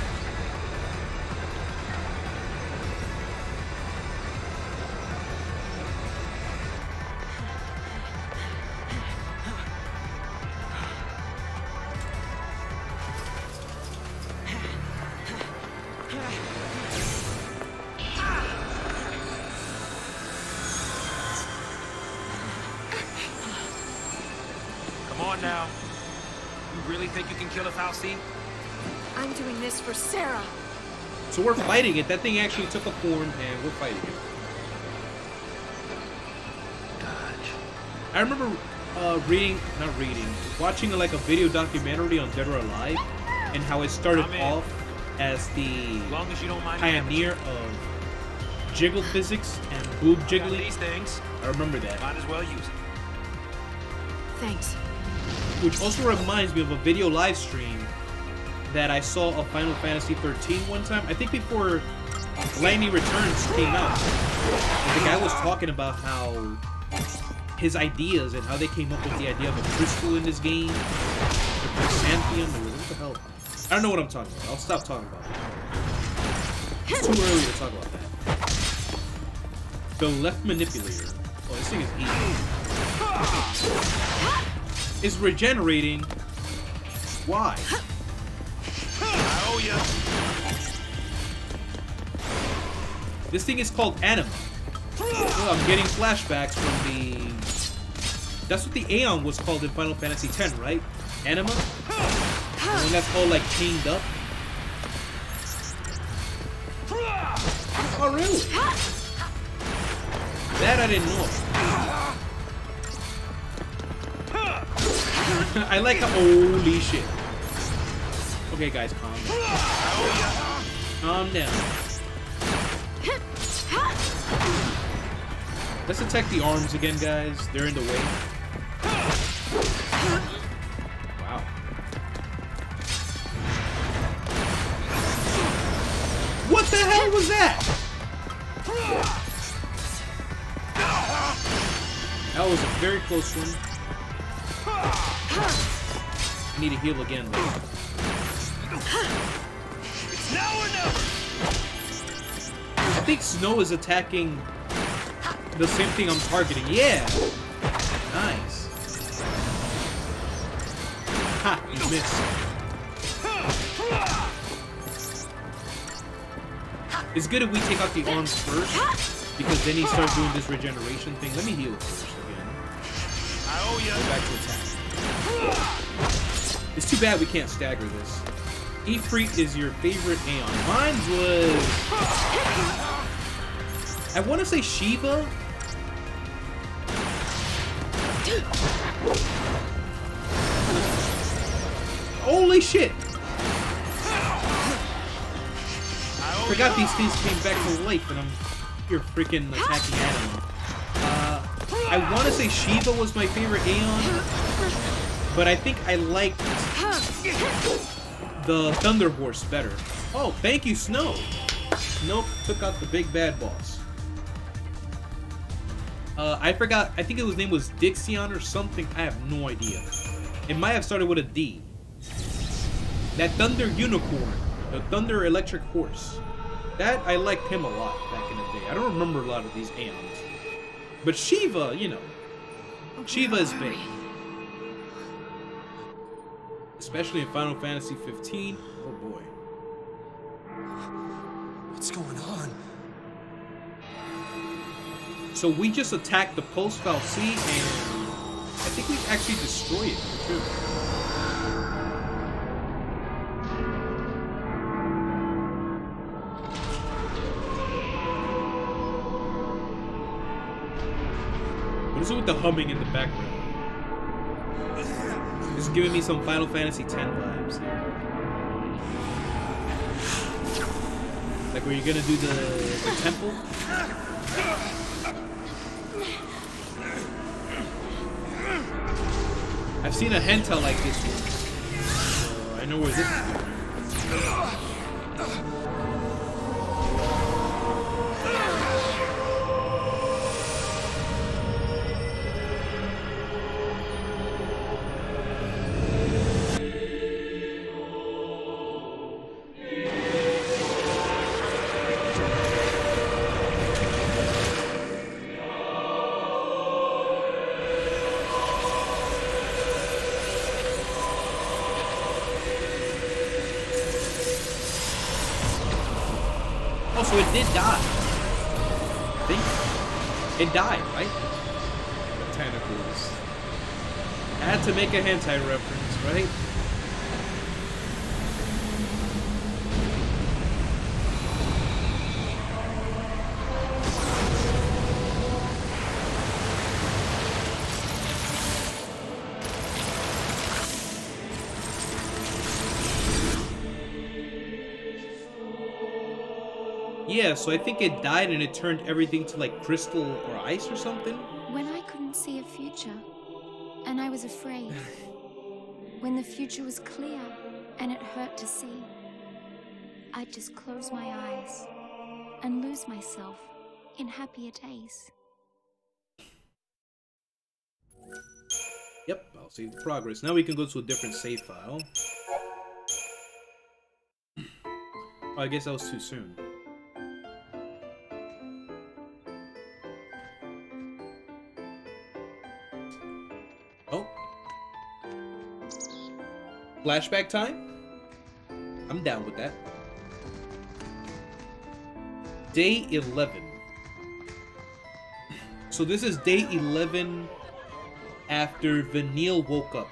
Come on now. You really think you can kill a Xiii? I'm doing this for Sarah. So we're fighting it. That thing actually took a form, and we're fighting it. I remember watching like a video documentary on Dead or Alive, and how it started off as the pioneer of jiggle physics and boob jiggling. These things. I remember that. Might as well use it. Thanks. Which also reminds me of a video live stream that I saw of Final Fantasy 13 one time. I think before Lightning Returns came out. And the guy was talking about how his ideas and how they came up with the idea of a crystal in this game. The chrysanthemum, or what the hell? I don't know what I'm talking about. I'll stop talking about it. It's too early to talk about that. The left manipulator. Oh, this thing is easy. Is regenerating. Why? I owe ya. This thing is called Anima. Oh, I'm getting flashbacks from the... That's what the Aeon was called in Final Fantasy X, right? Anima? The one that's all like chained up? Oh, really? That I didn't know. I like how... Holy shit. Okay, guys, calm down. Calm down. Let's attack the arms again, guys. They're in the way. Wow. What the hell was that? That was a very close one. I need to heal again, though. It's now or never. I think Snow is attacking the same thing I'm targeting. Yeah! Nice. miss. It's good if we take out the arms first, because then he starts doing this regeneration thing. Let me heal first again. I owe you. Go back to attack. It's too bad we can't stagger this. Ifrit is your favorite Aeon. Mine was... I want to say Shiva. Holy shit! Forgot these things came back to life and I'm here freaking attacking at them. I want to say Shiva was my favorite Aeon, but I think I liked the Thunder Horse better. Oh, thank you, Snow! Snow took out the big bad boss. I forgot, I think his name was Dixion or something, I have no idea. It might have started with a D. That Thunder Unicorn, the Thunder Electric Horse. That, I liked him a lot back in the day. I don't remember a lot of these Aeons. But Shiva, you know. Shiva is big. Especially in Final Fantasy 15. Oh boy. What's going on? So we just attacked the post-Fal'Cie and I think we actually destroy it too. What is it with the humming in the background? It's giving me some Final Fantasy X vibes here. Like where you're gonna do the temple? I've seen a hentai like this one, so I know where this is going. So it did die. I think it died, right? The tentacles. Had to make a hentai reference, right? Yeah, so I think it died and it turned everything to like crystal or ice or something. When I couldn't see a future, and I was afraid. When the future was clear, and it hurt to see, I'd just close my eyes and lose myself in happier days. Yep, I'll save the progress. Now we can go to a different save file. Oh, I guess that was too soon. Oh. Flashback time? I'm down with that. Day 11. So this is day 11 after Vanille woke up.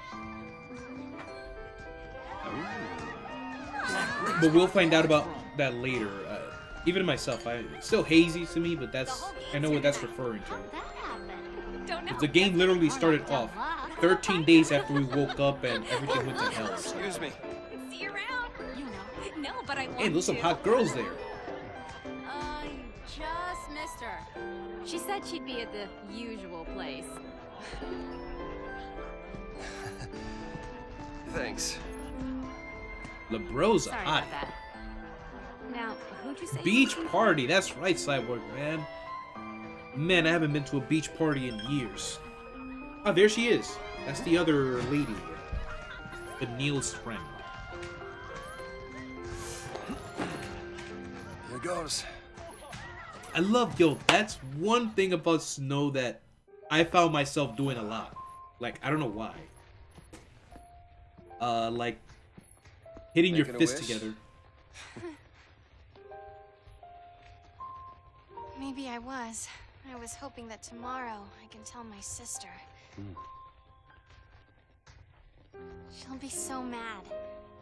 But we'll find out about that later. Even myself, it's still hazy to me, but I know what that's referring to. The game literally started off 13 days after we woke up and everything went to hell. So. Excuse me. See you around. You know, no, but I want Hey, there's some hot girls there. You just missed her. She said she'd be at the usual place. Thanks. LeBro's Sorry hot. about that. Now, who'd you say? Beach party. That's right, Cyborg, man. Man, I haven't been to a beach party in years. Oh, there she is. That's the other lady. Vanille's friend. Here goes. I love, yo, that's one thing about Snow that I found myself doing a lot. Like, I don't know why. like hitting your Making a fist wish? together. Maybe I was. I was hoping that tomorrow I can tell my sister. She'll be so mad,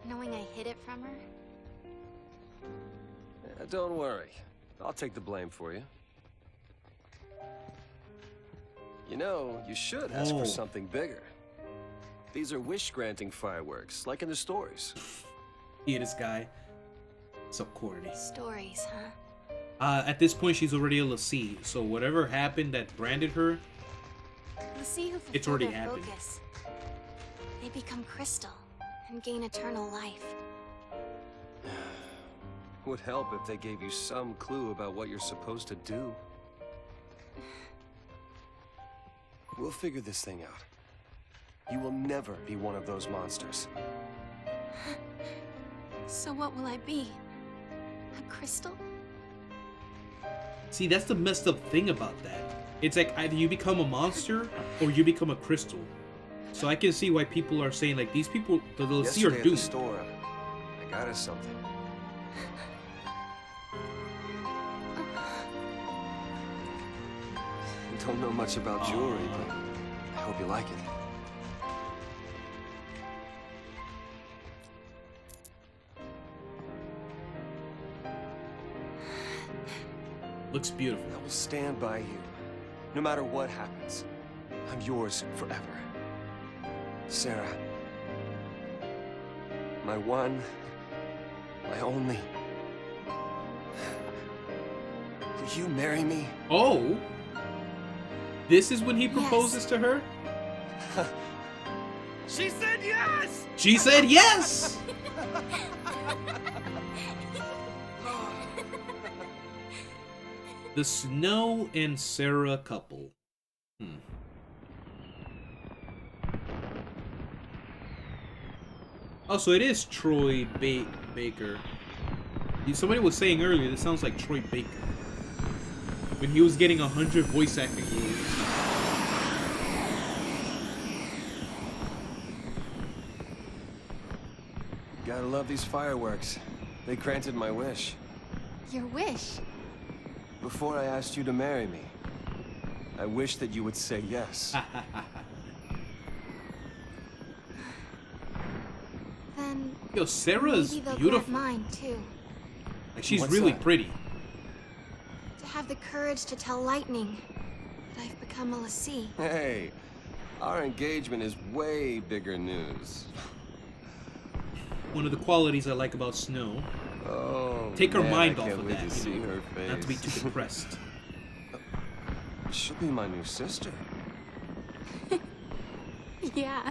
knowing I hid it from her. Don't worry. I'll take the blame for you. You know, you should ask Oh. for something bigger. These are wish-granting fireworks, like in the stories. Yeah, this guy. So corny. Stories, huh? At this point, she's already a Xiii, so whatever happened that branded her, Let's see who It's fulfill already their happened. focus. They become crystal and gain eternal life. Would help if they gave you some clue about what you're supposed to do. We'll figure this thing out. You will never be one of those monsters. So what will I be? A crystal? see, that's the messed up thing about that. It's like either you become a monster or you become a crystal. So I can see why people are saying like these people, the Xiii Yesterday are at the doomed. store, I got us something. I don't know much about jewelry, but I hope you like it. Looks beautiful. I will stand by you, no matter what happens. I'm yours forever. Sarah. My one, my only. Will you marry me? Oh, this is when he proposes to her? She said yes! She said yes! The Snow and Sarah couple. Oh, so it is Troy Baker. Somebody was saying earlier, this sounds like Troy Baker. When he was getting 100 voice acting roles. Gotta love these fireworks. They granted my wish. Your wish? Before I asked you to marry me, I wish that you would say yes. Then Yo, Sarah's maybe they'll beautiful. grant mine too. Like, she's What's really that? pretty. To have the courage to tell Lightning that I've become a Xiii. Hey, our engagement is way bigger news. One of the qualities I like about Snow. Oh, Take her man, mind I off can't of wait that. to see her face. Not to be too depressed. She'll be my new sister. Yeah.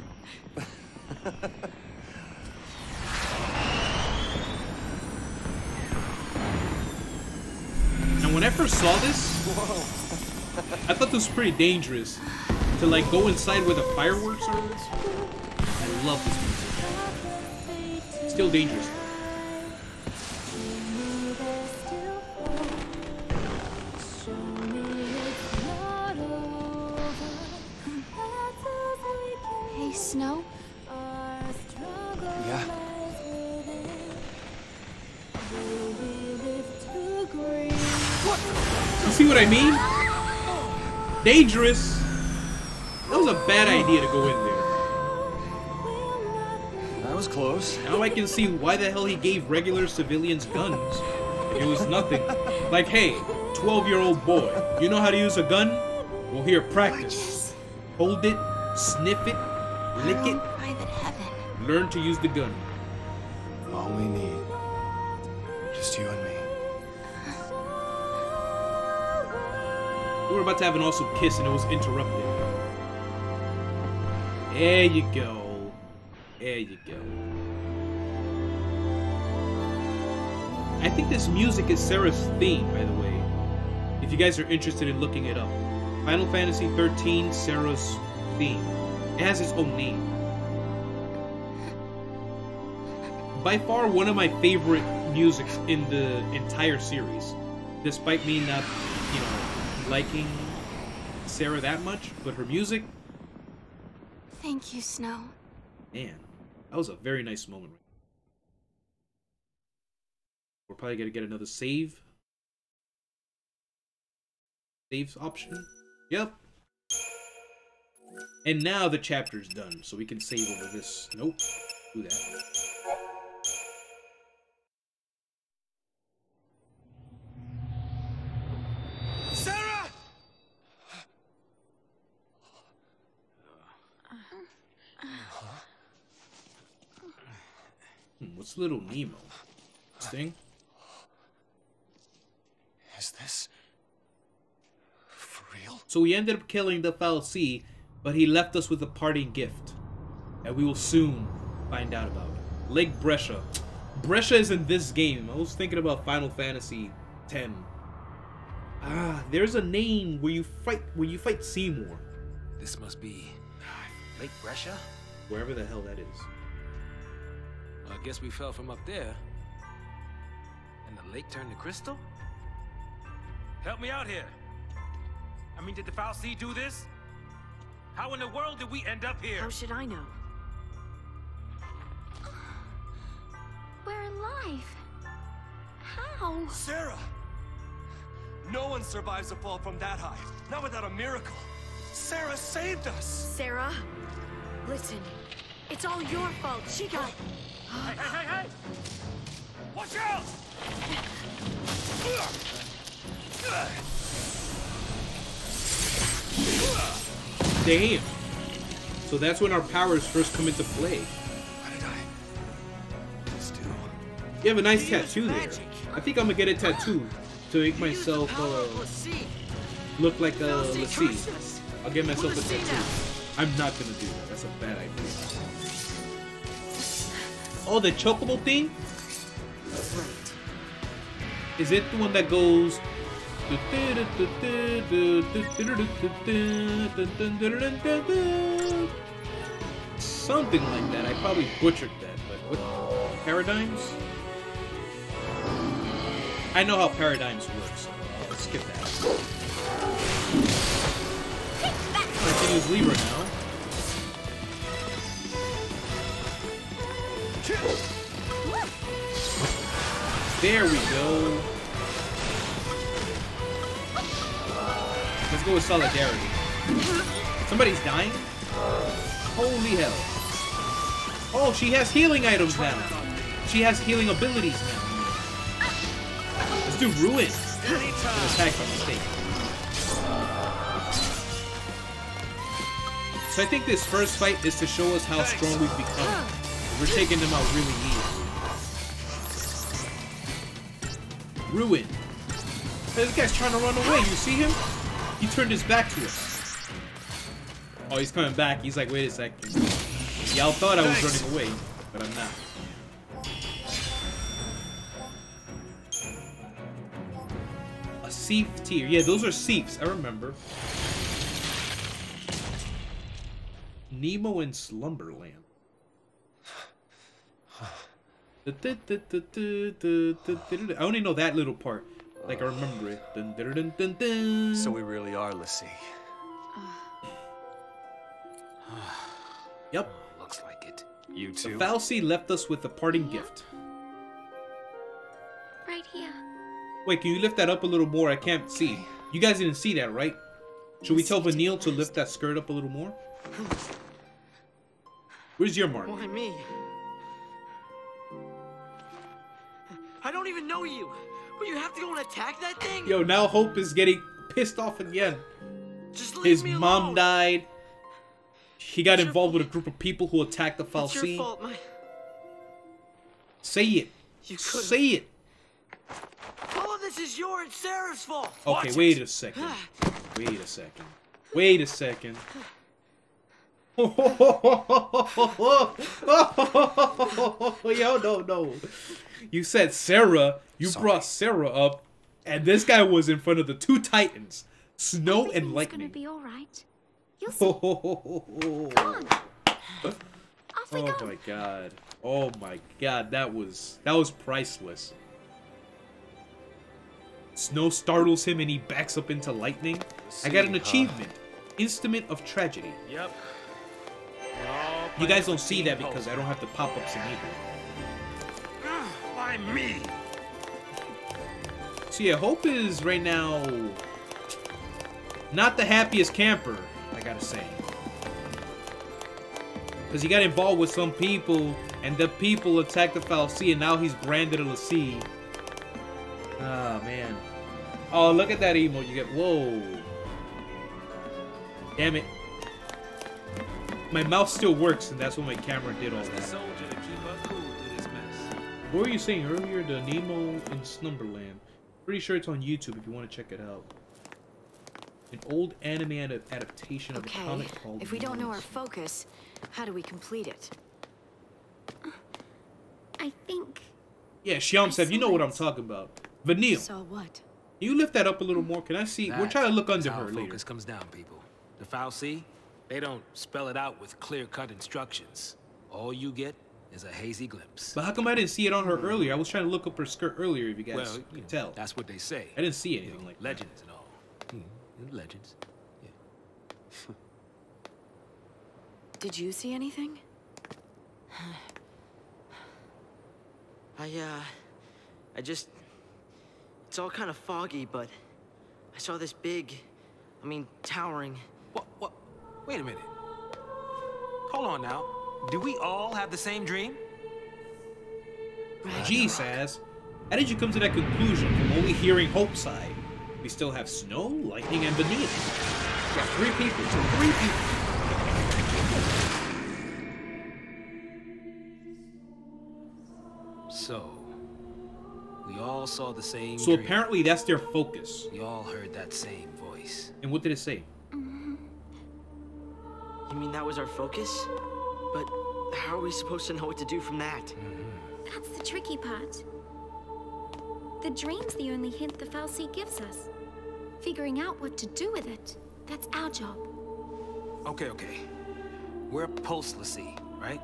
And when I first saw this, I thought this was pretty dangerous. To like go inside where the fireworks are. I love this music. Still dangerous. Hey, Snow? Yeah. You see what I mean? Dangerous. That was a bad idea to go in there. That was close. Now I can see why the hell he gave regular civilians guns. It was nothing. Like, hey, 12-year-old boy, you know how to use a gun? Well, here, practice. Hold it, sniff it, lick it, Private heaven. learn to use the gun. All we need. Just you and me. We were about to have an awesome kiss and it was interrupted. There you go. There you go. I think this music is Sarah's theme, by the way. If you guys are interested in looking it up. Final Fantasy 13, Sarah's theme. It has its own name. By far one of my favorite musics in the entire series. Despite me not, you know, liking Sarah that much, but her music, Thank you, Snow. man. That was a very nice moment. We're probably gonna get another save. Saves option. Yep. And now the chapter's done, so we can save over this. Nope. Do that. Sarah! What's little Nemo? This thing? Is this for real? So we ended up killing the Xiii, but he left us with a parting gift. And we will soon find out about it. Lake Brescia. Brescia is in this game. I was thinking about Final Fantasy X. Ah, there's a name where you fight Seymour. This must be Lake Brescia? Wherever the hell that is. Well, I guess we fell from up there. And the lake turned to crystal? Help me out here. I mean, did the Xiii do this? How in the world did we end up here? How should I know? We're alive. How? Sarah! No one survives a fall from that high. Not without a miracle. Sarah saved us! Sarah, listen. It's all your fault. She got... Hey! Watch out! Damn. So that's when our powers first come into play. What did I just do? You have a nice tattoo there. I think I'm gonna get a tattoo to make myself look like a Xiii. I'll get myself a tattoo. I'm not gonna do that. That's a bad idea. Oh, the chocobo thing? Is it the one that goes... something like that. I probably butchered that, but what? Paradigms? I know how paradigms work, so I'll skip that. I can use Libra now. There we go. Let's go with solidarity. Somebody's dying? Holy hell. Oh, she has healing items now. She has healing abilities now. Let's do Ruin. Attack by mistake. So I think this first fight is to show us how strong we've become. We're taking them out really easy. Ruin. Hey, this guy's trying to run away. You see him? He turned his back to us. Oh, he's coming back. He's like, wait a second. Y'all thought I was running away, but I'm not. A Xiii tier. Yeah, those are Xiii. I remember. Nemo in Slumberland. I only know that little part. Like I remember it. Dun, dun, dun, dun, dun. So we really are Xiii. Yep. Looks like it. You too? The Xiii left us with a parting gift. Right here. Wait, can you lift that up a little more? I can't see. You guys didn't see that, right? Should we tell Vanille to lift that skirt up a little more? Where's your mark? Why me? I don't even know you. But you have to go and attack that thing? Yo, now Hope is getting pissed off again. Just leave His me mom alone. died. He got involved with a group of people who attacked the It's your Xiii. fault, Say it. You couldn't. Say it. All of this is your and Sarah's fault. Okay, wait a second. Wait a second. Wait a second. Yo, no. You said Sarah. You brought Sarah up, and this guy was in front of the two titans, Snow and Lightning. It's gonna be all right. You'll see. Come on. Off we go. Oh my god. Oh my god. That was priceless. Snow startles him and he backs up into Lightning. I got an achievement. Instrument of Tragedy. Yep. We're all You guys don't see that because I don't have the pop-ups in either. Why me? So yeah, Hope is right now not the happiest camper, I gotta say. Because he got involved with some people, and the people attacked the Fal'Cie, and now he's branded a Xiii. Ah, man. Oh, look at that emote you get. Whoa. Damn it. My mouse still works, and that's when my camera did all that. What were you saying earlier? The Nemo in Slumberland. Pretty sure it's on YouTube if you want to check it out. An old anime adaptation of a comic called if we don't know our focus, how do we complete it? I think... Yeah, Shyamsev, you know what I'm talking about. Vanille. Saw what? Can you lift that up a little more? Can I see? We're trying to look under her later. Focus comes down, people. The Fal'Cie, they don't spell it out with clear-cut instructions. All you get is a hazy glimpse. But how come I didn't see it on her earlier? I was trying to look up her skirt earlier, if you guys can tell. That's what they say. I didn't see anything like legends and all. Legends. Yeah. Did you see anything? I just... It's all kind of foggy, but I saw this big, towering... What? Wait a minute. Hold on now. Do we all have the same dream? Gee, Saz. How did you come to that conclusion from only hearing Hope's side? We still have Snow, Lightning, and Vanille. We got 3 people. So 3 people. So, we all saw the same So dream. apparently that's their focus. We all heard that same voice. And what did it say? You mean that was our focus? But how are we supposed to know what to do from that? That's the tricky part. The dream's the only hint the Fal'Cie gives us. Figuring out what to do with it, that's our job. Okay. We're Pulse Xiii, right?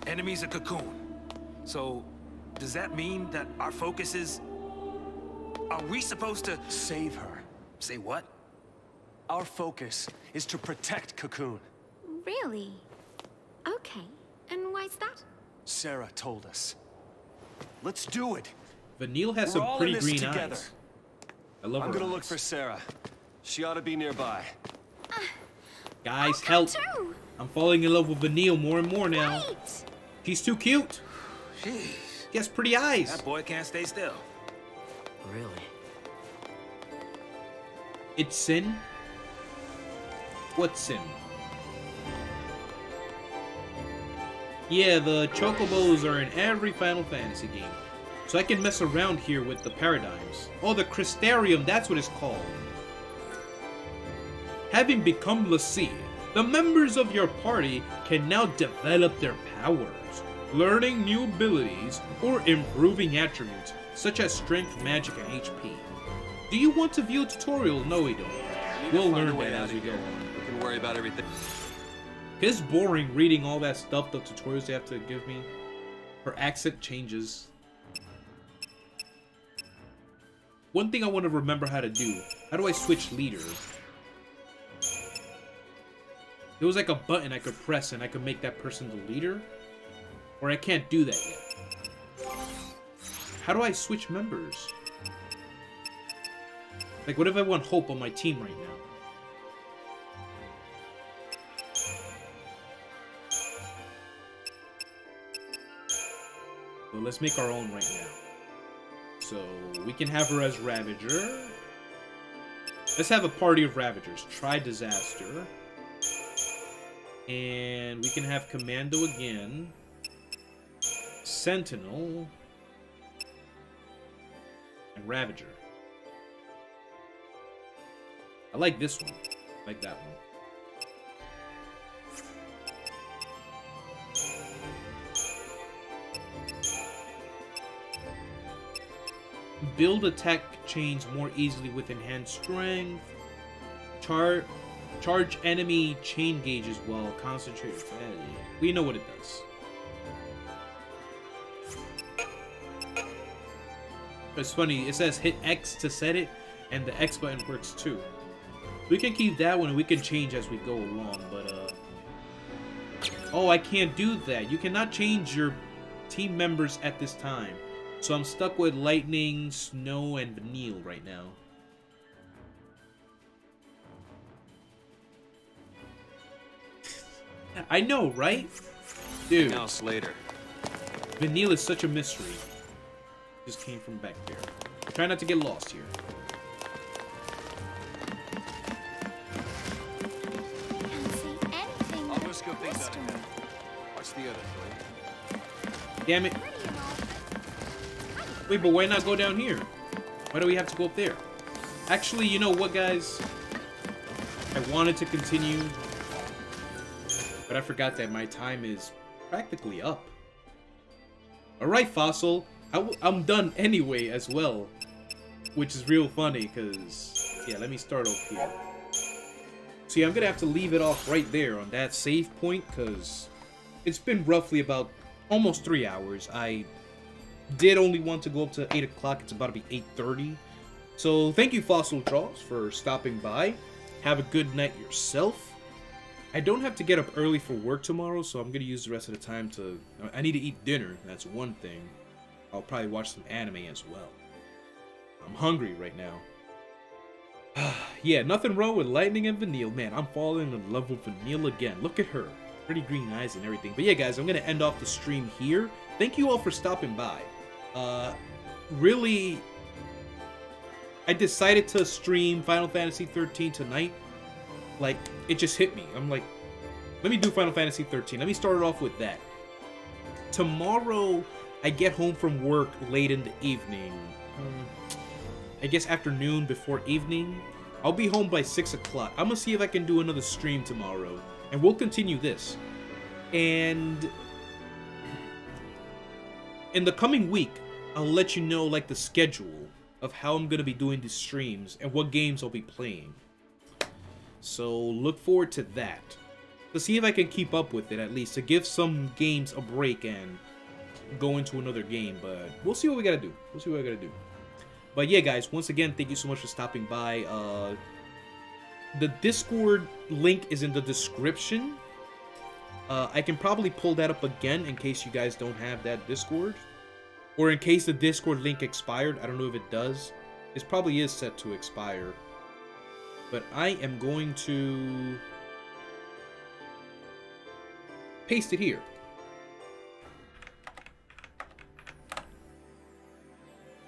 Enemies of Cocoon. So, does that mean that our focus is... Are we supposed to... Save her. Say what? Our focus is to protect Cocoon. Really? Okay. And why's that? Sarah told us. Let's do it. Vanille has We're some all pretty in this green together. eyes. I love her I'm gonna eyes. look for Sarah. She ought to be nearby. Guys, help. Too. I'm falling in love with Vanille more and more now. Wait. She's too cute. Jeez. She has pretty eyes. That boy can't stay still. Really? It's sin? What's sin? Yeah, the Chocobos are in every Final Fantasy game. So I can mess around here with the paradigms. Oh, the Crystarium, that's what it's called. Having become Xiii, the members of your party can now develop their powers, learning new abilities or improving attributes, such as strength, magic, and HP. Do you want to view a tutorial? No, we don't. We'll learn that as we go on. We can worry about everything. It's boring reading all that stuff, the tutorials they have to give me. Her accent changes. One thing I want to remember how to do. How do I switch leader? There was like a button I could press and I could make that person the leader. Or I can't do that yet. How do I switch members? Like, what if I want Hope on my team right now? So let's make our own right now. So we can have her as Ravager. Let's have a party of Ravagers. Try Disaster. And we can have Commando again. Sentinel. And Ravager. I like this one. I like that one. Build attack chains more easily with enhanced strength. Charge enemy chain gauges while concentrated. We know what it does. It's funny, it says hit X to set it, and the X button works too. We can keep that one and we can change as we go along, but Oh, I can't do that. You cannot change your team members at this time. So I'm stuck with Lightning, Snow, and Vanille right now. I know, right? Dude. Now Slater. Vanille is such a mystery. Just came from back there. Try not to get lost here. I'll go scope things out ahead. Watch the other three. Damn it. Wait, but why not go down here? Why do we have to go up there? Actually, you know what, guys? I wanted to continue, but I forgot that my time is practically up. Alright, Fossil. I'm done anyway as well, which is real funny, because, yeah, let me start off here. See, I'm going to have to leave it off right there on that save point, because it's been roughly about almost 3 hours. I did only want to go up to 8 o'clock. It's about to be 8:30. So, thank you, Fossil Jaws, for stopping by. Have a good night yourself. I don't have to get up early for work tomorrow, so I'm going to use the rest of the time to... I need to eat dinner, that's one thing. I'll probably watch some anime as well. I'm hungry right now. Yeah, nothing wrong with Lightning and Vanille. Man, I'm falling in love with Vanille again. Look at her. Pretty green eyes and everything. But yeah, guys, I'm going to end off the stream here. Thank you all for stopping by. Really, I decided to stream Final Fantasy 13 tonight. Like, it just hit me. I'm like, let me do Final Fantasy 13. Let me start it off with that. Tomorrow, I get home from work late in the evening. I guess afternoon before evening. I'll be home by 6 o'clock. I'm gonna see if I can do another stream tomorrow. And we'll continue this. And in the coming week, I'll let you know, like, the schedule of how I'm gonna be doing these streams and what games I'll be playing. So look forward to that. To see if I can keep up with it, at least. To give some games a break and go into another game. But we'll see what we gotta do. We'll see what I gotta do. But yeah, guys, once again, thank you so much for stopping by. The Discord link is in the description. I can probably pull that up again in case you guys don't have that Discord. Or in case the Discord link expired. I don't know if it does. It probably is set to expire. But I am going to paste it here.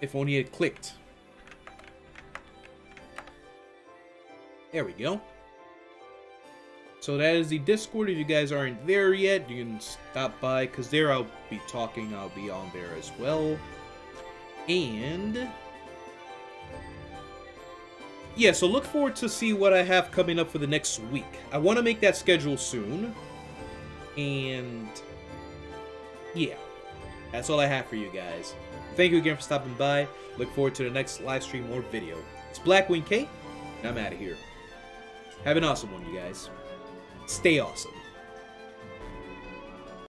If only it clicked. There we go. So that is the Discord. If you guys aren't there yet, you can stop by, because there I'll be talking. I'll be on there as well. And yeah, so look forward to see what I have coming up for the next week. I want to make that schedule soon. And yeah, that's all I have for you guys. Thank you again for stopping by. Look forward to the next live stream or video. It's Blackwing K, and I'm out of here. Have an awesome one, you guys. Stay awesome.